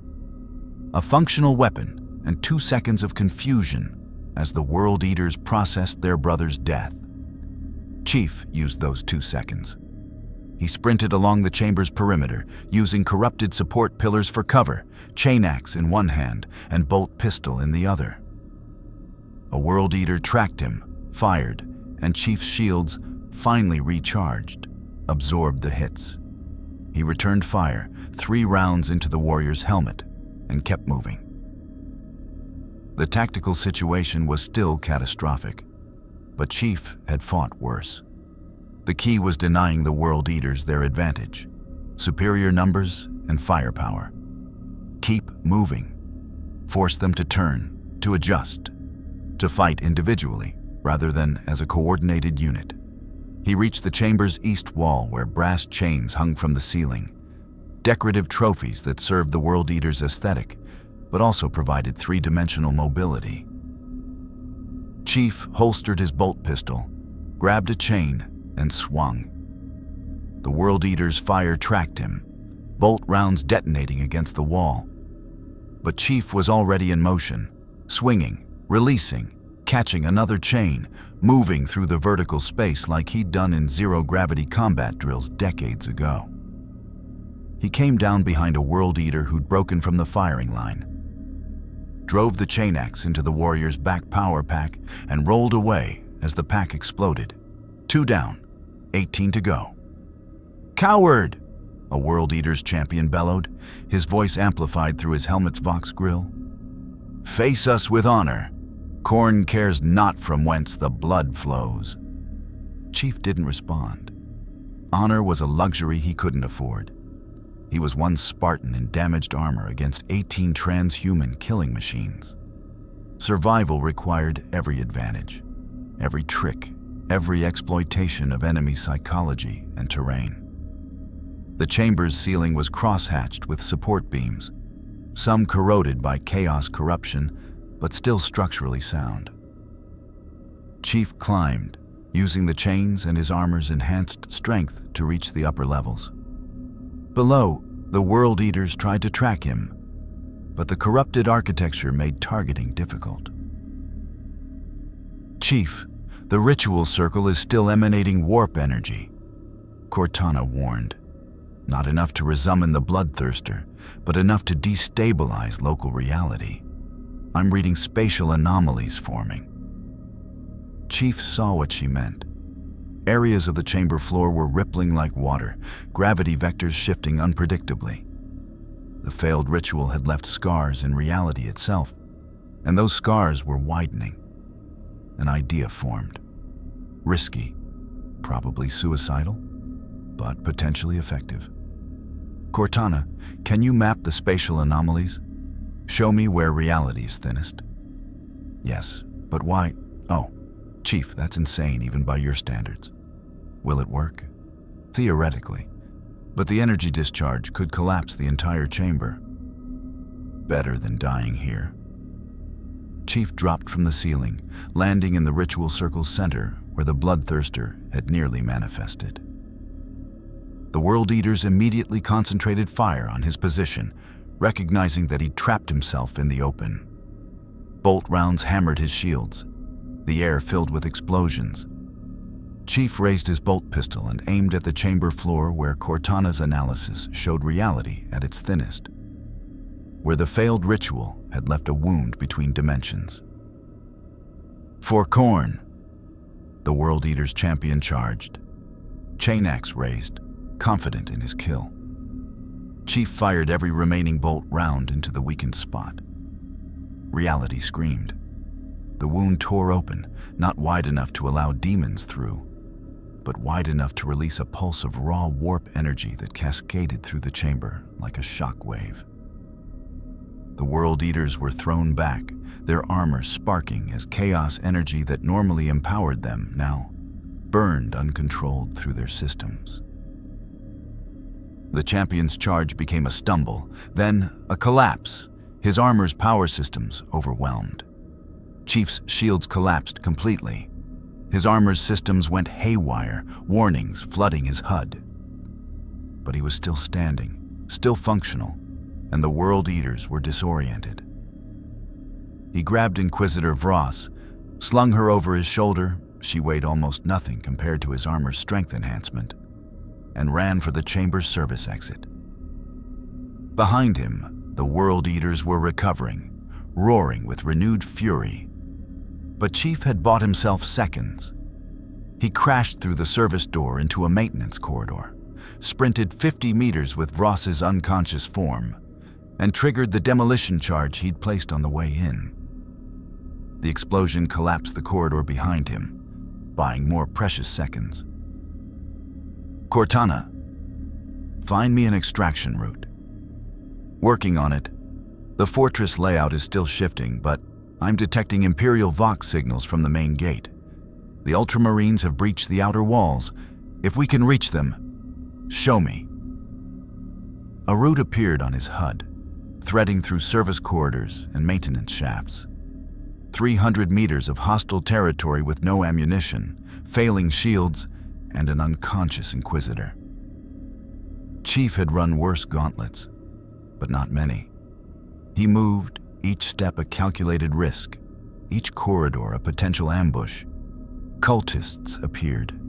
A functional weapon and 2 seconds of confusion as the World Eaters processed their brother's death. Chief used those 2 seconds. He sprinted along the chamber's perimeter, using corrupted support pillars for cover, chain axe in one hand and bolt pistol in the other. A World Eater tracked him, fired, and Chief's shields, finally recharged, absorbed the hits. He returned fire 3 rounds into the warrior's helmet and kept moving. The tactical situation was still catastrophic, but Chief had fought worse. The key was denying the World Eaters their advantage, superior numbers and firepower. Keep moving. Force them to turn, to adjust, to fight individually rather than as a coordinated unit. He reached the chamber's east wall where brass chains hung from the ceiling, decorative trophies that served the World Eaters' aesthetic, but also provided 3-dimensional mobility. Chief holstered his bolt pistol, grabbed a chain, and swung. The World Eater's fire tracked him, bolt rounds detonating against the wall. But Chief was already in motion, swinging, releasing, catching another chain, moving through the vertical space like he'd done in zero-gravity combat drills decades ago. He came down behind a World Eater who'd broken from the firing line, drove the chain axe into the warrior's back power pack, and rolled away as the pack exploded. 2 down, 18 to go. "Coward!" a World Eater's champion bellowed, his voice amplified through his helmet's Vox grill. "Face us with honor. Khorne cares not from whence the blood flows." Chief didn't respond. Honor was a luxury he couldn't afford. He was one Spartan in damaged armor against 18 transhuman killing machines. Survival required every advantage, every trick, every exploitation of enemy psychology and terrain. The chamber's ceiling was cross-hatched with support beams, some corroded by chaos corruption, but still structurally sound. Chief climbed, using the chains and his armor's enhanced strength to reach the upper levels. Below, the World Eaters tried to track him, but the corrupted architecture made targeting difficult. "Chief, the ritual circle is still emanating warp energy," Cortana warned. "Not enough to resummon the bloodthirster, but enough to destabilize local reality. I'm reading spatial anomalies forming." Chief saw what she meant. Areas of the chamber floor were rippling like water, gravity vectors shifting unpredictably. The failed ritual had left scars in reality itself, and those scars were widening. An idea formed. Risky, probably suicidal, but potentially effective. Cortana, can you map the spatial anomalies? Show me where reality is thinnest. Yes, but why? Oh, Chief, that's insane even by your standards. Will it work? Theoretically, but the energy discharge could collapse the entire chamber. Better than dying here. Chief dropped from the ceiling, landing in the ritual circle's center where the bloodthirster had nearly manifested. The World Eaters immediately concentrated fire on his position, recognizing that he'd trapped himself in the open. Bolt rounds hammered his shields, the air filled with explosions. Chief raised his bolt pistol and aimed at the chamber floor where Cortana's analysis showed reality at its thinnest, where the failed ritual had left a wound between dimensions. For Khorne, the World Eater's champion charged, chain axe raised, confident in his kill. Chief fired every remaining bolt round into the weakened spot. Reality screamed. The wound tore open, not wide enough to allow demons through, but wide enough to release a pulse of raw warp energy that cascaded through the chamber like a shock wave. The World Eaters were thrown back, their armor sparking as chaos energy that normally empowered them now burned uncontrolled through their systems. The champion's charge became a stumble, then a collapse, his armor's power systems overwhelmed. Chief's shields collapsed completely. His armor's systems went haywire, warnings flooding his HUD. But he was still standing, still functional, and the World Eaters were disoriented. He grabbed Inquisitor Vross, slung her over his shoulder, she weighed almost nothing compared to his armor's strength enhancement, and ran for the chamber's service exit. Behind him, the World Eaters were recovering, roaring with renewed fury. But Chief had bought himself seconds. He crashed through the service door into a maintenance corridor, sprinted 50 meters with Vross's unconscious form, and triggered the demolition charge he'd placed on the way in. The explosion collapsed the corridor behind him, buying more precious seconds. Cortana, find me an extraction route. Working on it. The fortress layout is still shifting, but I'm detecting Imperial Vox signals from the main gate. The Ultramarines have breached the outer walls. If we can reach them, show me. A route appeared on his HUD, threading through service corridors and maintenance shafts. 300 meters of hostile territory with no ammunition, failing shields, and an unconscious Inquisitor. Chief had run worse gauntlets, but not many. He moved, each step a calculated risk, each corridor a potential ambush. Cultists appeared,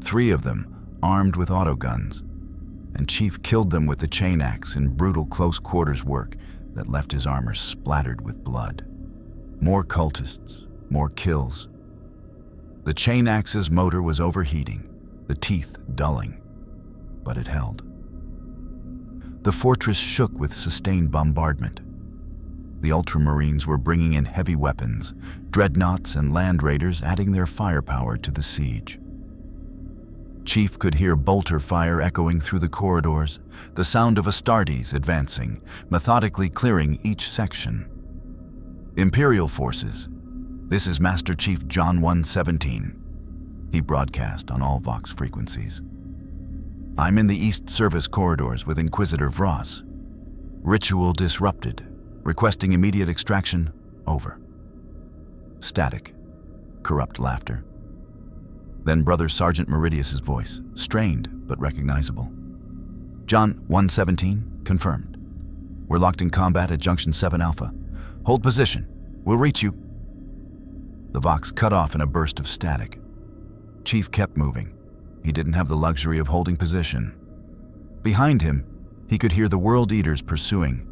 3 of them armed with autoguns, and Chief killed them with the chain axe in brutal close quarters work that left his armor splattered with blood. More cultists, more kills. The chain axe's motor was overheating, the teeth dulling, but it held. The fortress shook with sustained bombardment. The Ultramarines were bringing in heavy weapons, dreadnoughts and land raiders adding their firepower to the siege. Chief could hear bolter fire echoing through the corridors, the sound of Astartes advancing, methodically clearing each section. Imperial forces, this is Master Chief John 117. He broadcast on all Vox frequencies. I'm in the East Service corridors with Inquisitor Vross. Ritual disrupted. Requesting immediate extraction, over. Static. Corrupt laughter. Then Brother Sergeant Meridius's voice, strained but recognizable. John 117, confirmed. We're locked in combat at Junction 7 Alpha. Hold position. We'll reach you. The Vox cut off in a burst of static. Chief kept moving. He didn't have the luxury of holding position. Behind him, he could hear the World Eaters pursuing,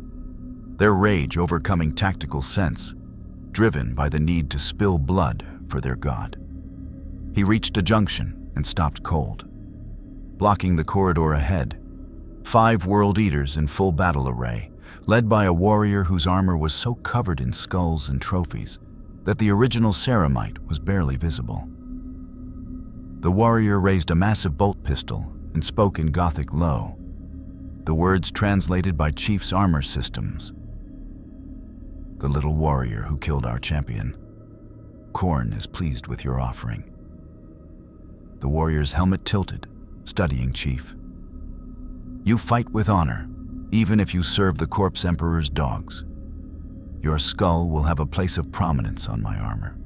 their rage overcoming tactical sense, driven by the need to spill blood for their god. He reached a junction and stopped cold. Blocking the corridor ahead, 5 World Eaters in full battle array, led by a warrior whose armor was so covered in skulls and trophies that the original ceramite was barely visible. The warrior raised a massive bolt pistol and spoke in Gothic low, the words translated by Chief's armor systems. "The little warrior who killed our champion. Khorne is pleased with your offering." The warrior's helmet tilted, studying Chief. "You fight with honor, even if you serve the Corpse Emperor's dogs. Your skull will have a place of prominence on my armor."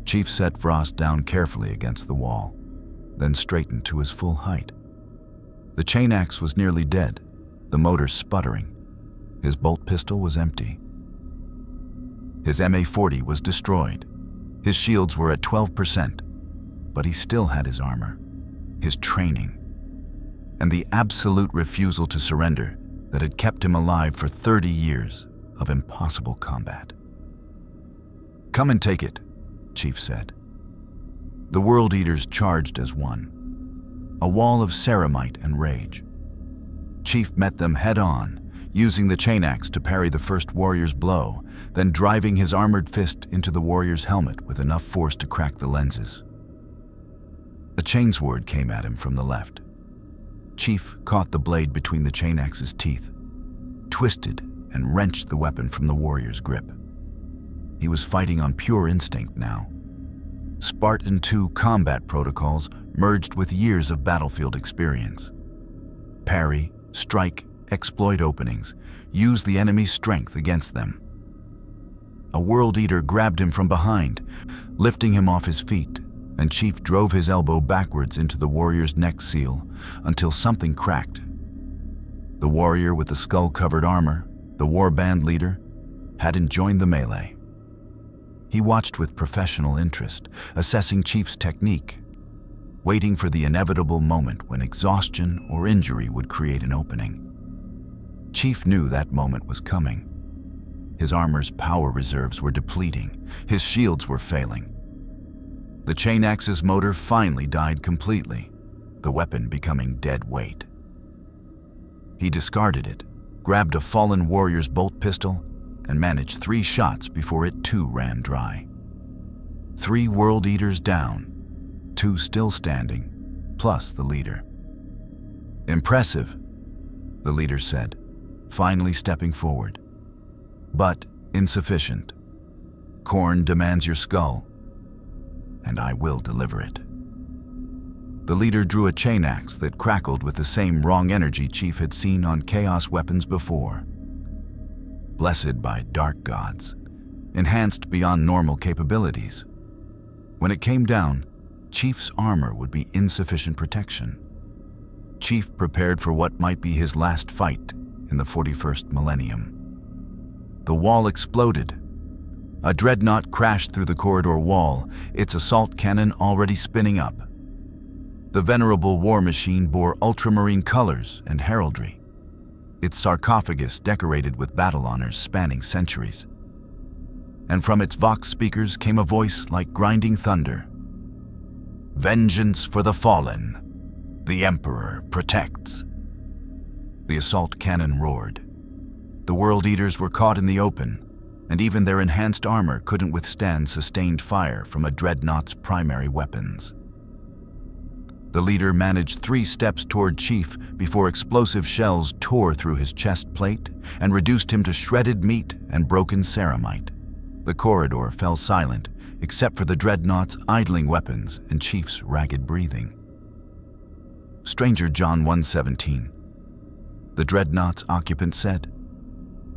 Chief set Frost down carefully against the wall, then straightened to his full height. The chain axe was nearly dead, the motor sputtering. His bolt pistol was empty. His MA-40 was destroyed. His shields were at 12%, but he still had his armor, his training, and the absolute refusal to surrender that had kept him alive for 30 years of impossible combat. "Come and take it," Chief said. The World Eaters charged as one, a wall of ceramite and rage. Chief met them head-on, using the chain axe to parry the first warrior's blow, then driving his armored fist into the warrior's helmet with enough force to crack the lenses. A chainsword came at him from the left. Chief caught the blade between the chain axe's teeth, twisted and wrenched the weapon from the warrior's grip. He was fighting on pure instinct now. Spartan-II combat protocols merged with years of battlefield experience. Parry, strike, exploit openings, use the enemy's strength against them. A World Eater grabbed him from behind, lifting him off his feet, and Chief drove his elbow backwards into the warrior's neck seal until something cracked. The warrior with the skull-covered armor, the warband leader, hadn't joined the melee. He watched with professional interest, assessing Chief's technique, waiting for the inevitable moment when exhaustion or injury would create an opening. Chief knew that moment was coming. His armor's power reserves were depleting, his shields were failing. The chain axe's motor finally died completely, the weapon becoming dead weight. He discarded it, grabbed a fallen warrior's bolt pistol, and managed 3 shots before it too ran dry. 3 World Eaters down, 2 still standing, plus the leader. "Impressive," the leader said, finally stepping forward. "But insufficient. Khorne demands your skull, and I will deliver it." The leader drew a chain axe that crackled with the same wrong energy Chief had seen on chaos weapons before. Blessed by dark gods, enhanced beyond normal capabilities. When it came down, Chief's armor would be insufficient protection. Chief prepared for what might be his last fight in the 41st millennium. The wall exploded. A dreadnought crashed through the corridor wall, its assault cannon already spinning up. The venerable war machine bore ultramarine colors and heraldry, its sarcophagus decorated with battle honors spanning centuries. And from its vox speakers came a voice like grinding thunder. "Vengeance for the fallen. The Emperor protects." The assault cannon roared. The World Eaters were caught in the open, and even their enhanced armor couldn't withstand sustained fire from a dreadnought's primary weapons. The leader managed 3 steps toward Chief before explosive shells tore through his chest plate and reduced him to shredded meat and broken ceramite. The corridor fell silent, except for the dreadnought's idling weapons and Chief's ragged breathing. "Stranger John 117, the dreadnought's occupant said,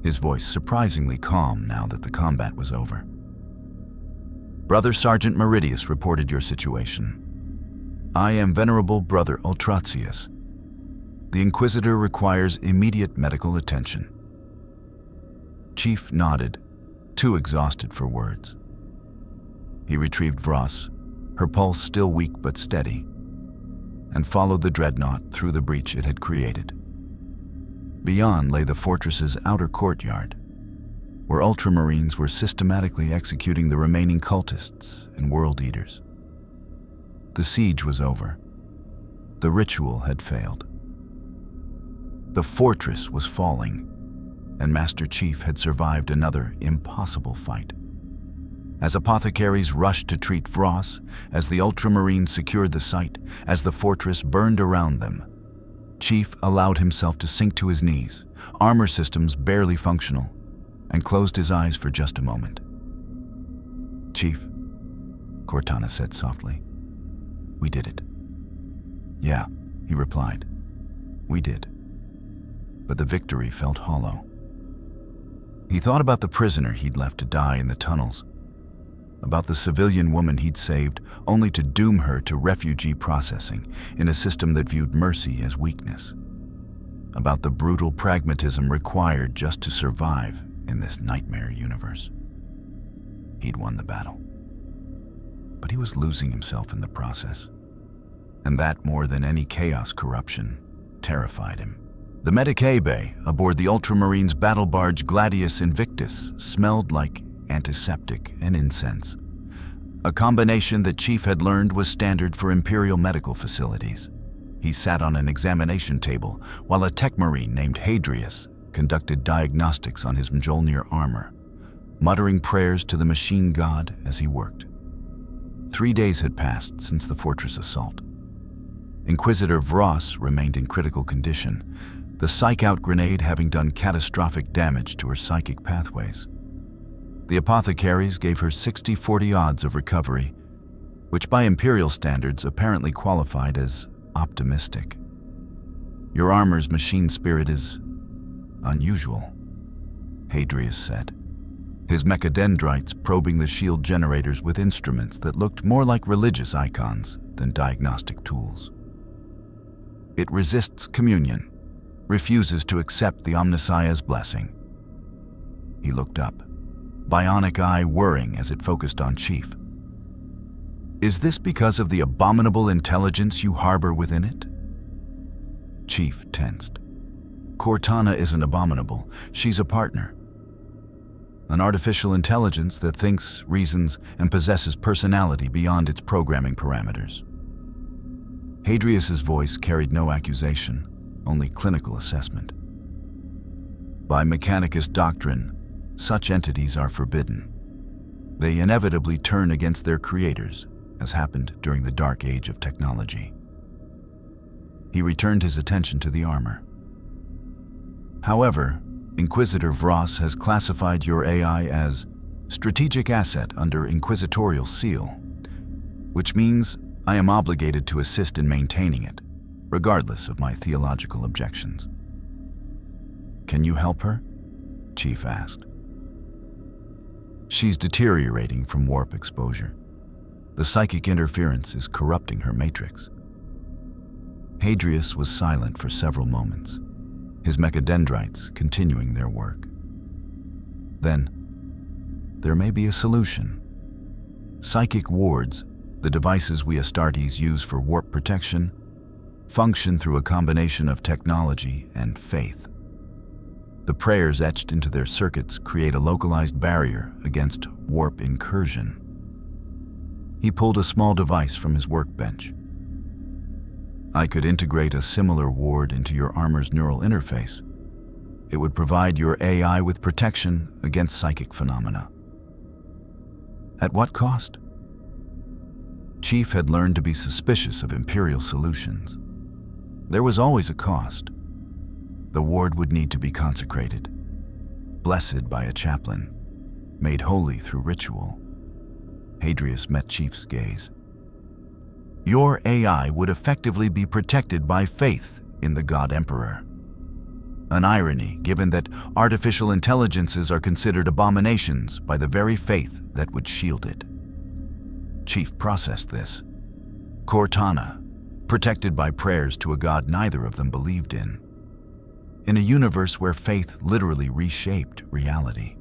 his voice surprisingly calm now that the combat was over. "Brother Sergeant Meridius reported your situation. I am Venerable Brother Ultratius. The Inquisitor requires immediate medical attention." Chief nodded, too exhausted for words. He retrieved Vross, her pulse still weak but steady, and followed the dreadnought through the breach it had created. Beyond lay the fortress's outer courtyard, where Ultramarines were systematically executing the remaining cultists and World Eaters. The siege was over. The ritual had failed. The fortress was falling, and Master Chief had survived another impossible fight. As apothecaries rushed to treat Vross, as the Ultramarines secured the site, as the fortress burned around them, Chief allowed himself to sink to his knees, armor systems barely functional, and closed his eyes for just a moment. "Chief," Cortana said softly, "we did it." "Yeah," he replied, "we did." But the victory felt hollow. He thought about the prisoner he'd left to die in the tunnels, about the civilian woman he'd saved only to doom her to refugee processing in a system that viewed mercy as weakness, about the brutal pragmatism required just to survive in this nightmare universe. He'd won the battle, but he was losing himself in the process, and that, more than any chaos corruption, terrified him. The Medicae bay aboard the Ultramarines' battle barge Gladius Invictus smelled like antiseptic and incense, a combination that Chief had learned was standard for Imperial medical facilities. He sat on an examination table while a tech marine named Hadrius conducted diagnostics on his MJOLNIR armor, muttering prayers to the machine god as he worked. 3 days had passed since the fortress assault. Inquisitor Vross remained in critical condition, the psych-out grenade having done catastrophic damage to her psychic pathways. The apothecaries gave her 60-40 odds of recovery, which by Imperial standards apparently qualified as optimistic. "Your armor's machine spirit is unusual," Hadrius said, his mechadendrites probing the shield generators with instruments that looked more like religious icons than diagnostic tools. "It resists communion, refuses to accept the Omnissiah's blessing." He looked up, bionic eye whirring as it focused on Chief. "Is this because of the abominable intelligence you harbor within it?" Chief tensed. "Cortana isn't abominable. She's a partner. An artificial intelligence that thinks, reasons, and possesses personality beyond its programming parameters." Hadrius's voice carried no accusation, only clinical assessment. "By Mechanicus doctrine, such entities are forbidden. They inevitably turn against their creators, as happened during the dark age of technology." He returned his attention to the armor. "However, Inquisitor Vross has classified your AI as strategic asset under Inquisitorial seal, which means I am obligated to assist in maintaining it, regardless of my theological objections." "Can you help her?" Chief asked. "She's deteriorating from warp exposure. The psychic interference is corrupting her matrix." Hadrius was silent for several moments, his mechadendrites continuing their work. Then, "There may be a solution. Psychic wards, the devices we Astartes use for warp protection, function through a combination of technology and faith. The prayers etched into their circuits create a localized barrier against warp incursion." He pulled a small device from his workbench. "I could integrate a similar ward into your armor's neural interface. It would provide your AI with protection against psychic phenomena." "At what cost?" Chief had learned to be suspicious of Imperial solutions. There was always a cost. The ward would need to be consecrated, blessed by a chaplain, made holy through ritual. Hadrius met Chief's gaze. "Your AI would effectively be protected by faith in the God Emperor. An irony, given that artificial intelligences are considered abominations by the very faith that would shield it." Chief processed this. Cortana, protected by prayers to a god neither of them believed in a universe where faith literally reshaped reality.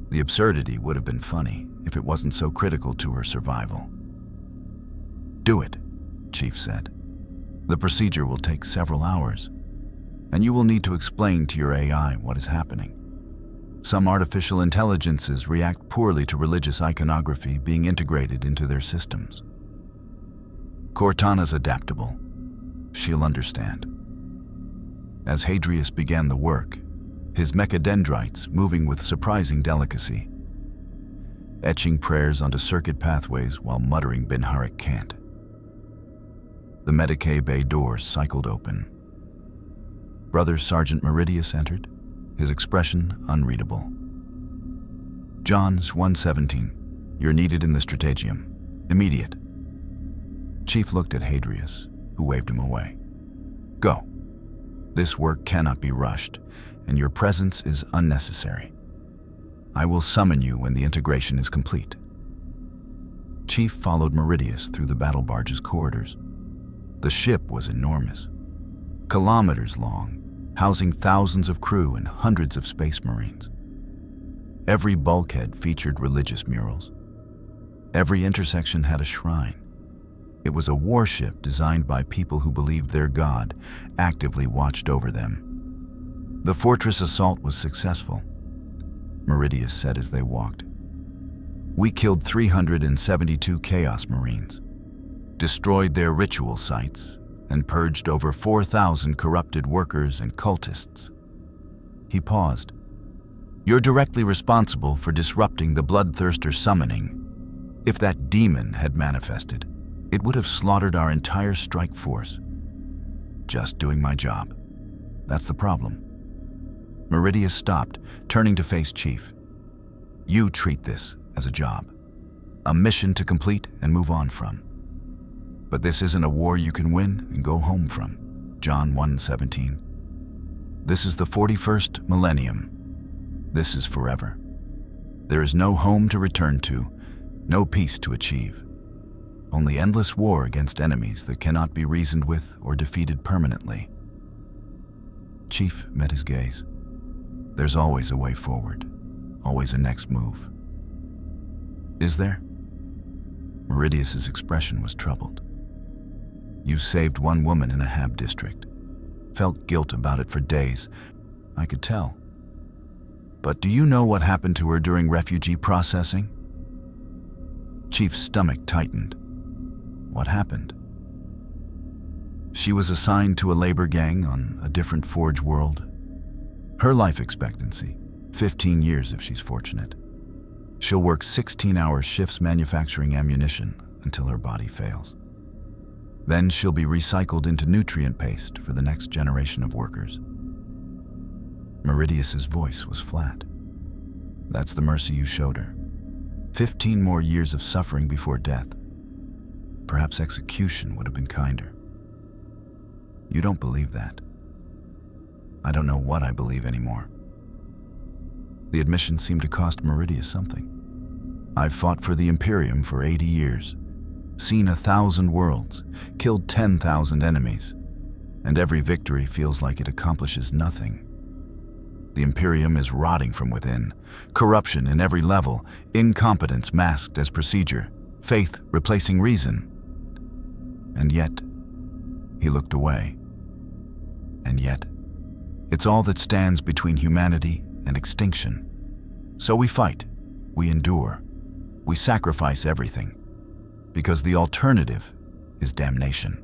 The absurdity would have been funny if it wasn't so critical to her survival. "Do it," Chief said. "The procedure will take several hours, and you will need to explain to your AI what is happening. Some artificial intelligences react poorly to religious iconography being integrated into their systems. Cortana's adaptable. She'll understand." As Hadrius began the work, his mechadendrites moving with surprising delicacy, etching prayers onto circuit pathways while muttering Binharic cant. The Medicae bay doors cycled open. Brother Sergeant Meridius entered, his expression unreadable. Johns 117, you're needed in the Strategium. Immediate. Chief looked at Hadrius, who waved him away. Go. This work cannot be rushed, and your presence is unnecessary. I will summon you when the integration is complete. Chief followed Meridius through the battle barge's corridors. The ship was enormous, kilometers long, housing thousands of crew and hundreds of space marines. Every bulkhead featured religious murals. Every intersection had a shrine. It was a warship designed by people who believed their god actively watched over them. The fortress assault was successful, Meridius said as they walked. We killed 372 Chaos Marines, destroyed their ritual sites, and purged over 4,000 corrupted workers and cultists. He paused. You're directly responsible for disrupting the Bloodthirster summoning. If that demon had manifested, it would have slaughtered our entire strike force. Just doing my job. That's the problem. Meridius stopped, turning to face Chief. You treat this as a job, a mission to complete and move on from. But this isn't a war you can win and go home from. John 1:17. This is the 41st millennium. This is forever. There is no home to return to, no peace to achieve. Only endless war against enemies that cannot be reasoned with or defeated permanently. Chief met his gaze. There's always a way forward, always a next move. Is there? Meridius's expression was troubled. You saved one woman in a Hab district. Felt guilt about it for days. I could tell. But do you know what happened to her during refugee processing? Chief's stomach tightened. What happened? She was assigned to a labor gang on a different Forge world. Her life expectancy, 15 years if she's fortunate. She'll work 16-hour shifts manufacturing ammunition until her body fails. Then she'll be recycled into nutrient paste for the next generation of workers. Meridius's voice was flat. That's the mercy you showed her. 15 more years of suffering before death. Perhaps execution would have been kinder. You don't believe that. I don't know what I believe anymore. The admission seemed to cost Meridius something. I've fought for the Imperium for 80 years, seen 1,000 worlds, killed 10,000 enemies, and every victory feels like it accomplishes nothing. The Imperium is rotting from within, corruption in every level, incompetence masked as procedure, faith replacing reason. And yet, he looked away. And yet, it's all that stands between humanity and extinction. So we fight, we endure, we sacrifice everything, because the alternative is damnation.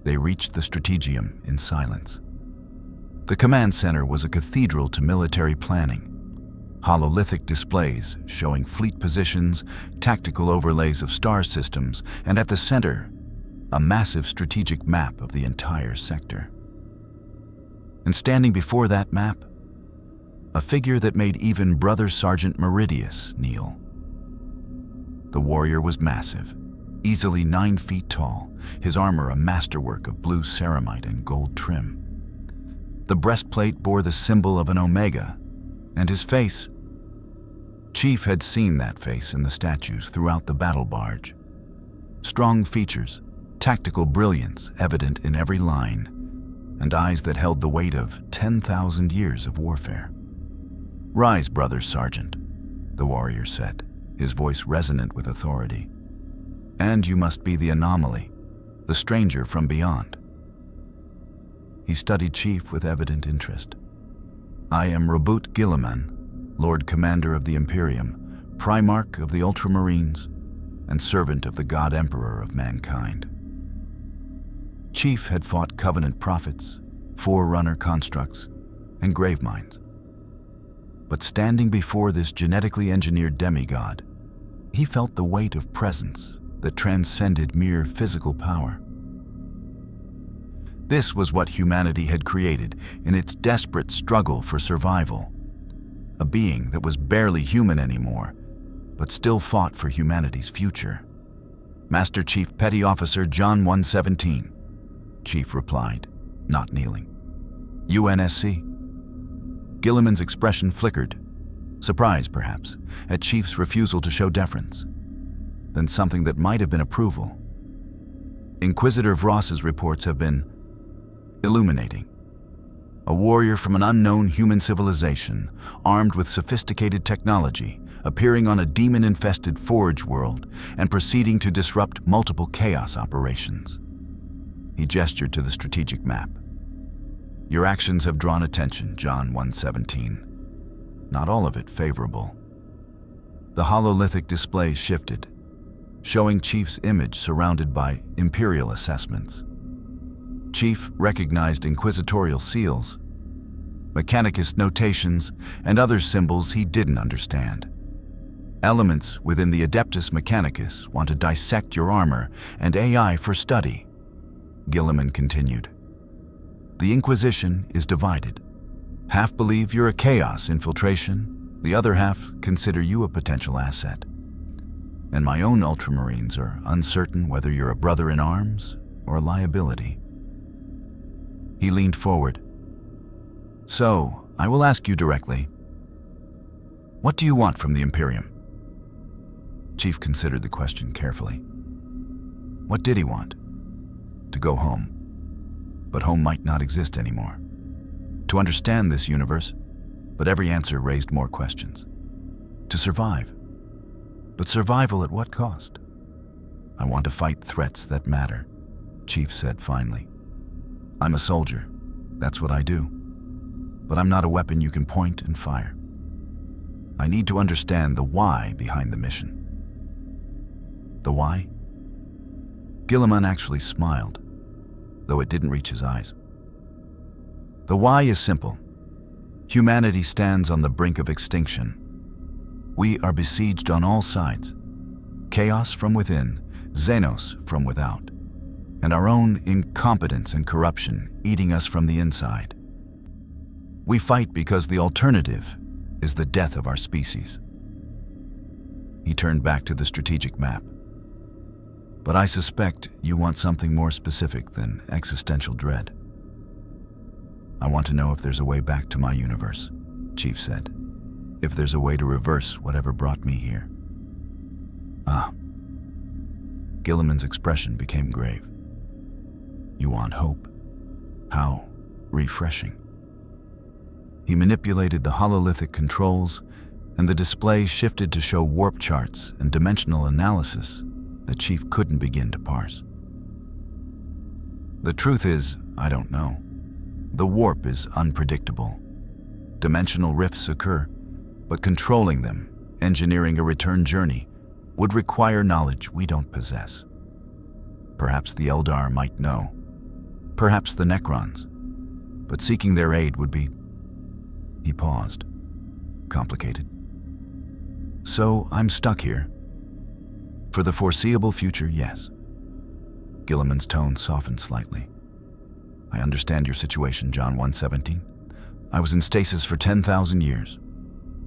They reached the Strategium in silence. The command center was a cathedral to military planning. Hololithic displays showing fleet positions, tactical overlays of star systems, and at the center, a massive strategic map of the entire sector. And standing before that map, a figure that made even Brother Sergeant Meridius kneel. The warrior was massive, easily 9 feet tall, his armor a masterwork of blue ceramite and gold trim. The breastplate bore the symbol of an omega, and his face. Chief had seen that face in the statues throughout the battle barge. Strong features, tactical brilliance evident in every line, and eyes that held the weight of 10,000 years of warfare. Rise, Brother Sergeant, the warrior said, his voice resonant with authority. And you must be the anomaly, the stranger from beyond. He studied Chief with evident interest. I am Rabut Gilliman, Lord Commander of the Imperium, Primarch of the Ultramarines, and servant of the God Emperor of mankind. Chief had fought Covenant prophets, Forerunner constructs, and grave mines. But standing before this genetically engineered demigod, he felt the weight of presence that transcended mere physical power. This was what humanity had created in its desperate struggle for survival. A being that was barely human anymore, but still fought for humanity's future. Master Chief Petty Officer John 117, Chief replied, not kneeling. UNSC. Gilliman's expression flickered, surprise perhaps, at Chief's refusal to show deference. Then something that might have been approval. Inquisitor Vross's reports have been illuminating. A warrior from an unknown human civilization, armed with sophisticated technology, appearing on a demon-infested forge world and proceeding to disrupt multiple chaos operations. He gestured to the strategic map. Your actions have drawn attention, John 117. Not all of it favorable. The hololithic display shifted, showing Chief's image surrounded by Imperial assessments. Chief recognized inquisitorial seals, Mechanicus notations, and other symbols he didn't understand. Elements within the Adeptus Mechanicus want to dissect your armor and AI for study, Gilliman continued. The Inquisition is divided. Half believe you're a chaos infiltration, the other half consider you a potential asset. And my own Ultramarines are uncertain whether you're a brother in arms or a liability. He leaned forward. So, I will ask you directly. What do you want from the Imperium? Chief considered the question carefully. What did he want? To go home. But home might not exist anymore. To understand this universe, but every answer raised more questions. To survive. But survival at what cost? I want to fight threats that matter, Chief said finally. I'm a soldier. That's what I do. But I'm not a weapon you can point and fire. I need to understand the why behind the mission. The why? Gilliman actually smiled, though it didn't reach his eyes. The why is simple. Humanity stands on the brink of extinction. We are besieged on all sides. Chaos from within, Xenos from without, and our own incompetence and corruption eating us from the inside. We fight because the alternative is the death of our species. He turned back to the strategic map. But I suspect you want something more specific than existential dread. I want to know if there's a way back to my universe, Chief said. If there's a way to reverse whatever brought me here. Ah. Gilliman's expression became grave. You want hope? How refreshing. He manipulated the hololithic controls, and the display shifted to show warp charts and dimensional analysis that Chief couldn't begin to parse. The truth is, I don't know. The warp is unpredictable. Dimensional rifts occur, but controlling them, engineering a return journey, would require knowledge we don't possess. Perhaps the Eldar might know. Perhaps the Necrons. But seeking their aid would be... He paused. Complicated. So I'm stuck here. For the foreseeable future, yes. Gilliman's tone softened slightly. I understand your situation, John 117. I was in stasis for 10,000 years.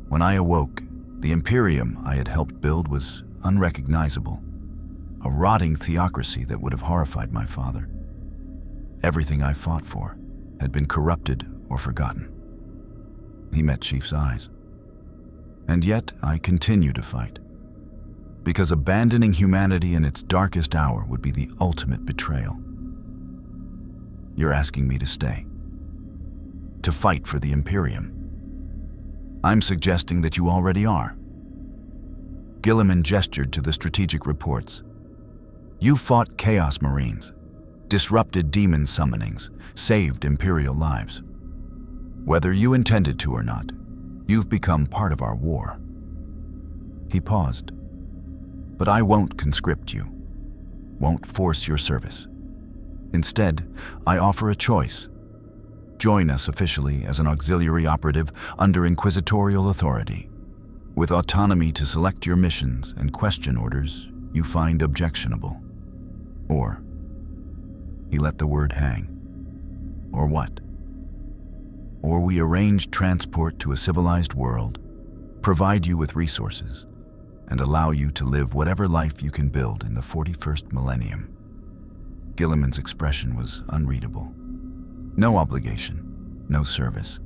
When I awoke, the Imperium I had helped build was unrecognizable. A rotting theocracy that would have horrified my father. Everything I fought for had been corrupted or forgotten. He met Chief's eyes. And yet I continue to fight. Because abandoning humanity in its darkest hour would be the ultimate betrayal. You're asking me to stay. To fight for the Imperium. I'm suggesting that you already are. Gilliman gestured to the strategic reports. You fought Chaos Marines, disrupted demon summonings, saved Imperial lives. Whether you intended to or not, you've become part of our war. He paused. But I won't conscript you, won't force your service. Instead, I offer a choice. join us officially as an auxiliary operative under inquisitorial authority. With autonomy to select your missions and question orders you find objectionable. Or, he let the word hang. Or what? Or we arrange transport to a civilized world, provide you with resources, and allow you to live whatever life you can build in the 41st millennium. Guilliman's expression was unreadable. No obligation, no service.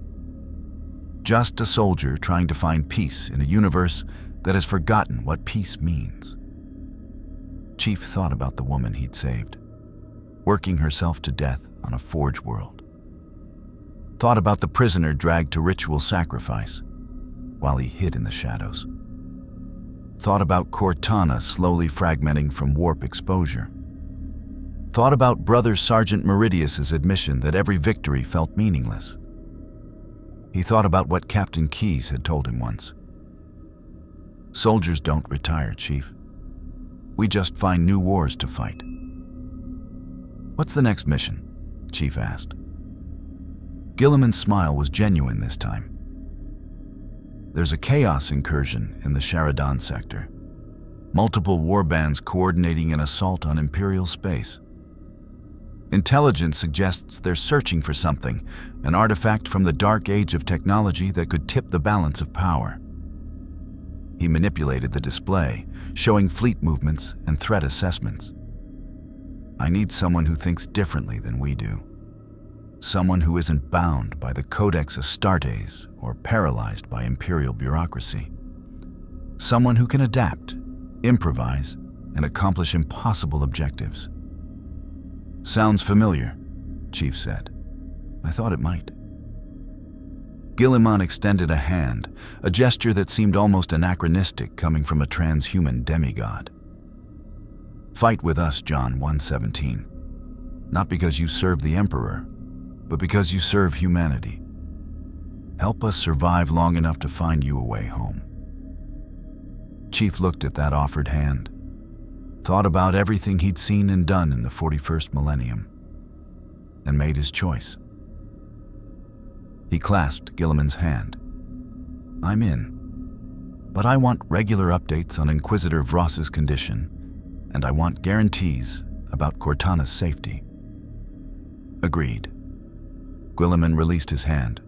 Just a soldier trying to find peace in a universe that has forgotten what peace means. Chief thought about the woman he'd saved, working herself to death on a forge world. Thought about the prisoner dragged to ritual sacrifice while he hid in the shadows. Thought about Cortana slowly fragmenting from warp exposure. Thought about Brother Sergeant Meridius's admission that every victory felt meaningless. He thought about what Captain Keyes had told him once. Soldiers don't retire, Chief. We just find new wars to fight. What's the next mission? Chief asked. Guilliman's smile was genuine this time. There's a chaos incursion in the Sharadan sector. Multiple warbands coordinating an assault on Imperial space. Intelligence suggests they're searching for something, an artifact from the dark age of technology that could tip the balance of power. He manipulated the display, showing fleet movements and threat assessments. I need someone who thinks differently than we do. Someone who isn't bound by the Codex Astartes or paralyzed by Imperial bureaucracy. Someone who can adapt, improvise, and accomplish impossible objectives. Sounds familiar, Chief said. I thought it might. Guilliman extended a hand, a gesture that seemed almost anachronistic coming from a transhuman demigod. Fight with us, John 1:17. Not because you serve the Emperor, but because you serve humanity. Help us survive long enough to find you a way home. Chief looked at that offered hand, thought about everything he'd seen and done in the 41st millennium, and made his choice. He clasped Guilliman's hand. I'm in, but I want regular updates on Inquisitor Vross's condition, and I want guarantees about Cortana's safety. Agreed. Guilliman released his hand.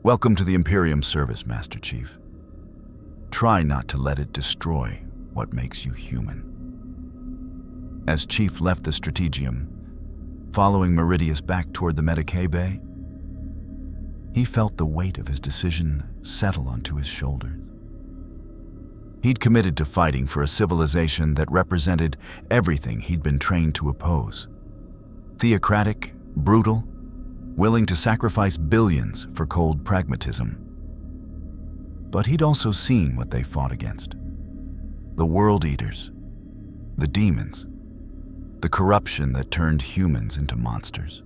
Welcome to the Imperium service, Master Chief. Try not to let it destroy what makes you human. As Chief left the Strategium, following Meridius back toward the Medicae Bay, he felt the weight of his decision settle onto his shoulders. He'd committed to fighting for a civilization that represented everything he'd been trained to oppose. Theocratic, brutal, willing to sacrifice billions for cold pragmatism. But he'd also seen what they fought against. The World Eaters, the demons, the corruption that turned humans into monsters.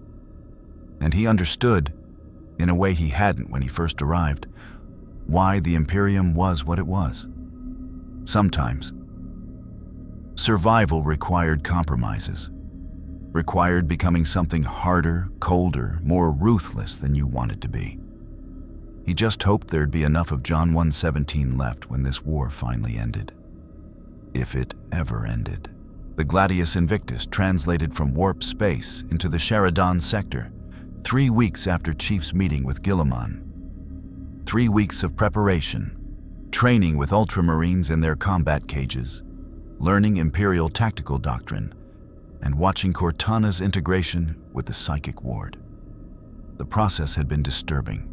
And he understood, in a way he hadn't when he first arrived, why the Imperium was what it was. Sometimes, survival required compromises, required becoming something harder, colder, more ruthless than you wanted to be. He just hoped there'd be enough of John 1:17 left when this war finally ended. If it ever ended. The Gladius Invictus translated from warp space into the Sharadan sector 3 weeks after Chief's meeting with Guilliman. 3 weeks of preparation, training with Ultramarines in their combat cages, learning Imperial tactical doctrine, and watching Cortana's integration with the psychic ward. The process had been disturbing.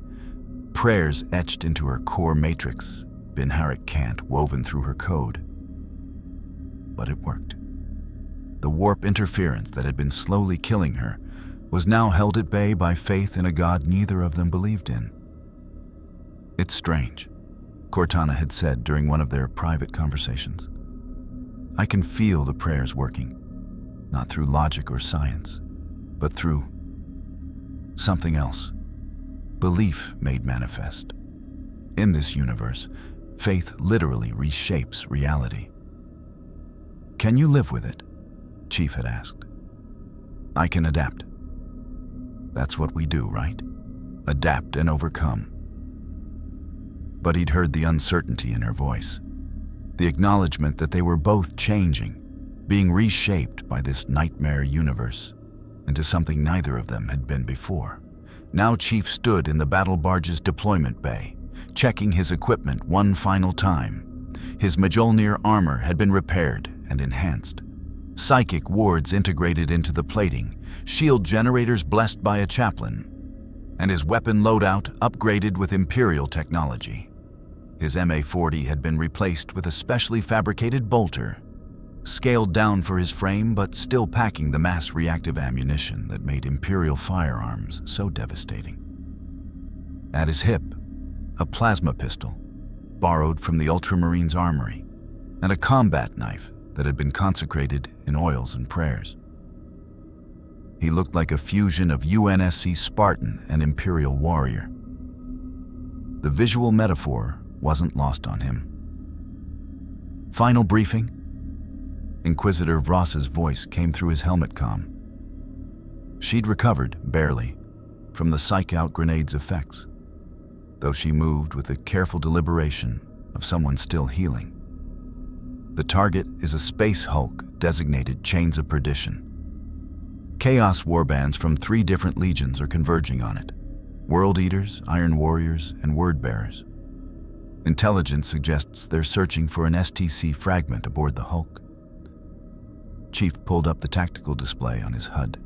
Prayers etched into her core matrix, Binharik cant woven through her code. But it worked. The warp interference that had been slowly killing her was now held at bay by faith in a god neither of them believed in. It's strange, Cortana had said during one of their private conversations. I can feel the prayers working, not through logic or science, but through something else. Belief made manifest. In this universe, faith literally reshapes reality. Can you live with it? Chief had asked. I can adapt. That's what we do, right? Adapt and overcome. But he'd heard the uncertainty in her voice, the acknowledgement that they were both changing, being reshaped by this nightmare universe into something neither of them had been before. Now Chief stood in the battle barge's deployment bay, checking his equipment one final time. His MJOLNIR armor had been repaired and enhanced. Psychic wards integrated into the plating, shield generators blessed by a chaplain, and his weapon loadout upgraded with Imperial technology. His MA-40 had been replaced with a specially fabricated bolter, scaled down for his frame but still packing the mass reactive ammunition that made Imperial firearms so devastating. At his hip, a plasma pistol, borrowed from the Ultramarines' armory, and a combat knife that had been consecrated in oils and prayers. He looked like a fusion of UNSC Spartan and Imperial warrior. The visual metaphor wasn't lost on him. Final briefing? Inquisitor Vross's voice came through his helmet comm. She'd recovered, barely, from the psych-out grenade's effects, though she moved with the careful deliberation of someone still healing. The target is a space hulk designated Chains of Perdition. Chaos warbands from 3 different legions are converging on it: World Eaters, Iron Warriors, and Word Bearers. Intelligence suggests they're searching for an STC fragment aboard the Hulk. Chief pulled up the tactical display on his HUD.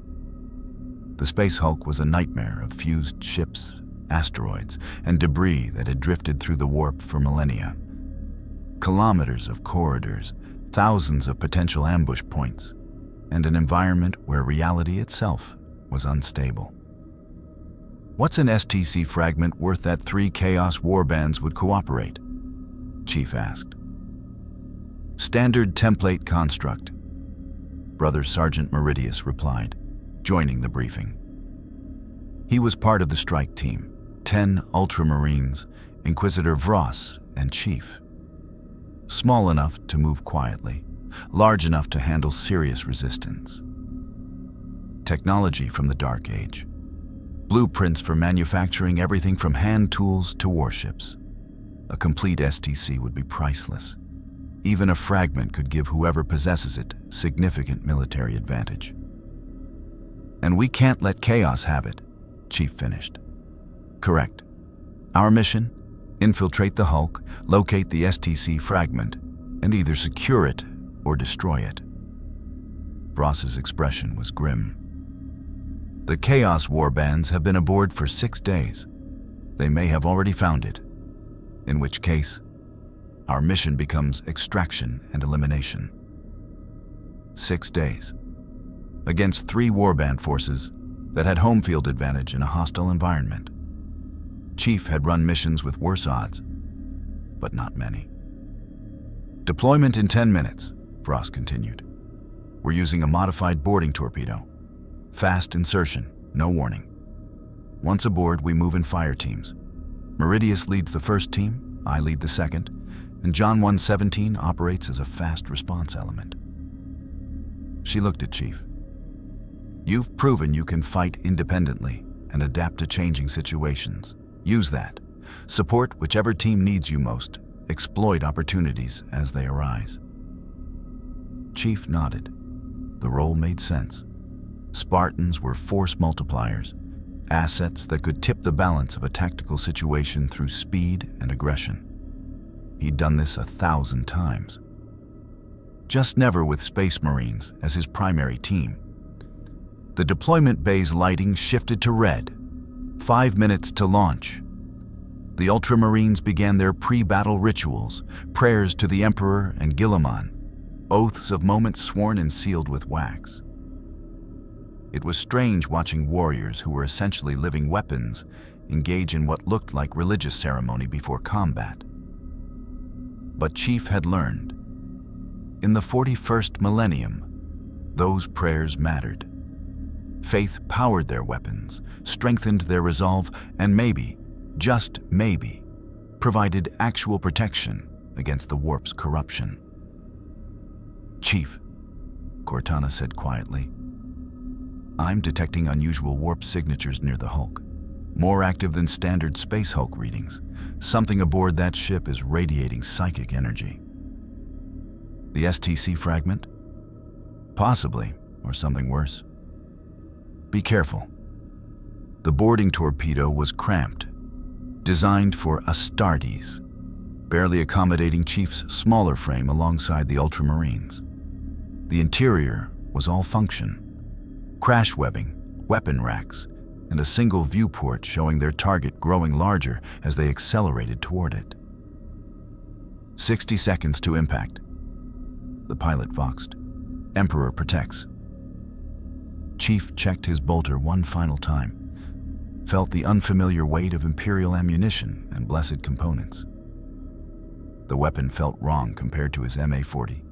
The Space Hulk was a nightmare of fused ships, asteroids, and debris that had drifted through the warp for millennia. Kilometers of corridors, thousands of potential ambush points, and an environment where reality itself was unstable. What's an STC fragment worth that 3 Chaos warbands would cooperate? Chief asked. Standard template construct, Brother Sergeant Meridius replied, joining the briefing. He was part of the strike team, 10 Ultramarines, Inquisitor Vross, and Chief. Small enough to move quietly, large enough to handle serious resistance. Technology from the Dark Age. Blueprints for manufacturing everything from hand tools to warships. A complete STC would be priceless. Even a fragment could give whoever possesses it significant military advantage. And we can't let Chaos have it, Chief finished. Correct. Our mission? Infiltrate the Hulk, locate the STC fragment, and either secure it or destroy it. Vross's expression was grim. The Chaos warbands have been aboard for 6 days. They may have already found it, in which case, our mission becomes extraction and elimination. 6 days. Against 3 warband forces that had home field advantage in a hostile environment. Chief had run missions with worse odds, but not many. Deployment in 10 minutes, Vross continued. We're using a modified boarding torpedo. Fast insertion, no warning. Once aboard, we move in fire teams. Meridius leads the first team, I lead the second, and John 117 operates as a fast response element. She looked at Chief. You've proven you can fight independently and adapt to changing situations. Use that. Support whichever team needs you most. Exploit opportunities as they arise. Chief nodded. The role made sense. Spartans were force multipliers, assets that could tip the balance of a tactical situation through speed and aggression. He'd done this 1,000 times. Just never with Space Marines as his primary team. The deployment bay's lighting shifted to red. 5 minutes to launch. The Ultramarines began their pre-battle rituals, prayers to the Emperor and Guilliman, oaths of moments sworn and sealed with wax. It was strange watching warriors who were essentially living weapons engage in what looked like religious ceremony before combat. But Chief had learned. In the 41st millennium, those prayers mattered. Faith powered their weapons, strengthened their resolve, and maybe, just maybe, provided actual protection against the warp's corruption. Chief, Cortana said quietly, I'm detecting unusual warp signatures near the Hulk. More active than standard Space Hulk readings. Something aboard that ship is radiating psychic energy. The STC fragment? Possibly, or something worse. Be careful. The boarding torpedo was cramped, designed for Astartes, barely accommodating Chief's smaller frame alongside the Ultramarines. The interior was all function. Crash webbing, weapon racks, and a single viewport showing their target growing larger as they accelerated toward it. 60 seconds to impact. The pilot voxed. Emperor protects. Chief checked his bolter one final time, felt the unfamiliar weight of Imperial ammunition and blessed components. The weapon felt wrong compared to his MA-40.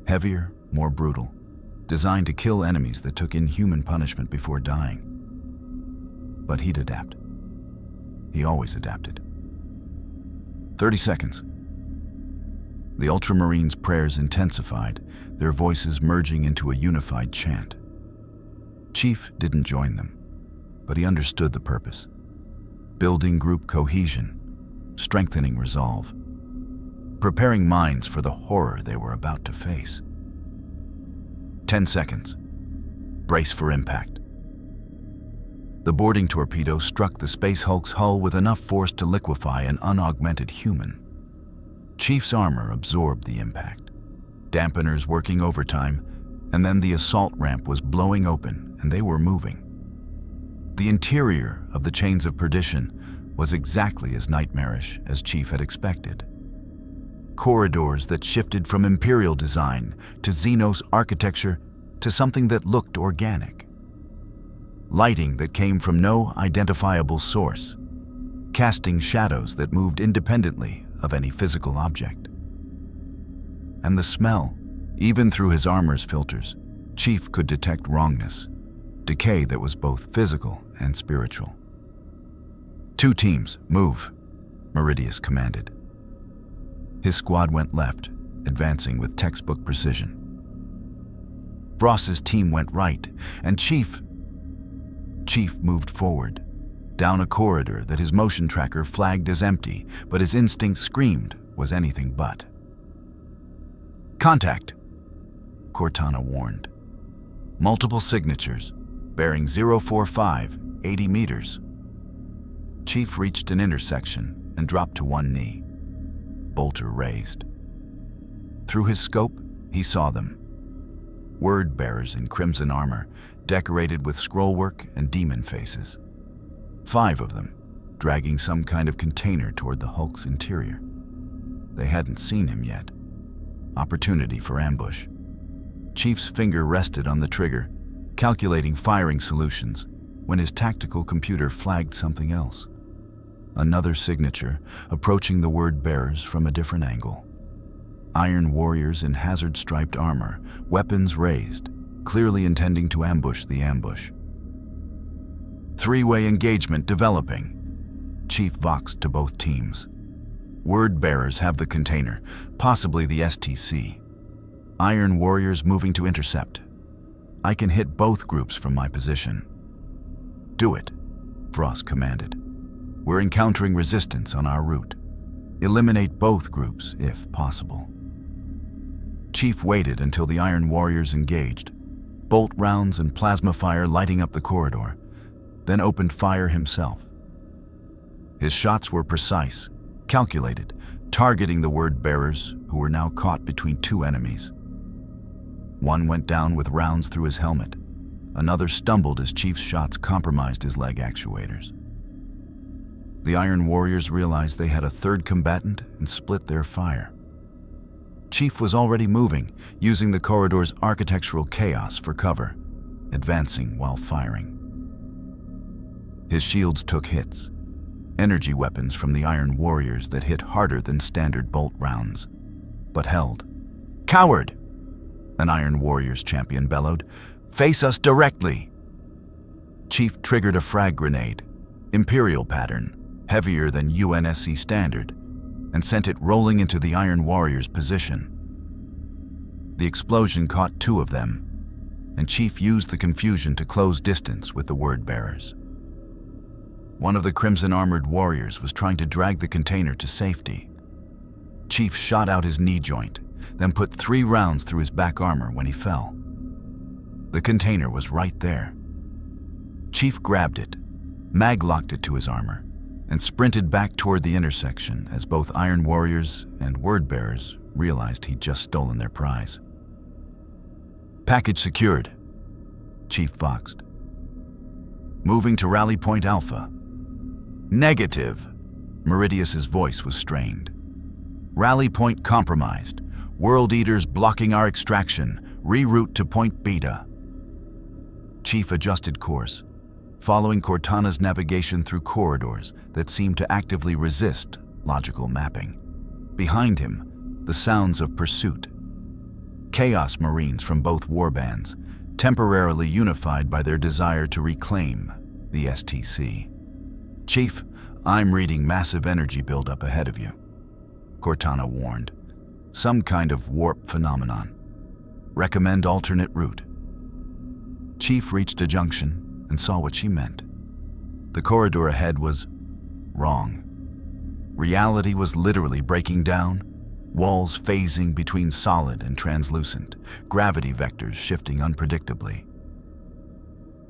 Heavier, more brutal, designed to kill enemies that took inhuman punishment before dying. But he'd adapt. He always adapted. 30 seconds. The Ultramarines' prayers intensified, their voices merging into a unified chant. Chief didn't join them, but he understood the purpose. Building group cohesion, strengthening resolve, preparing minds for the horror they were about to face. 10 seconds. Brace for impact. The boarding torpedo struck the Space Hulk's hull with enough force to liquefy an unaugmented human. Chief's armor absorbed the impact, dampeners working overtime, and then the assault ramp was blowing open and they were moving. The interior of the Chains of Perdition was exactly as nightmarish as Chief had expected. Corridors that shifted from Imperial design to Xenos architecture to something that looked organic. Lighting that came from no identifiable source, casting shadows that moved independently of any physical object. And the smell, even through his armor's filters, Chief could detect wrongness, decay that was both physical and spiritual. 2 teams, move, Meridius commanded. His squad went left, advancing with textbook precision. Vross's team went right, and Chief moved forward, down a corridor that his motion tracker flagged as empty, but his instinct screamed was anything but. Contact, Cortana warned. Multiple signatures, bearing 045, 80 meters. Chief reached an intersection and dropped to one knee. Bolter raised. Through his scope, he saw them. Word bearers in crimson armor, decorated with scrollwork and demon faces. 5 of them, dragging some kind of container toward the Hulk's interior. They hadn't seen him yet. Opportunity for ambush. Chief's finger rested on the trigger, calculating firing solutions, when his tactical computer flagged something else. Another signature, approaching the word bearers from a different angle. Iron warriors in hazard-striped armor, weapons raised, clearly intending to ambush the ambush. 3-way engagement developing. Chief voxed to both teams. Word bearers have the container, possibly the STC. Iron warriors moving to intercept. I can hit both groups from my position. Do it, Vross commanded. We're encountering resistance on our route. Eliminate both groups, if possible. Chief waited until the Iron Warriors engaged, bolt rounds and plasma fire lighting up the corridor, then opened fire himself. His shots were precise, calculated, targeting the word bearers who were now caught between 2 enemies. One went down with rounds through his helmet. Another stumbled as Chief's shots compromised his leg actuators. The Iron Warriors realized they had a 3rd combatant and split their fire. Chief was already moving, using the corridor's architectural chaos for cover, advancing while firing. His shields took hits, energy weapons from the Iron Warriors that hit harder than standard bolt rounds, but held. "Coward!" an Iron Warriors champion bellowed. "Face us directly!" Chief triggered a frag grenade, Imperial pattern, heavier than UNSC standard, and sent it rolling into the Iron Warriors' position. The explosion caught 2 of them, and Chief used the confusion to close distance with the word-bearers. One of the crimson-armored warriors was trying to drag the container to safety. Chief shot out his knee joint, then put 3 rounds through his back armor when he fell. The container was right there. Chief grabbed it, mag-locked it to his armor, and sprinted back toward the intersection as both Iron Warriors and word-bearers realized he'd just stolen their prize. "Package secured," Chief voxed. "Moving to Rally Point Alpha." "Negative." Meridius's voice was strained. "Rally Point compromised. World Eaters blocking our extraction. Reroute to Point Beta." Chief adjusted course, following Cortana's navigation through corridors that seemed to actively resist logical mapping. Behind him, the sounds of pursuit. Chaos Marines from both warbands, temporarily unified by their desire to reclaim the STC. "Chief, I'm reading massive energy buildup ahead of you," Cortana warned. "Some kind of warp phenomenon. Recommend alternate route." Chief reached a junction and saw what she meant. The corridor ahead was wrong. Reality was literally breaking down, walls phasing between solid and translucent, gravity vectors shifting unpredictably.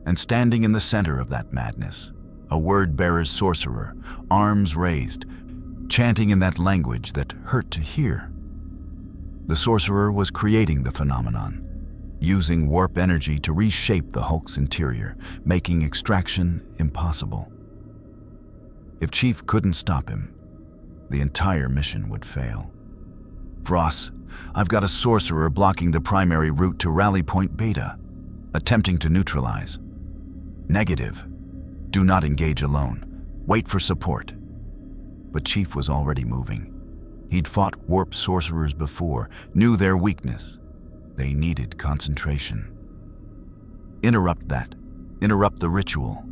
And standing in the center of that madness, a word-bearer's sorcerer, arms raised, chanting in that language that hurt to hear. The sorcerer was creating the phenomenon, using warp energy to reshape the Hulk's interior, making extraction impossible. If Chief couldn't stop him, the entire mission would fail. "Vross, I've got a sorcerer blocking the primary route to Rally Point Beta, attempting to neutralize." "Negative. Do not engage alone. Wait for support." But Chief was already moving. He'd fought warp sorcerers before, knew their weakness. They needed concentration. Interrupt that. Interrupt the ritual.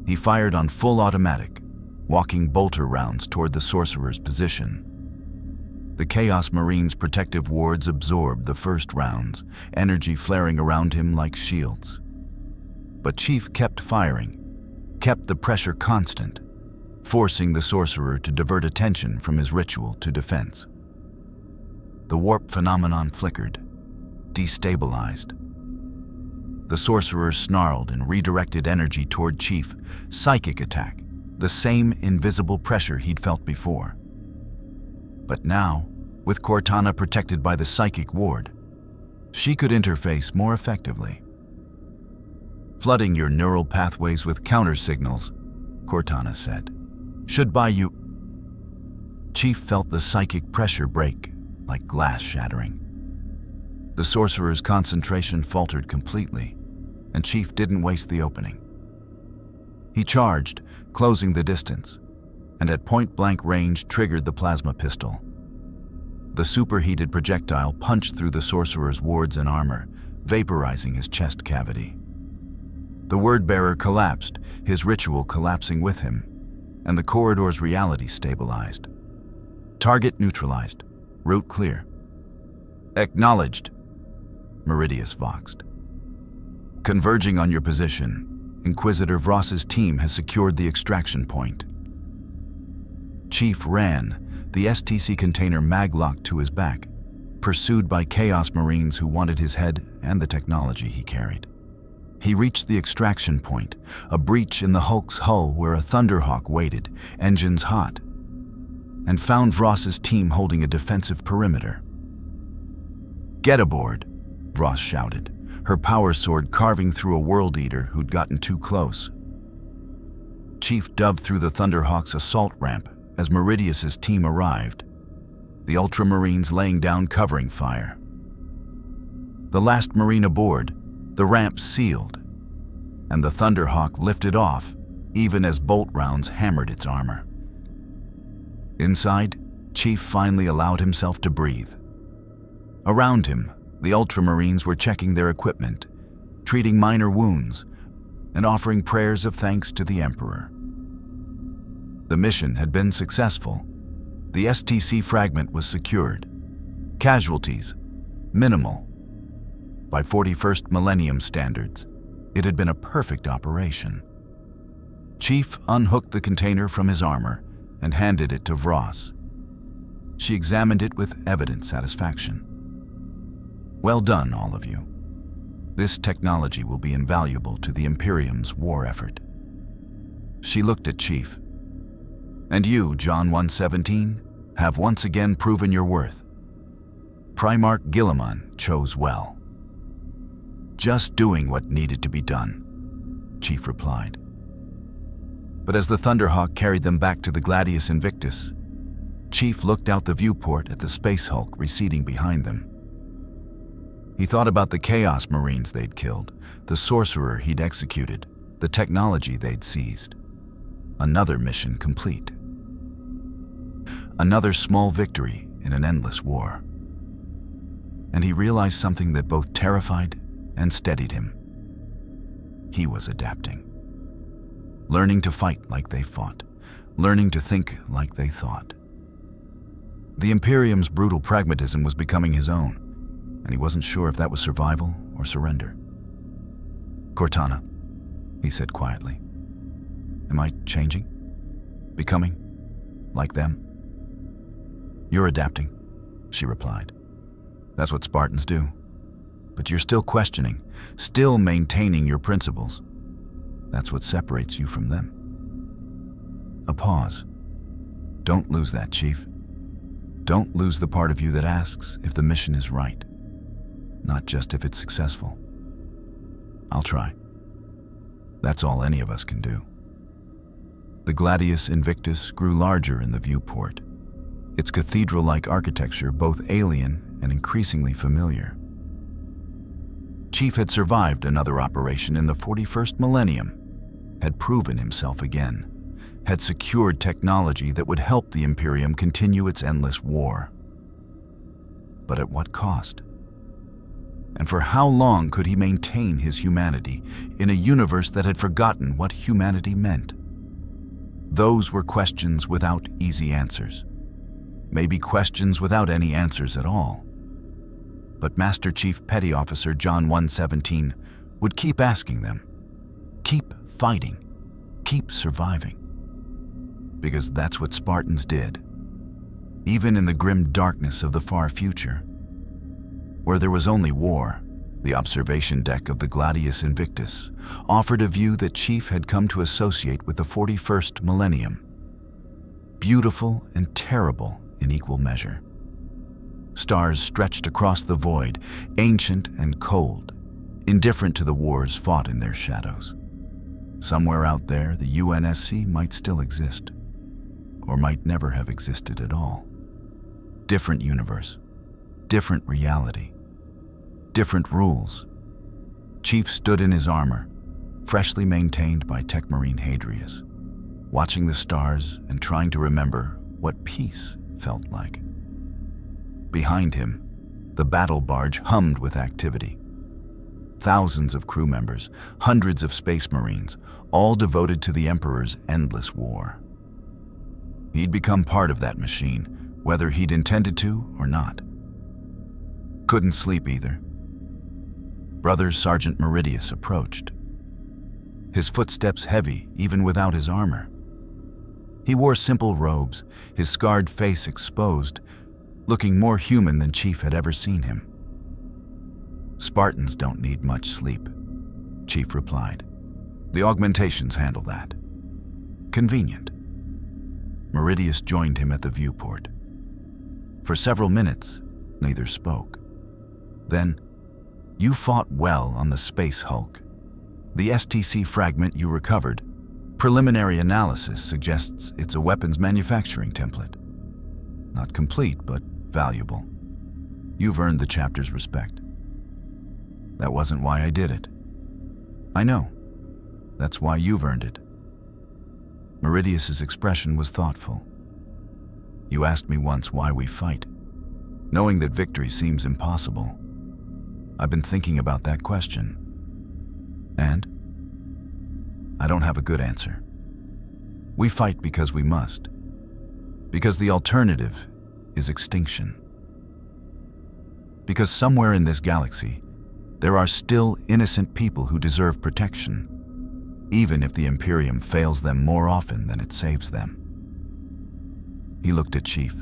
He fired on full automatic, walking bolter rounds toward the sorcerer's position. The Chaos Marines' protective wards absorbed the first rounds, energy flaring around him like shields. But Chief kept firing, kept the pressure constant, forcing the sorcerer to divert attention from his ritual to defense. The warp phenomenon flickered, destabilized. The sorcerer snarled and redirected energy toward Chief, psychic attack, the same invisible pressure he'd felt before. But now, with Cortana protected by the psychic ward, she could interface more effectively. "Flooding your neural pathways with counter-signals," Cortana said, "should buy you..." Chief felt the psychic pressure break, like glass shattering. The sorcerer's concentration faltered completely, and Chief didn't waste the opening. He charged, closing the distance, and at point-blank range triggered the plasma pistol. The superheated projectile punched through the sorcerer's wards and armor, vaporizing his chest cavity. The word-bearer collapsed, his ritual collapsing with him, and the corridor's reality stabilized. "Target neutralized. Route clear." "Acknowledged," Meridius voxed. "Converging on your position. Inquisitor Vross's team has secured the extraction point." Chief ran, the STC container mag-locked to his back, pursued by Chaos Marines who wanted his head and the technology he carried. He reached the extraction point, a breach in the Hulk's hull where a Thunderhawk waited, engines hot, and found Vross's team holding a defensive perimeter. "Get aboard," Vross shouted, her power sword carving through a World Eater who'd gotten too close. Chief dove through the Thunderhawk's assault ramp as Meridius's team arrived, the Ultramarines laying down covering fire. The last Marine aboard, the ramp sealed, and the Thunderhawk lifted off even as bolt rounds hammered its armor. Inside, Chief finally allowed himself to breathe. Around him, the Ultramarines were checking their equipment, treating minor wounds, and offering prayers of thanks to the Emperor. The mission had been successful. The STC fragment was secured. Casualties, minimal. By 41st millennium standards, it had been a perfect operation. Chief unhooked the container from his armor and handed it to Vross. She examined it with evident satisfaction. Well done, all of you. This technology will be invaluable to the Imperium's war effort. She looked at Chief. And you, John 117, have once again proven your worth. Primarch Guilliman chose well. Just doing what needed to be done, Chief replied. But as the Thunderhawk carried them back to the Gladius Invictus, Chief looked out the viewport at the Space Hulk receding behind them. He thought about the Chaos Marines they'd killed, the sorcerer he'd executed, the technology they'd seized. Another mission complete. Another small victory in an endless war. And he realized something that both terrified and steadied him. He was adapting. Learning to fight like they fought. Learning to think like they thought. The Imperium's brutal pragmatism was becoming his own, and he wasn't sure if that was survival or surrender. Cortana, he said quietly. Am I changing? Becoming like them? You're adapting, she replied. That's what Spartans do. But you're still questioning, still maintaining your principles. That's what separates you from them. A pause. Don't lose that, Chief. Don't lose the part of you that asks if the mission is right, not just if it's successful. I'll try. That's all any of us can do. The Gladius Invictus grew larger in the viewport, its cathedral-like architecture both alien and increasingly familiar. Chief had survived another operation in the 41st millennium, had proven himself again, had secured technology that would help the Imperium continue its endless war. But at what cost? And for how long could he maintain his humanity in a universe that had forgotten what humanity meant? Those were questions without easy answers. Maybe questions without any answers at all. But Master Chief Petty Officer John 117 would keep asking them. Keep fighting. Keep surviving. Because that's what Spartans did. Even in the grim darkness of the far future. Where there was only war, the observation deck of the Gladius Invictus offered a view that Chief had come to associate with the 41st millennium. Beautiful and terrible in equal measure. Stars stretched across the void, ancient and cold, indifferent to the wars fought in their shadows. Somewhere out there, the UNSC might still exist, or might never have existed at all. Different universe, different reality, different rules. Chief stood in his armor, freshly maintained by Tech Marine Hadrius, watching the stars and trying to remember what peace felt like. Behind him, the battle barge hummed with activity. Thousands of crew members, hundreds of space marines, all devoted to the Emperor's endless war. He'd become part of that machine, whether he'd intended to or not. Couldn't sleep either. Brother Sergeant Meridius approached. His footsteps heavy even without his armor. He wore simple robes, his scarred face exposed, looking more human than Chief had ever seen him. Spartans don't need much sleep, Chief replied. The augmentations handle that. Convenient. Meridius joined him at the viewport. For several minutes, neither spoke. Then, you fought well on the Space Hulk. The STC fragment you recovered, preliminary analysis suggests it's a weapons manufacturing template. Not complete, but valuable. You've earned the chapter's respect. That wasn't why I did it. I know. That's why you've earned it. Meridius's expression was thoughtful. You asked me once why we fight, knowing that victory seems impossible. I've been thinking about that question. And? I don't have a good answer. We fight because we must. Because the alternative is extinction. Because somewhere in this galaxy, there are still innocent people who deserve protection, even if the Imperium fails them more often than it saves them. He looked at Chief.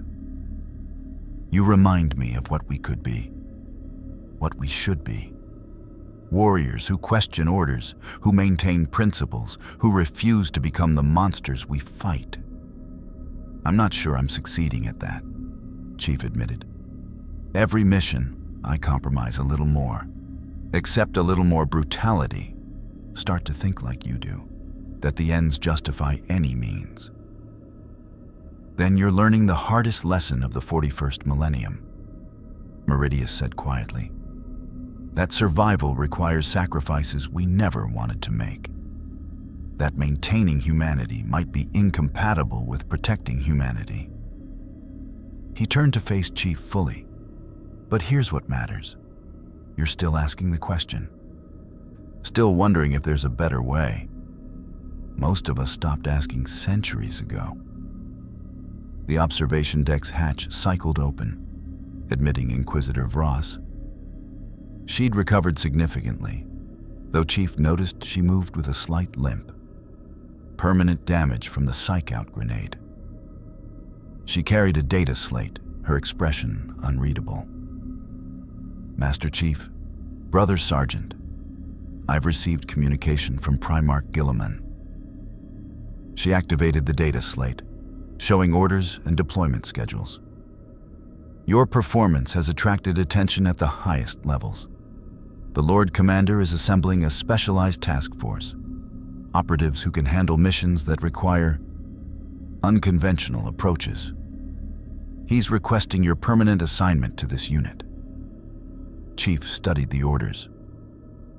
You remind me of what we could be, what we should be. Warriors who question orders, who maintain principles, who refuse to become the monsters we fight. I'm not sure I'm succeeding at that, Chief admitted. Every mission, I compromise a little more, accept a little more brutality, start to think like you do, that the ends justify any means. Then you're learning the hardest lesson of the 41st millennium, Meridius said quietly. That survival requires sacrifices we never wanted to make. That maintaining humanity might be incompatible with protecting humanity. He turned to face Chief fully. But here's what matters. You're still asking the question. Still wondering if there's a better way. Most of us stopped asking centuries ago. The observation deck's hatch cycled open, admitting Inquisitor Vross. She'd recovered significantly, though Chief noticed she moved with a slight limp. Permanent damage from the psych-out grenade. She carried a data slate, her expression unreadable. Master Chief, Brother Sergeant, I've received communication from Primarch Guilliman. She activated the data slate, showing orders and deployment schedules. Your performance has attracted attention at the highest levels. The Lord Commander is assembling a specialized task force, operatives who can handle missions that require unconventional approaches. He's requesting your permanent assignment to this unit. Chief studied the orders.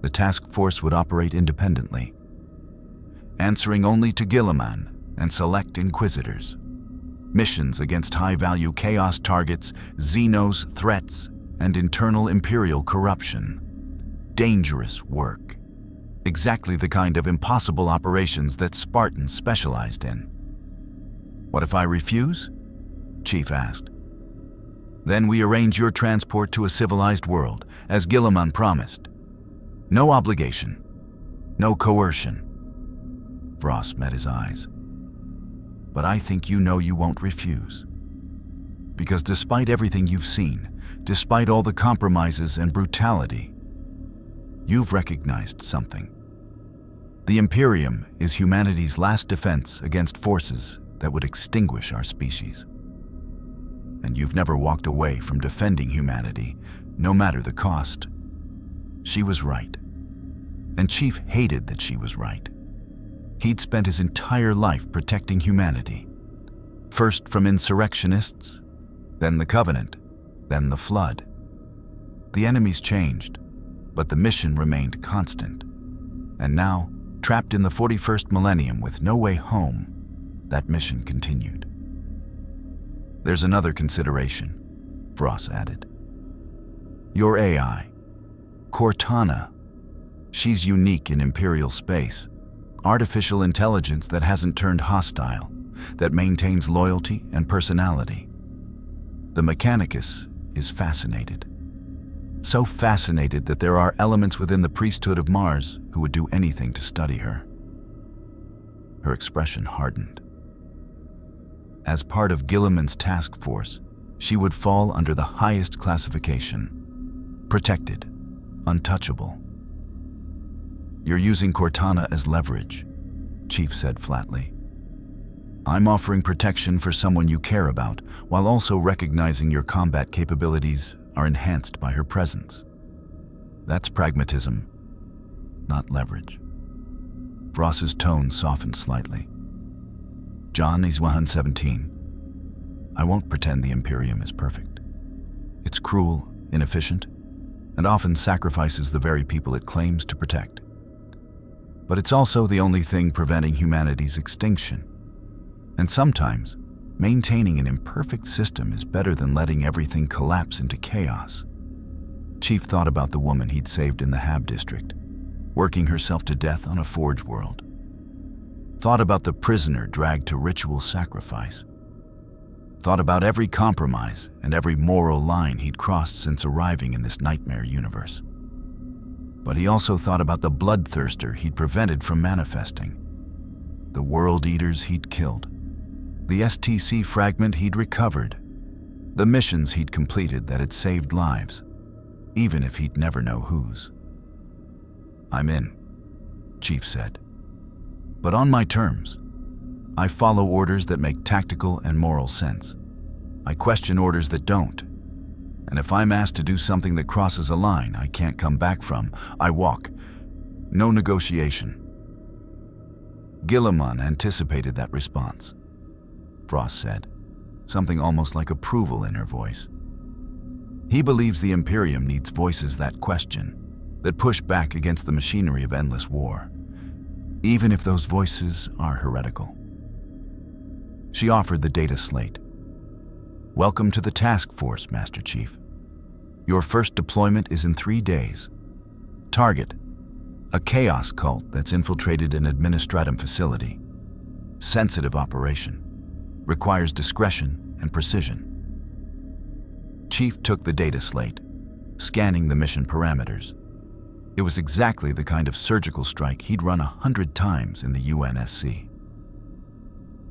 The task force would operate independently, answering only to Guilliman and select Inquisitors. Missions against high-value Chaos targets, Xenos threats, and internal Imperial corruption. Dangerous work. Exactly the kind of impossible operations that Spartans specialized in. What if I refuse? Chief asked. Then we arrange your transport to a civilized world, as Guilliman promised. No obligation. No coercion. Vross met his eyes. But I think you know you won't refuse. Because despite everything you've seen, despite all the compromises and brutality, you've recognized something. The Imperium is humanity's last defense against forces that would extinguish our species. And you've never walked away from defending humanity, no matter the cost. She was right. And Chief hated that she was right. He'd spent his entire life protecting humanity. First from insurrectionists, then the Covenant, then the Flood. The enemies changed, but the mission remained constant. And now, trapped in the 41st millennium with no way home, that mission continued. There's another consideration, Vross added. Your AI, Cortana, she's unique in Imperial space. Artificial intelligence that hasn't turned hostile, that maintains loyalty and personality. The Mechanicus is fascinated. So fascinated that there are elements within the priesthood of Mars who would do anything to study her. Her expression hardened. As part of Guilliman's task force, she would fall under the highest classification. Protected, untouchable. You're using Cortana as leverage, Chief said flatly. I'm offering protection for someone you care about, while also recognizing your combat capabilities are enhanced by her presence. That's pragmatism, not leverage. Vross's tone softened slightly. John is 117. I won't pretend the Imperium is perfect. It's cruel, inefficient, and often sacrifices the very people it claims to protect. But it's also the only thing preventing humanity's extinction. And sometimes, maintaining an imperfect system is better than letting everything collapse into chaos. Chief thought about the woman he'd saved in the Hab district, working herself to death on a forge world. Thought about the prisoner dragged to ritual sacrifice. Thought about every compromise and every moral line he'd crossed since arriving in this nightmare universe. But he also thought about the bloodthirster he'd prevented from manifesting, the world eaters he'd killed, the STC fragment he'd recovered, the missions he'd completed that had saved lives, even if he'd never know whose. "I'm in," Chief said. "But on my terms. I follow orders that make tactical and moral sense. I question orders that don't. And if I'm asked to do something that crosses a line I can't come back from, I walk. No negotiation." Guilliman anticipated that response. Frost said, something almost like approval in her voice. He believes the Imperium needs voices that question, that push back against the machinery of endless war, even if those voices are heretical. She offered the data slate. "Welcome to the task force, Master Chief. Your first deployment is in 3 days. Target: a chaos cult that's infiltrated an administratum facility. Sensitive operation. Requires discretion and precision." Chief took the data slate, scanning the mission parameters. It was exactly the kind of surgical strike he'd run 100 times in the UNSC.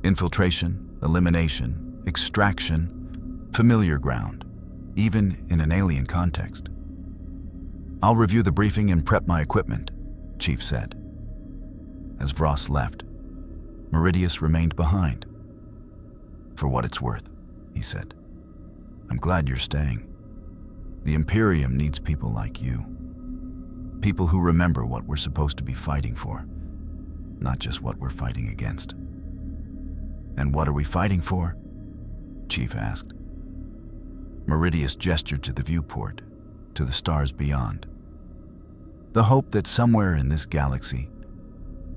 Infiltration, elimination, extraction, familiar ground, even in an alien context. "I'll review the briefing and prep my equipment," Chief said. As Vross left, Meridius remained behind. "For what it's worth," he said. "I'm glad you're staying. The Imperium needs people like you. People who remember what we're supposed to be fighting for, not just what we're fighting against." "And what are we fighting for?" Chief asked. Meridius gestured to the viewport, to the stars beyond. "The hope that somewhere in this galaxy,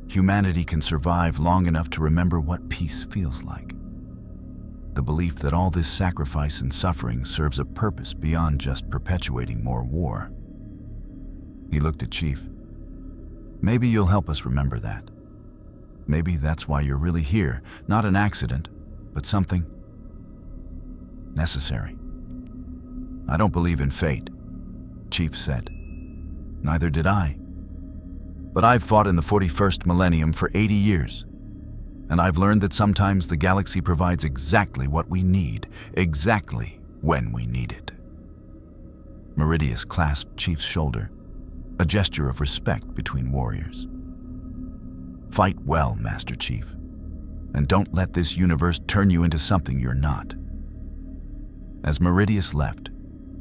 humanity can survive long enough to remember what peace feels like. The belief that all this sacrifice and suffering serves a purpose beyond just perpetuating more war." He looked at Chief. "Maybe you'll help us remember that. Maybe that's why you're really here, not an accident, but something necessary." "I don't believe in fate," Chief said. "Neither did I. But I've fought in the 41st millennium for 80 years. And I've learned that sometimes the galaxy provides exactly what we need, exactly when we need it." Meridius clasped Chief's shoulder, a gesture of respect between warriors. "Fight well, Master Chief, and don't let this universe turn you into something you're not." As Meridius left,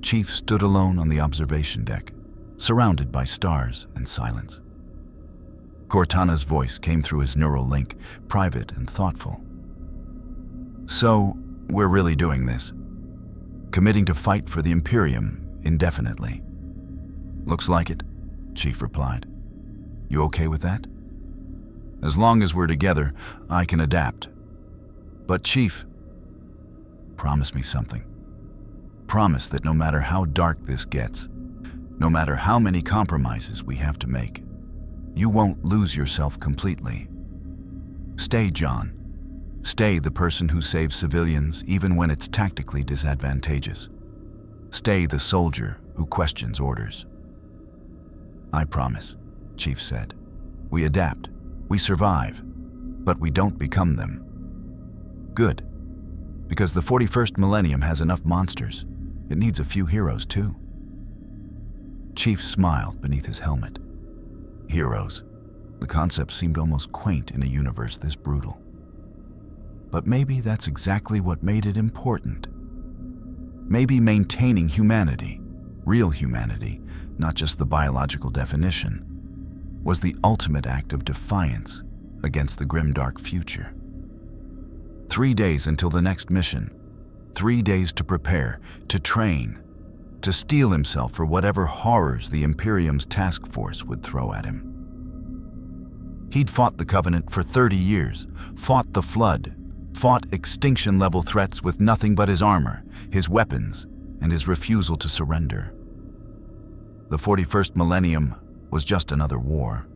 Chief stood alone on the observation deck, surrounded by stars and silence. Cortana's voice came through his neural link, private and thoughtful. "So, we're really doing this? Committing to fight for the Imperium indefinitely?" "Looks like it," Chief replied. "You okay with that?" "As long as we're together, I can adapt. But Chief, promise me something. Promise that no matter how dark this gets, no matter how many compromises we have to make, you won't lose yourself completely. Stay, John. Stay the person who saves civilians even when it's tactically disadvantageous. Stay the soldier who questions orders." "I promise," Chief said. "We adapt, we survive, but we don't become them." "Good. Because the 41st millennium has enough monsters. It needs a few heroes too." Chief smiled beneath his helmet. Heroes. The concept seemed almost quaint in a universe this brutal. But maybe that's exactly what made it important. Maybe maintaining humanity, real humanity, not just the biological definition, was the ultimate act of defiance against the grimdark future. 3 days until the next mission. 3 days to prepare, to train, to steel himself for whatever horrors the Imperium's task force would throw at him. He'd fought the Covenant for 30 years, fought the Flood, fought extinction-level threats with nothing but his armor, his weapons, and his refusal to surrender. The 41st millennium was just another war.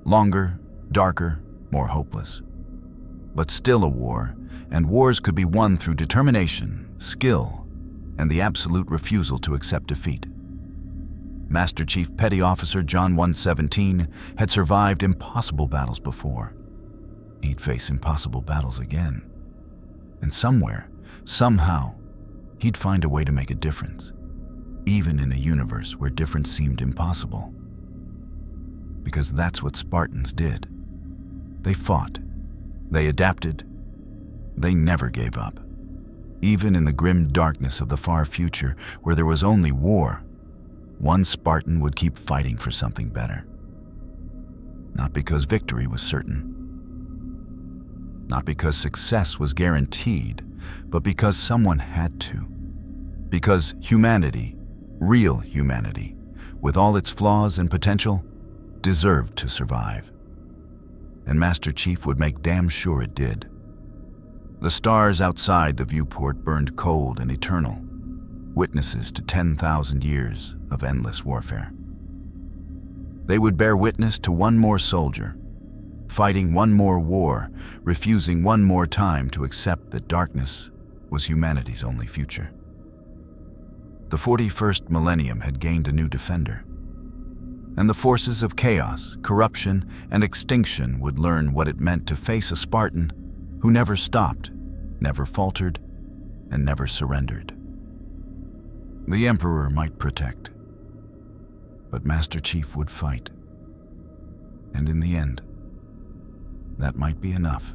Longer, darker, more hopeless. But still a war, and wars could be won through determination, skill, and the absolute refusal to accept defeat. Master Chief Petty Officer John 117 had survived impossible battles before. He'd face impossible battles again. And somewhere, somehow, he'd find a way to make a difference, even in a universe where difference seemed impossible. Because that's what Spartans did. They fought. They adapted. They never gave up. Even in the grim darkness of the far future, where there was only war, one Spartan would keep fighting for something better. Not because victory was certain. Not because success was guaranteed, but because someone had to. Because humanity, real humanity, with all its flaws and potential, deserved to survive. And Master Chief would make damn sure it did. The stars outside the viewport burned cold and eternal, witnesses to 10,000 years of endless warfare. They would bear witness to one more soldier, fighting one more war, refusing one more time to accept that darkness was humanity's only future. The 41st millennium had gained a new defender, and the forces of chaos, corruption, and extinction would learn what it meant to face a Spartan who never stopped, never faltered, and never surrendered. The Emperor might protect, but Master Chief would fight. And in the end, that might be enough.